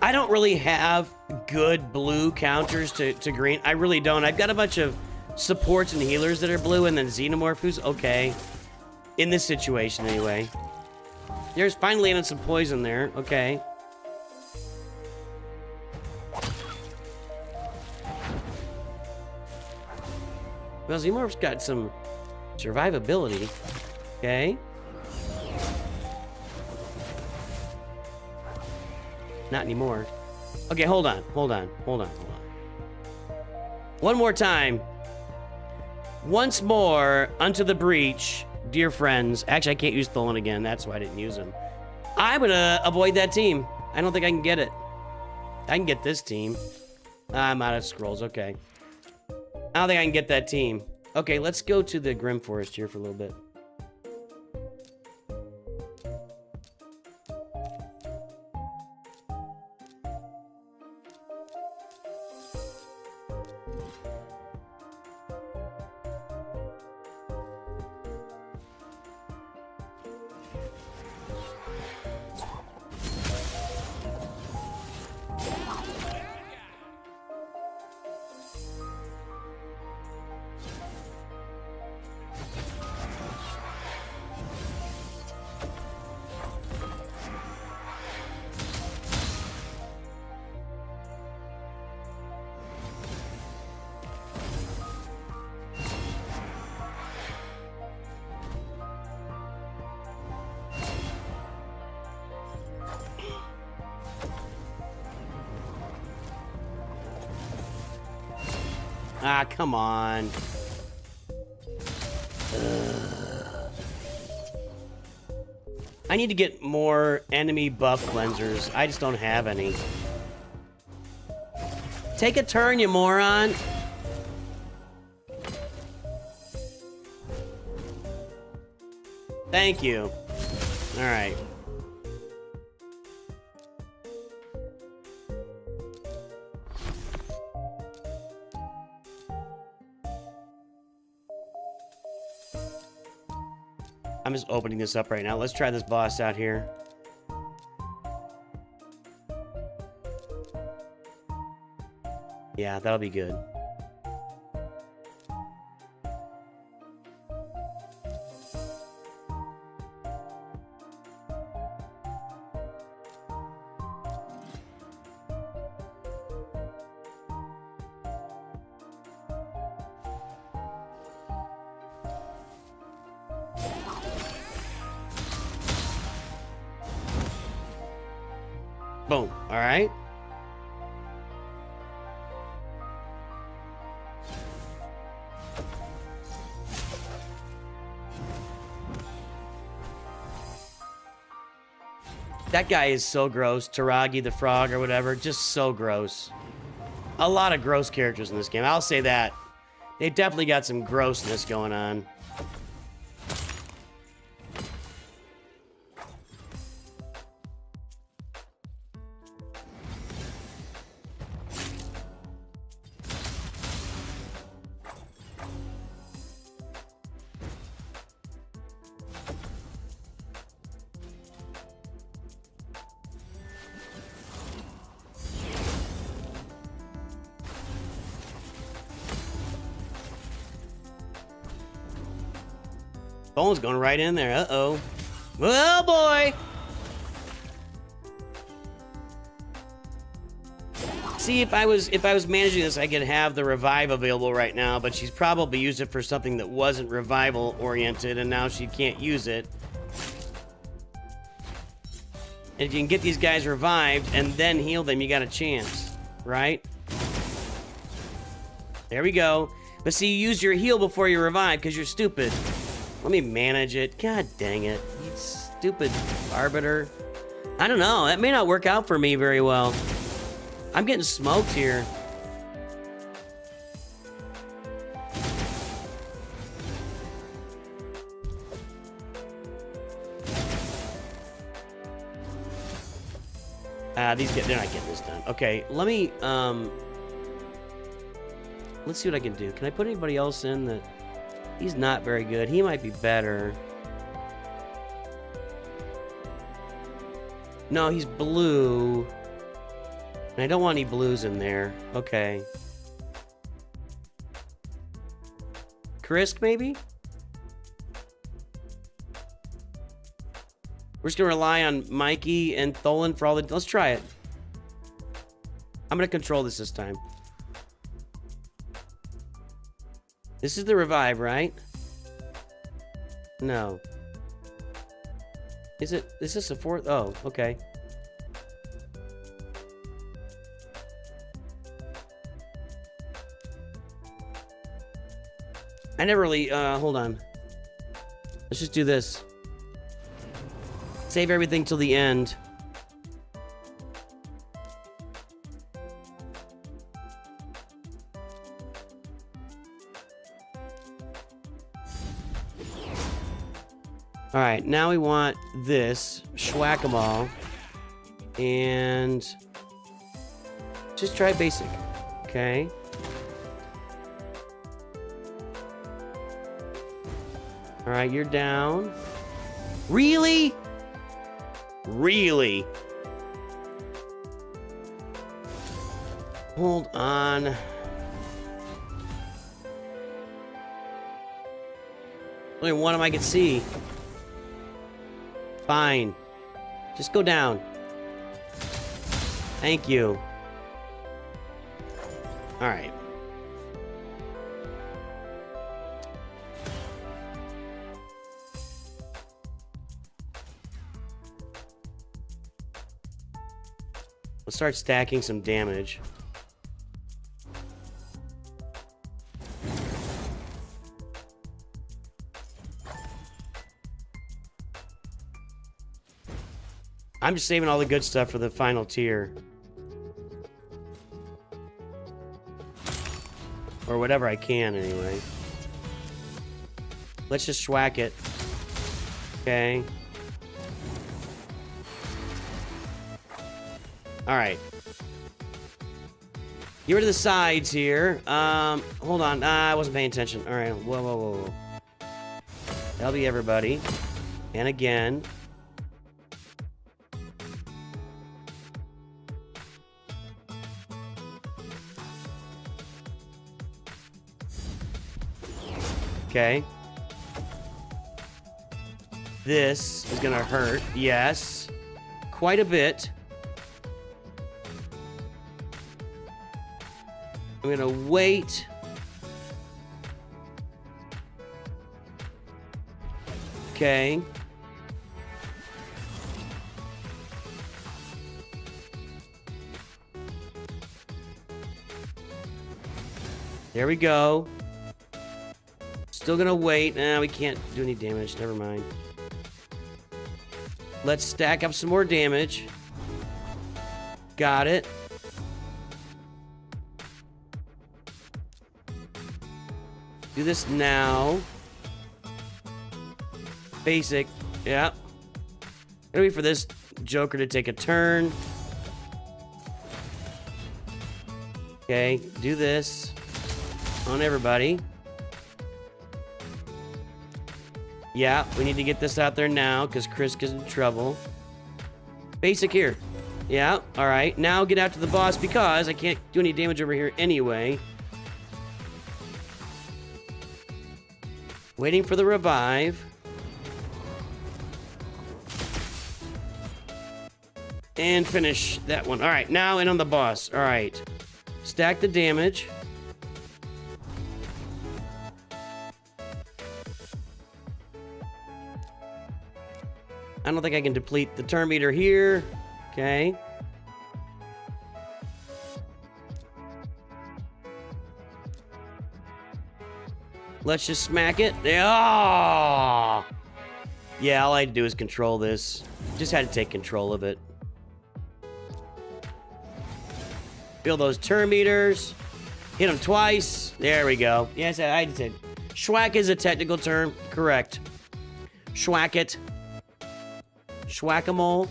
I don't really have good blue counters to green. I really don't. I've got a bunch of supports and healers that are blue, and then Xenomorph, who's okay. In this situation, anyway. There's finally landed some poison there. Okay. Well, Xenomorph's got some survivability. Okay. Not anymore. Okay, hold on. One more time. Once more, unto the breach, dear friends. Actually, I can't use Tholen again. That's why I didn't use him. I'm gonna avoid that team. I don't think I can get it. I can get this team. I'm out of scrolls. Okay. I don't think I can get that team. Okay, let's go to the Grim Forest here for a little bit. Ah, come on. I need to get more enemy buff cleansers. I just don't have any. Take a turn, you moron. Thank you. All right. I'm just opening this up right now. Let's try this boss out here. Yeah, that'll be good. Boom. All right. That guy is so gross. Taragi the frog or whatever. Just so gross. A lot of gross characters in this game. I'll say that. They definitely got some grossness going on. Bone's going right in there. Uh-oh. Oh, boy. See, if I was managing this, I could have the revive available right now, but she's probably used it for something that wasn't revival-oriented, and now she can't use it. And if you can get these guys revived and then heal them, you got a chance, right? There we go. But see, you used your heal before you revive because you're stupid. Let me manage it. God dang it. You stupid arbiter. I don't know. That may not work out for me very well. I'm getting smoked here. These guys, they're not getting this done. Okay, let me, let's see what I can do. Can I put anybody else in that... He's not very good. He might be better. No, he's blue. And I don't want any blues in there. Okay. Krisk, maybe? We're just going to rely on Mikey and Tholen for all the... Let's try it. I'm going to control this time. This is the revive, right? No. Is it? Is this a fourth? Oh, okay. I never really, hold on. Let's just do this. Save everything till the end. All right, now we want this Schwack-em-all, and just try basic, okay? All right, you're down. Really? Really? Hold on. Only one of them I can see. Fine. Just go down. Thank you. All right. Let's start stacking some damage. I'm just saving all the good stuff for the final tier. Or whatever I can, anyway. Let's just schwack it. Okay. All right. Get rid of the sides here. Hold on. I wasn't paying attention. All right. Whoa, whoa, whoa, whoa. That'll be everybody. And again. Okay. This is gonna hurt. Yes. Quite a bit. I'm gonna wait. Okay. There we go. Still gonna wait. Nah, we can't do any damage. Never mind. Let's stack up some more damage. Got it. Do this now. Basic. Yeah. Gonna wait for this Joker to take a turn. Okay, do this on everybody. Yeah, we need to get this out there now because Chris is in trouble. Basic here. Yeah, all right. Now get out to the boss because I can't do any damage over here anyway. Waiting for the revive. And finish that one. All right, now in on the boss. All right. Stack the damage. I don't think I can deplete the turn meter here. Okay. Let's just smack it. Oh! Yeah, all I had to do is control this. Just had to take control of it. Build those turn meters. Hit them twice. There we go. Yes, I had to say. Schwack is a technical term. Correct. Schwack it. Schwack-a-mole.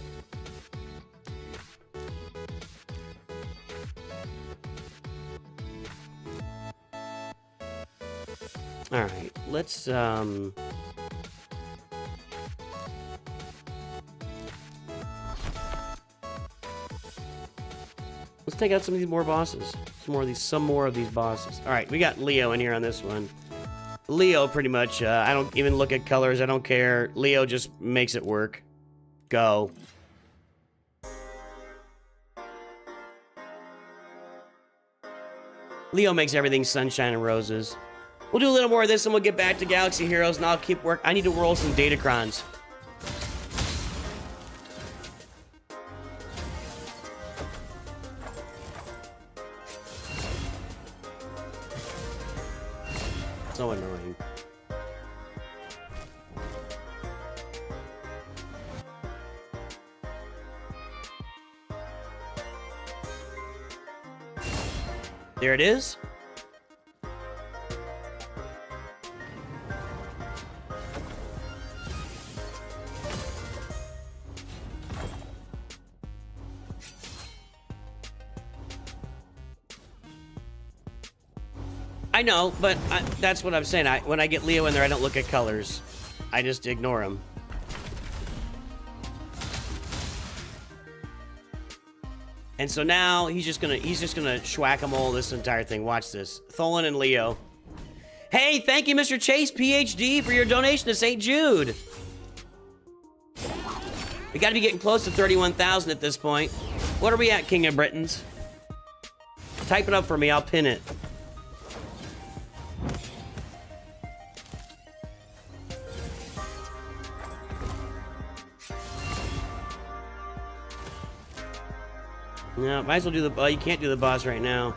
All right, let's let's take out some of these more bosses. Some more of these bosses. All right, we got Leo in here on this one. Leo, pretty much. I don't even look at colors. I don't care. Leo just makes it work. Go. Leo makes everything sunshine and roses. We'll do a little more of this and we'll get back to Galaxy Heroes and I'll keep work. I need to roll some Datacrons. So annoying. There it is. I know, but that's what I'm saying. When I get Leo in there, I don't look at colors. I just ignore him. And so now he's just gonna schwack-a-mole this entire thing. Watch this. Tholen and Leo. Hey, thank you, Mr. Chase PhD, for your donation to St. Jude. We gotta be getting close to 31,000 at this point. What are we at, King of Britons? Type it up for me, I'll pin it. No, might as well do the... Oh, you can't do the boss right now.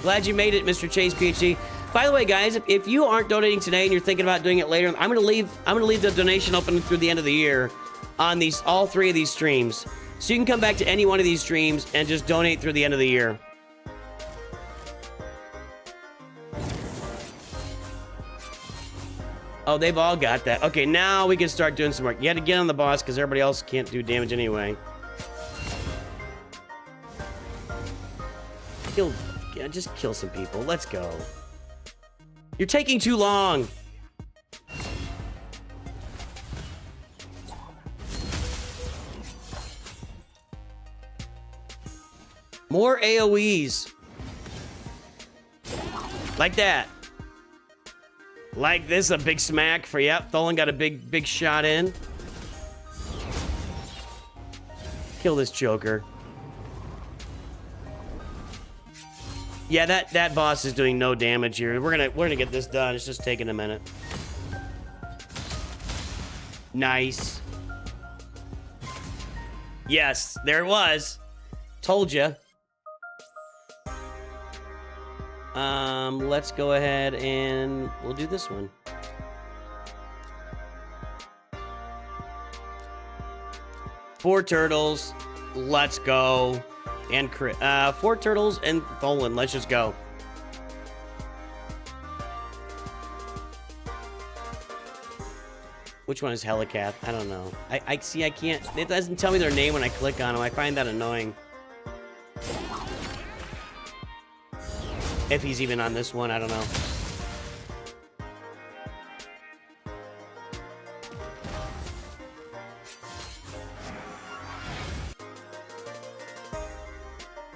Glad you made it, Mr. Chase PhD. By the way, guys, if you aren't donating today and you're thinking about doing it later, I'm gonna leave the donation open through the end of the year on all three of these streams. So you can come back to any one of these streams and just donate through the end of the year. Oh, they've all got that. Okay, now we can start doing some work. You had to get on the boss because everybody else can't do damage anyway. Yeah, just kill some people. Let's go. You're taking too long. More AoEs. Like that. Like this, a big smack for, yep, Tholen got a big shot in. Kill this Joker. Yeah, that boss is doing no damage here. We're gonna get this done. It's just taking a minute. Nice. Yes, there it was. Told ya. Let's go ahead and we'll do this one. Four turtles. Let's go. And 4 turtles and Tholen. Let's just go. Which one is Helicath? I don't know. I see. I can't. It doesn't tell me their name when I click on them. I find that annoying. If he's even on this one, I don't know.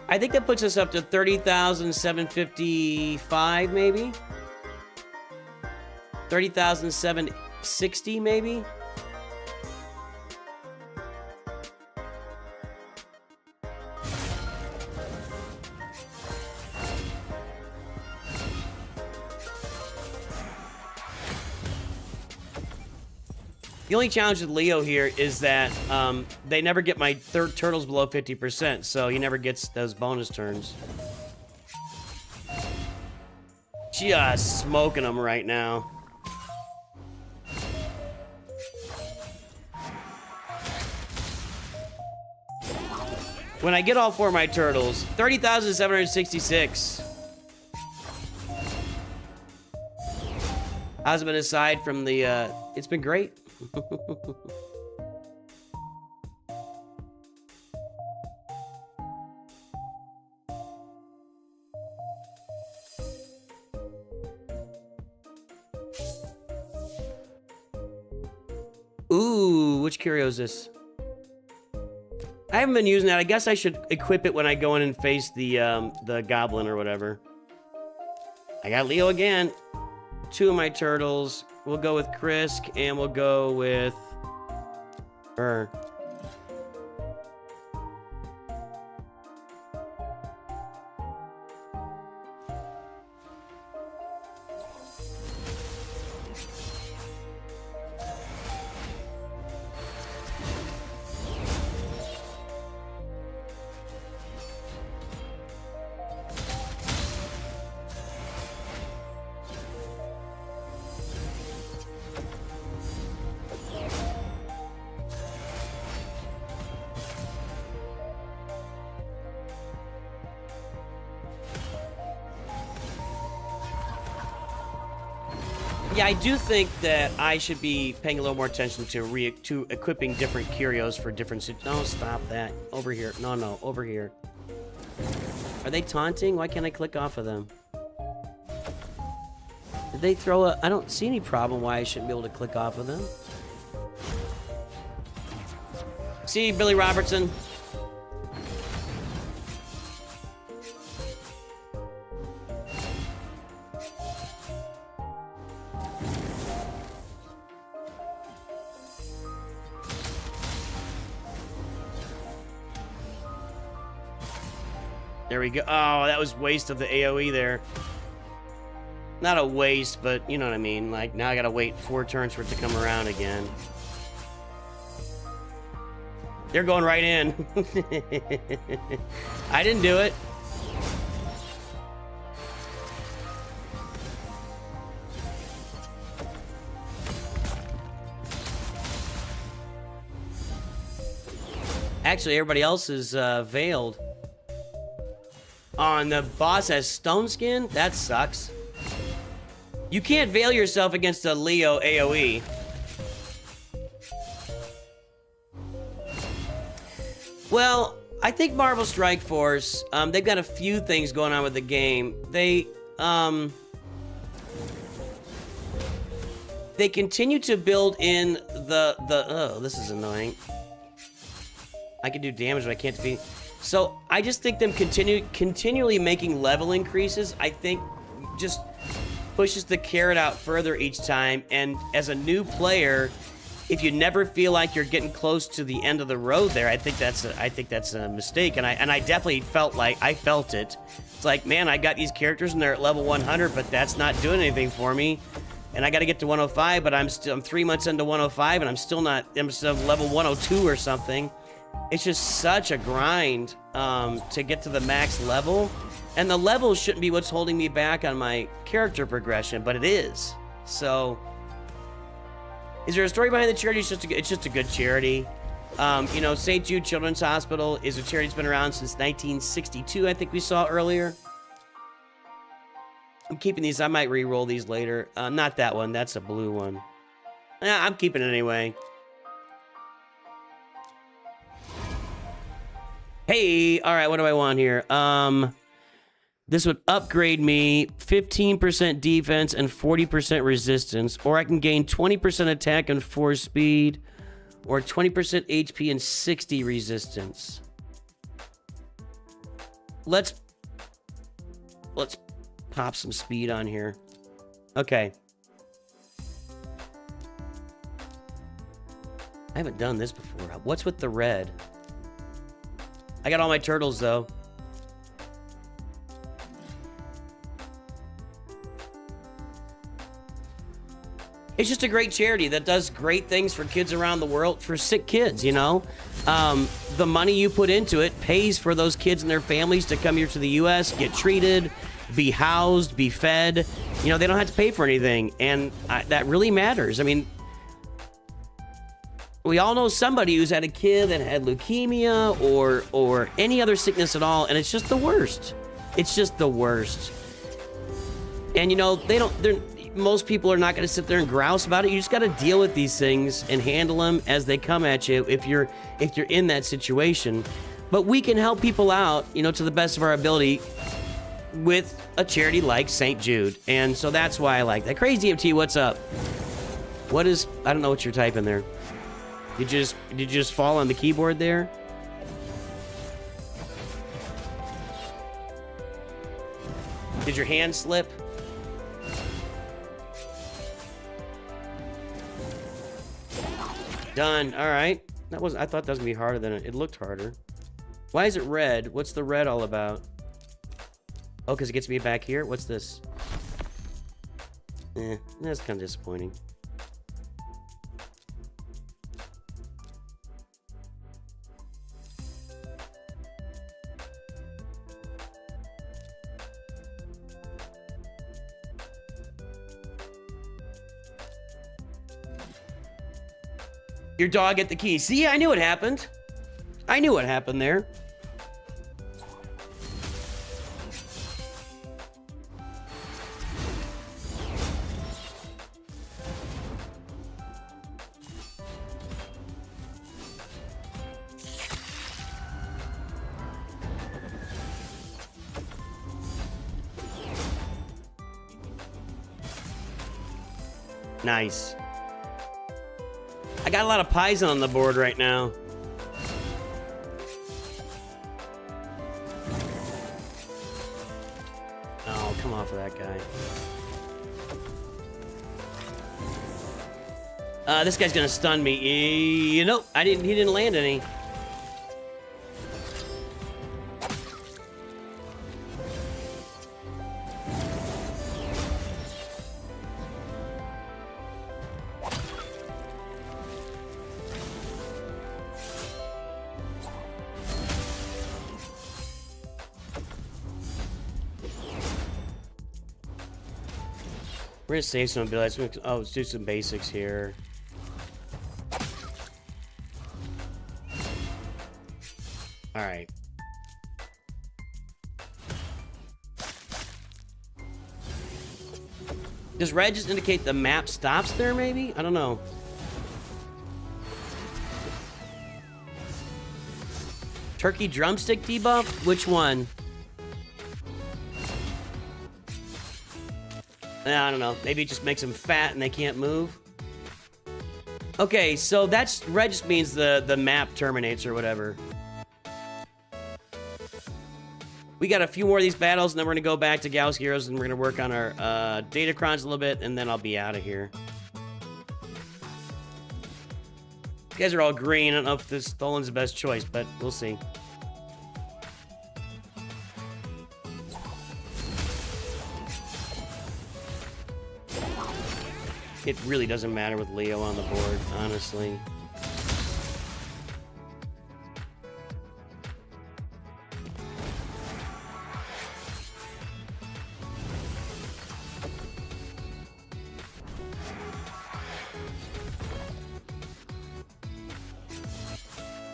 I think that puts us up to 30,755, maybe? 30,760, maybe? The only challenge with Leo here is that they never get my turtles below 50%, so he never gets those bonus turns. Just smoking them right now. When I get all 4 of my turtles, 30,766. How's it been aside from the, it's been great. Ooh, which curio is this? I haven't been using that. I guess I should equip it when I go in and face the goblin or whatever. I got Leo again. 2 of my turtles. We'll go with Krisk, and we'll go with her. Yeah, I do think that I should be paying a little more attention to equipping different curios for different... No, stop that. Over here. No, over here. Are they taunting? Why can't I click off of them? Did they throw a... I don't see any problem why I shouldn't be able to click off of them. See, Billy Robertson. There we go. Oh, that was waste of the AoE there. Not a waste, but you know what I mean. Like, now I gotta wait 4 turns for it to come around again. They're going right in. I didn't do it. Actually, everybody else is veiled. Oh, and the boss has stone skin? That sucks. You can't veil yourself against a Leo AoE. Well, I think Marvel Strike Force, they've got a few things going on with the game. They continue to build in the oh, this is annoying. I can do damage, but I can't defeat. So I just think them continually making level increases, I think just pushes the carrot out further each time. And as a new player, if you never feel like you're getting close to the end of the road there, I think that's a mistake. And I definitely felt it. It's like, man, I got these characters and they're at level 100, but that's not doing anything for me. And I got to get to 105, but I'm 3 months into 105, and I'm still level 102 or something. It's just such a grind to get to the max level. And the levels shouldn't be what's holding me back on my character progression, but it is. So, is there a story behind the charity? It's just a good charity. You know, St. Jude Children's Hospital is a charity that's been around since 1962, I think we saw earlier. I'm keeping these. I might re-roll these later. Not that one. That's a blue one. I'm keeping it anyway. Hey, all right, what do I want here? This would upgrade me 15% defense and 40% resistance, or I can gain 20% attack and 4 speed, or 20% HP and 60 resistance. Let's pop some speed on here. Okay. I haven't done this before. What's with the red? I got all my turtles, though. It's just a great charity that does great things for kids around the world, for sick kids, you know? The money you put into it pays for those kids and their families to come here to the U.S., get treated, be housed, be fed. You know, they don't have to pay for anything, and that really matters. I mean, we all know somebody who's had a kid that had leukemia or any other sickness at all, and it's just the worst. It's just the worst. And you know, most people are not going to sit there and grouse about it. You just got to deal with these things and handle them as they come at you if you're in that situation. But we can help people out, you know, to the best of our ability with a charity like St. Jude. And so that's why I like that. Crazy MT, what's up? I don't know what you're typing there. Did you just fall on the keyboard there? Did your hand slip? Done. All right. I thought that was gonna be harder than it looked harder. Why is it red? What's the red all about? Oh, because it gets me back here? What's this? That's kind of disappointing. Your dog at the key. See, I knew it happened. I knew what happened there. Nice. I got a lot of Pison on the board right now. Oh, come off of that guy. This guy's gonna stun me. You know, he didn't land any. We're gonna save some abilities. Oh, let's do some basics here. All right. Does red just indicate the map stops there, maybe? I don't know. Turkey drumstick debuff? Which one? I don't know. Maybe it just makes them fat and they can't move. Okay, so that's red just means the map terminates or whatever. We got a few more of these battles, and then we're gonna go back to Galaxy Heroes, and we're gonna work on our Datacrons a little bit, and then I'll be out of here. You guys are all green. I don't know if this Stolen's the best choice, but we'll see. It really doesn't matter with Leo on the board, honestly.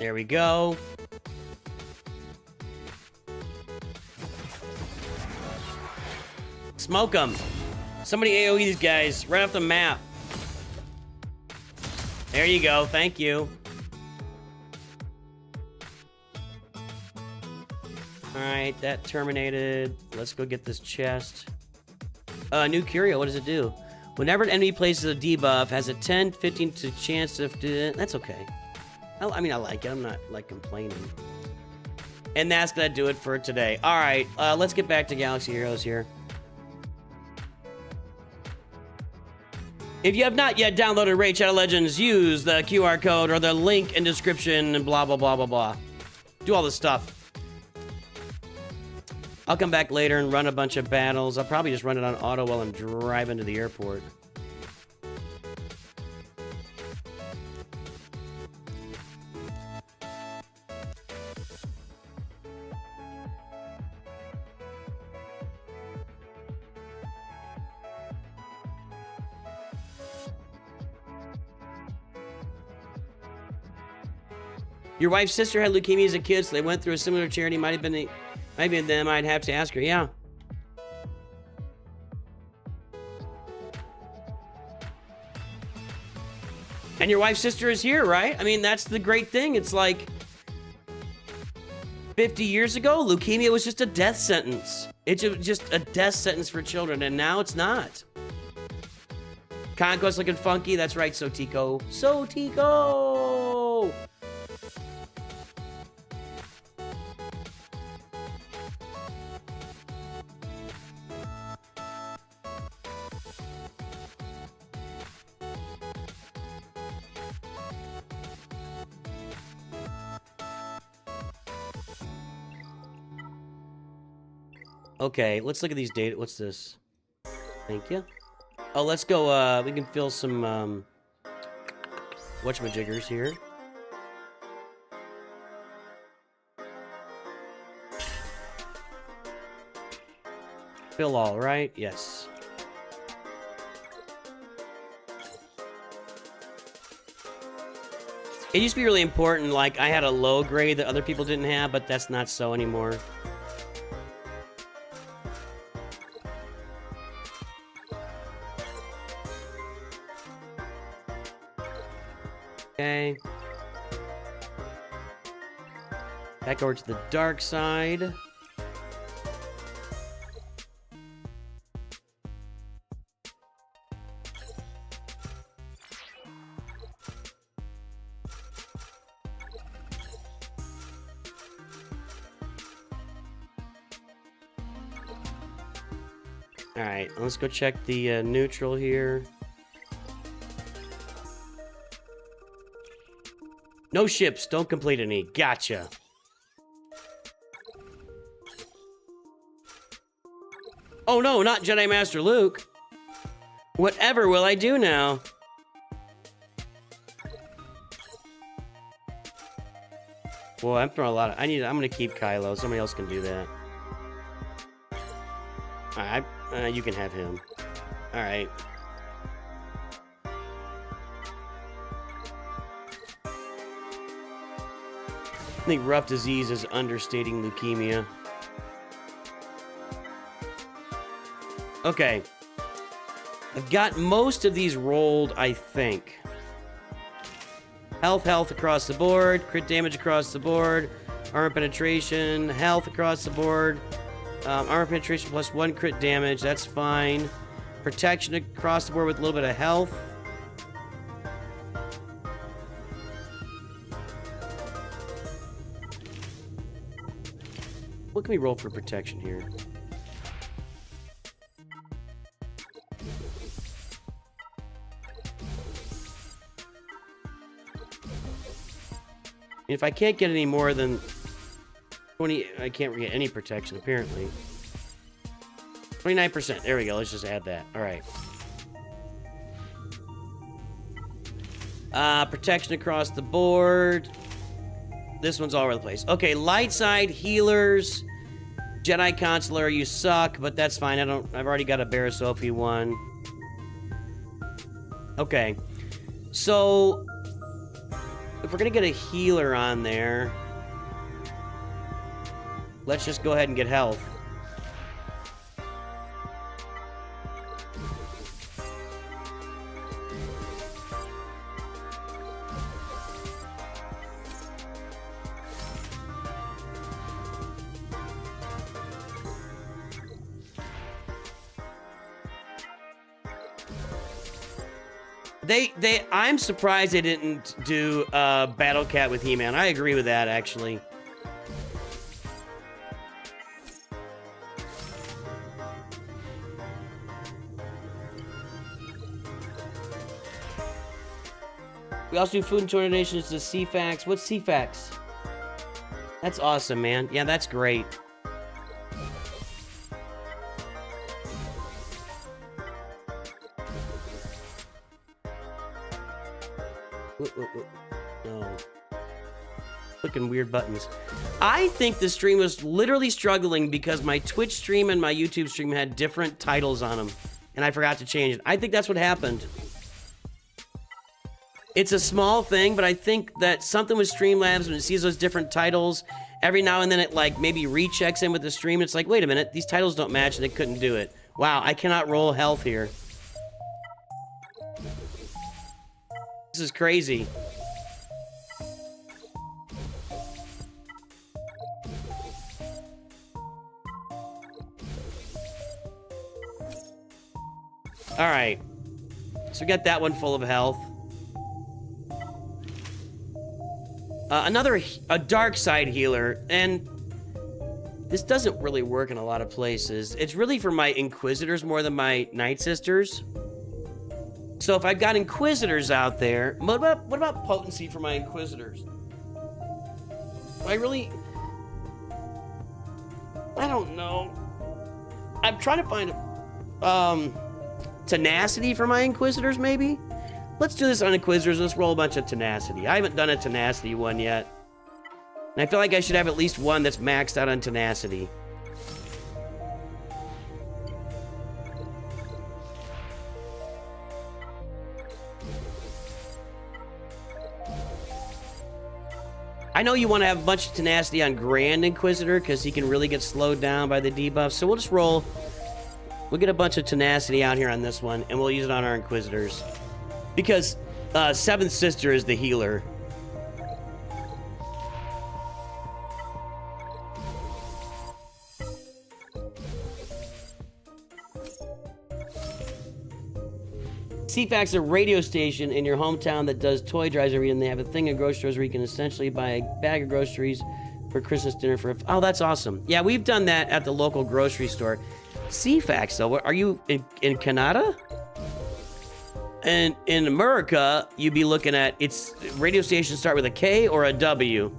There we go. Smoke them. Somebody AoE these guys right off the map. There you go. Thank you. Alright, that terminated. Let's go get this chest. New curio. What does it do? Whenever an enemy places a debuff, has a 10-15 chance of... That's okay. I mean, I like it. I'm not, like, complaining. And that's gonna do it for today. Alright, let's get back to Galaxy Heroes here. If you have not yet downloaded Raid Shadow Legends, use the QR code or the link in description and blah, blah, blah, blah, blah. Do all this stuff. I'll come back later and run a bunch of battles. I'll probably just run it on auto while I'm driving to the airport. Your wife's sister had leukemia as a kid, so they went through a similar charity. Might have been them. I'd have to ask her. Yeah. And your wife's sister is here, right? I mean, that's the great thing. It's like 50 years ago, leukemia was just a death sentence. It's just a death sentence for children, and now it's not. Conquest looking funky. That's right, Sotico. Sotico! Okay, let's look at these data. What's this? Thank you. Oh, let's go, we can fill some, whatchamajiggers here. Fill all, right? Yes. It used to be really important, like, I had a low grade that other people didn't have, but that's not so anymore. Okay. Back over to the dark side. Alright, let's go check the neutral here. No ships, don't complete any. Gotcha. Oh no, not Jedi Master Luke. Whatever will I do now? Boy, I'm throwing a lot of... I'm gonna keep Kylo. Somebody else can do that. Alright, you can have him. Alright. I think rough disease is understating leukemia. I've got most of these rolled, I think. Health across the board. Crit damage across the board. Armor penetration. Health across the board. Armor penetration plus 1 crit damage. That's fine. Protection across the board with a little bit of health. What can we roll for protection here? If I can't get any more than 20, I can't get any protection, apparently. 29%. There we go. Let's just add that. All right. Protection across the board. This one's all over the place. Okay, light side, healers. Jedi Consular, you suck, but that's fine. I've already got a Barasophie one. Okay. So, if we're gonna get a healer on there, let's just go ahead and get health. I'm surprised they didn't do Battle Cat with He-Man. I agree with that, actually. We also do food and toy donations to CFAX. What's CFAX? That's awesome, man. Yeah, that's great. No. Clicking weird buttons. I think the stream was literally struggling because my Twitch stream and my YouTube stream had different titles on them, and I forgot to change it. I think that's what happened. It's a small thing, but I think that something with Streamlabs, when it sees those different titles, every now and then it like maybe rechecks in with the stream. It's like, wait a minute, these titles don't match, and they couldn't do it. Wow, I cannot roll health here. This is crazy. All right. So we got that one full of health. A dark side healer, and this doesn't really work in a lot of places. It's really for my Inquisitors more than my Night Sisters. So if I've got Inquisitors out there, what about potency for my Inquisitors? I don't know. I'm trying to find tenacity for my Inquisitors, maybe? Let's do this on Inquisitors. Let's roll a bunch of tenacity. I haven't done a tenacity one yet. And I feel like I should have at least one that's maxed out on tenacity. I know you want to have a bunch of tenacity on Grand Inquisitor because he can really get slowed down by the debuff. So we'll just roll. We'll get a bunch of tenacity out here on this one, and we'll use it on our Inquisitors. Because Seventh Sister is the healer. CFAX is a radio station in your hometown that does toy drives every year, and they have a thing in grocery stores where you can essentially buy a bag of groceries for Christmas dinner for... Oh, that's awesome. Yeah, we've done that at the local grocery store. CFAX, though, are you in Canada? And in America, you'd be looking at... It's radio stations start with a K or a W.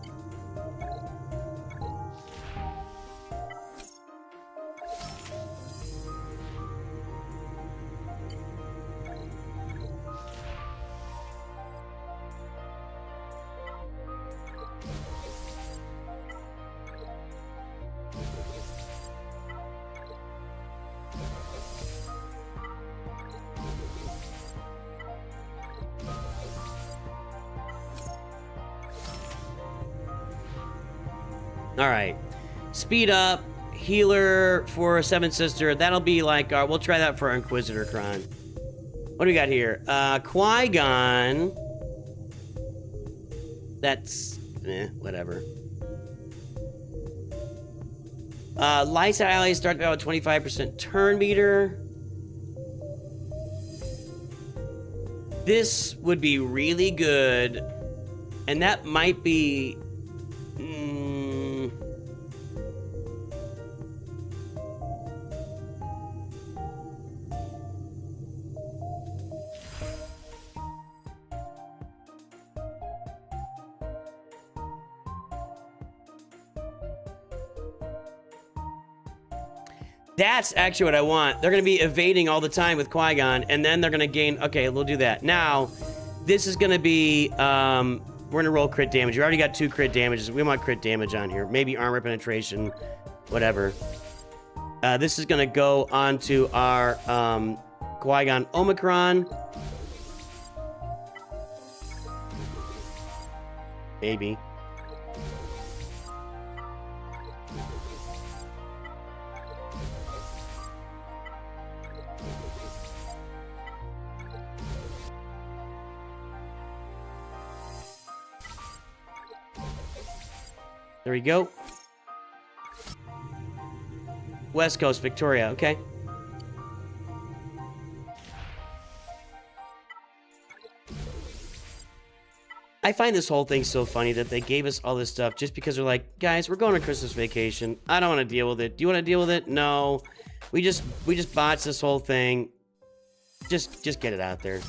All right, speed up, healer for a Seventh Sister. That'll be like, we'll try that for our Inquisitor Cron. What do we got here? Qui-Gon. That's... whatever. Lights out allies start to about 25% turn meter. This would be really good. And that might be... That's actually what I want. They're going to be evading all the time with Qui-Gon, and then they're going to gain... Okay, we'll do that. Now, this is going to be... we're going to roll crit damage. We already got 2 crit damages. We want crit damage on here. Maybe armor penetration, whatever. This is going to go onto our Qui-Gon Omicron. Maybe. There we go. West Coast, Victoria, okay. I find this whole thing so funny that they gave us all this stuff just because they're like, guys, we're going on Christmas vacation. I don't want to deal with it. Do you want to deal with it? No. We just botched this whole thing. Just get it out there.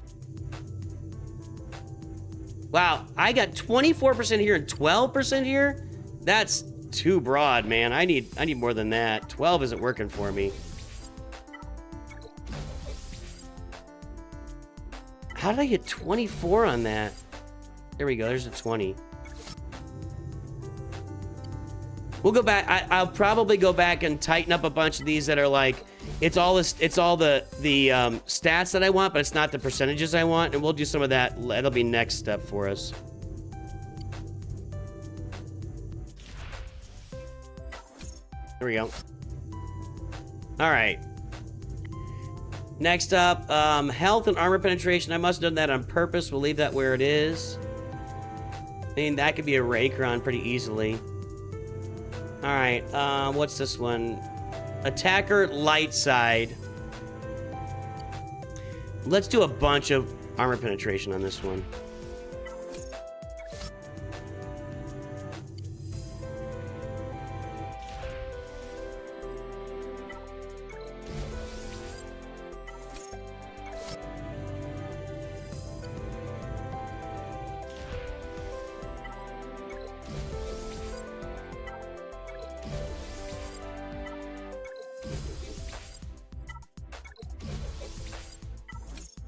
Wow, I got 24% here and 12% here? That's too broad, man. I need more than that. 12 isn't working for me. How did I get 24 on that? There we go. There's a 20. We'll go back. I'll probably go back and tighten up a bunch of these that are like, it's all the stats that I want, but it's not the percentages I want, and we'll do some of that. That'll be next step for us. There we go. All right. Next up, health and armor penetration. I must have done that on purpose. We'll leave that where it is. I mean, that could be a Raycron pretty easily. All right. What's this one? Attacker light side. Let's do a bunch of armor penetration on this one.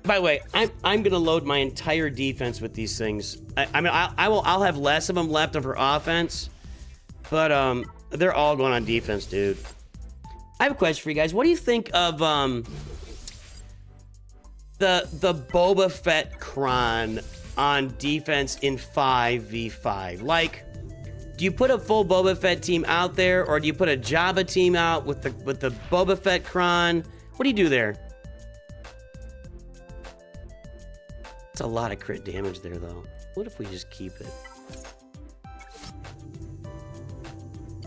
By the way, I'm gonna load my entire defense with these things. I mean, I'll have less of them left for offense, but they're all going on defense, dude. I have a question for you guys. What do you think of the Boba Fett Kron on defense in 5v5? Like, do you put a full Boba Fett team out there, or do you put a Jabba team out with the Boba Fett Kron? What do you do there? It's a lot of crit damage there, though. What if we just keep it?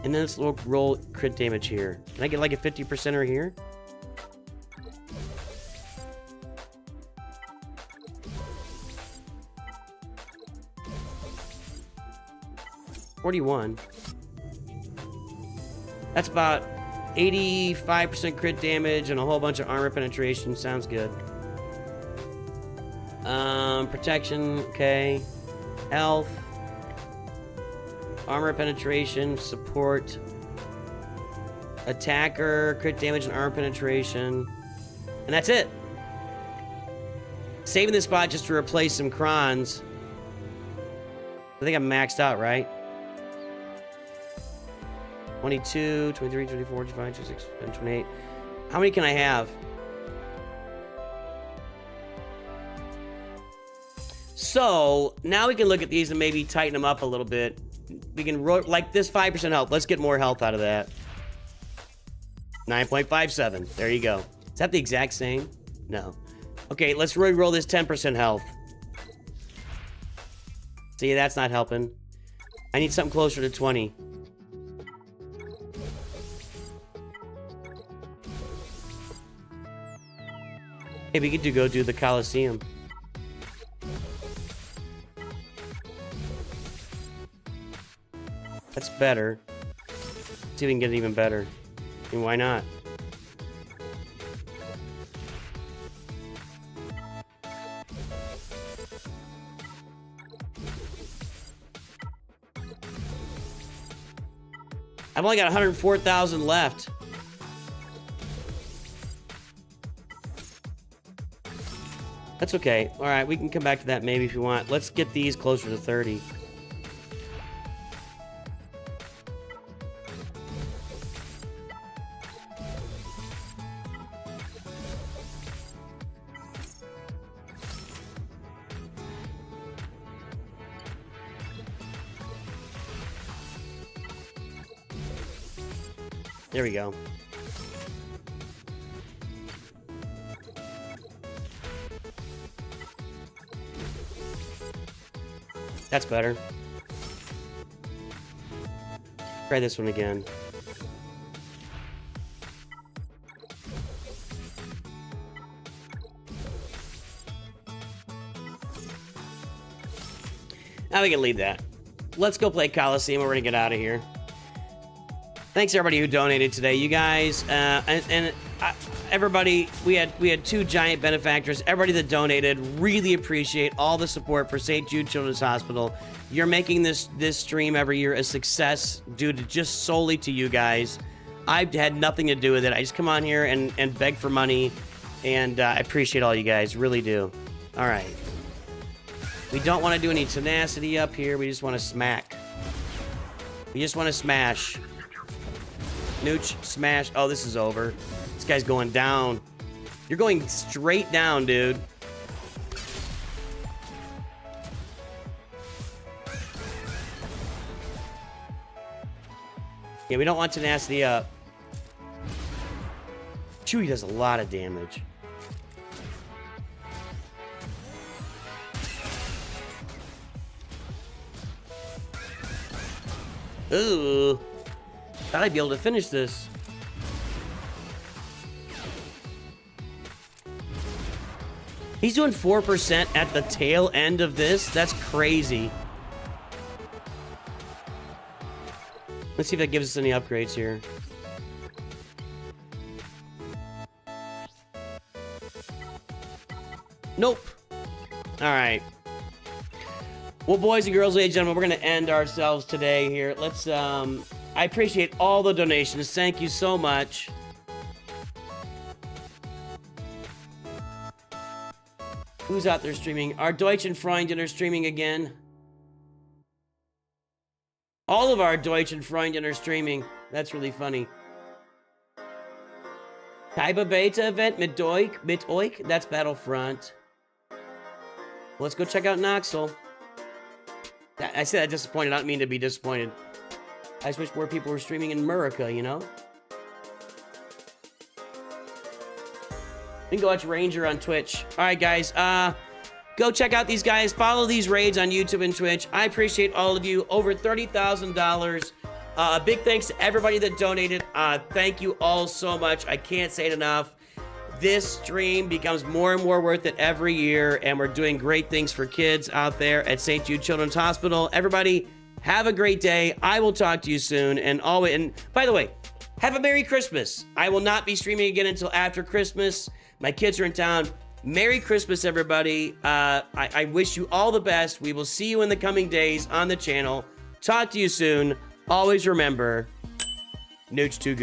And then let's roll crit damage here. Can I get like a 50%er here? $41. That's about 85% crit damage and a whole bunch of armor penetration. Sounds good. Protection, okay. Health. Armor penetration, support. Attacker, crit damage and armor penetration. And that's it. Saving this spot just to replace some Krons. I think I'm maxed out, right? 22, 23, 24, 25, 26, 28. How many can I have? So, now we can look at these and maybe tighten them up a little bit. We can, like this 5% health. Let's get more health out of that. 9.57. There you go. Is that the exact same? No. Okay, let's re-roll this 10% health. See, that's not helping. I need something closer to 20. Hey, we could go do the Coliseum. That's better. Let's see if we can get it even better. I mean, why not? I've only got 104,000 left. That's okay. All right, we can come back to that maybe if you want. Let's get these closer to 30. There we go. That's better. Try this one again. Now we can leave that. Let's go play Coliseum. We're gonna get out of here. Thanks everybody who donated today. You guys everybody, we had 2 giant benefactors. Everybody that donated, really appreciate all the support for St. Jude Children's Hospital. You're making this stream every year a success due to just solely to you guys. I've had nothing to do with it. I just come on here and beg for money, and I appreciate all you guys, really do. All right. We don't want to do any tenacity up here. We just want to smack. We just want to smash. Nooch, smash. Oh, this is over. This guy's going down. You're going straight down, dude. Yeah, we don't want tenacity up. Chewie does a lot of damage. Ooh. Thought I'd be able to finish this. He's doing 4% at the tail end of this? That's crazy. Let's see if that gives us any upgrades here. Nope. Alright. Well, boys and girls, ladies and gentlemen, we're going to end ourselves today here. Let's, I appreciate all the donations. Thank you so much. Who's out there streaming? Our Deutschen Freundin are streaming again. All of our Deutschen Freundin are streaming. That's really funny. Kaiba Beta event mit euch. That's Battlefront. Let's go check out Noxel. I said that disappointed. I don't mean to be disappointed. I just wish more people were streaming in America, you know? You can go watch Ranger on Twitch. Alright, guys. Go check out these guys. Follow these raids on YouTube and Twitch. I appreciate all of you. Over $30,000. A big thanks to everybody that donated. Thank you all so much. I can't say it enough. This stream becomes more and more worth it every year, and we're doing great things for kids out there at St. Jude Children's Hospital. Everybody, have a great day. I will talk to you soon. And by the way, have a Merry Christmas. I will not be streaming again until after Christmas. My kids are in town. Merry Christmas, everybody. I wish you all the best. We will see you in the coming days on the channel. Talk to you soon. Always remember, Nooch too good.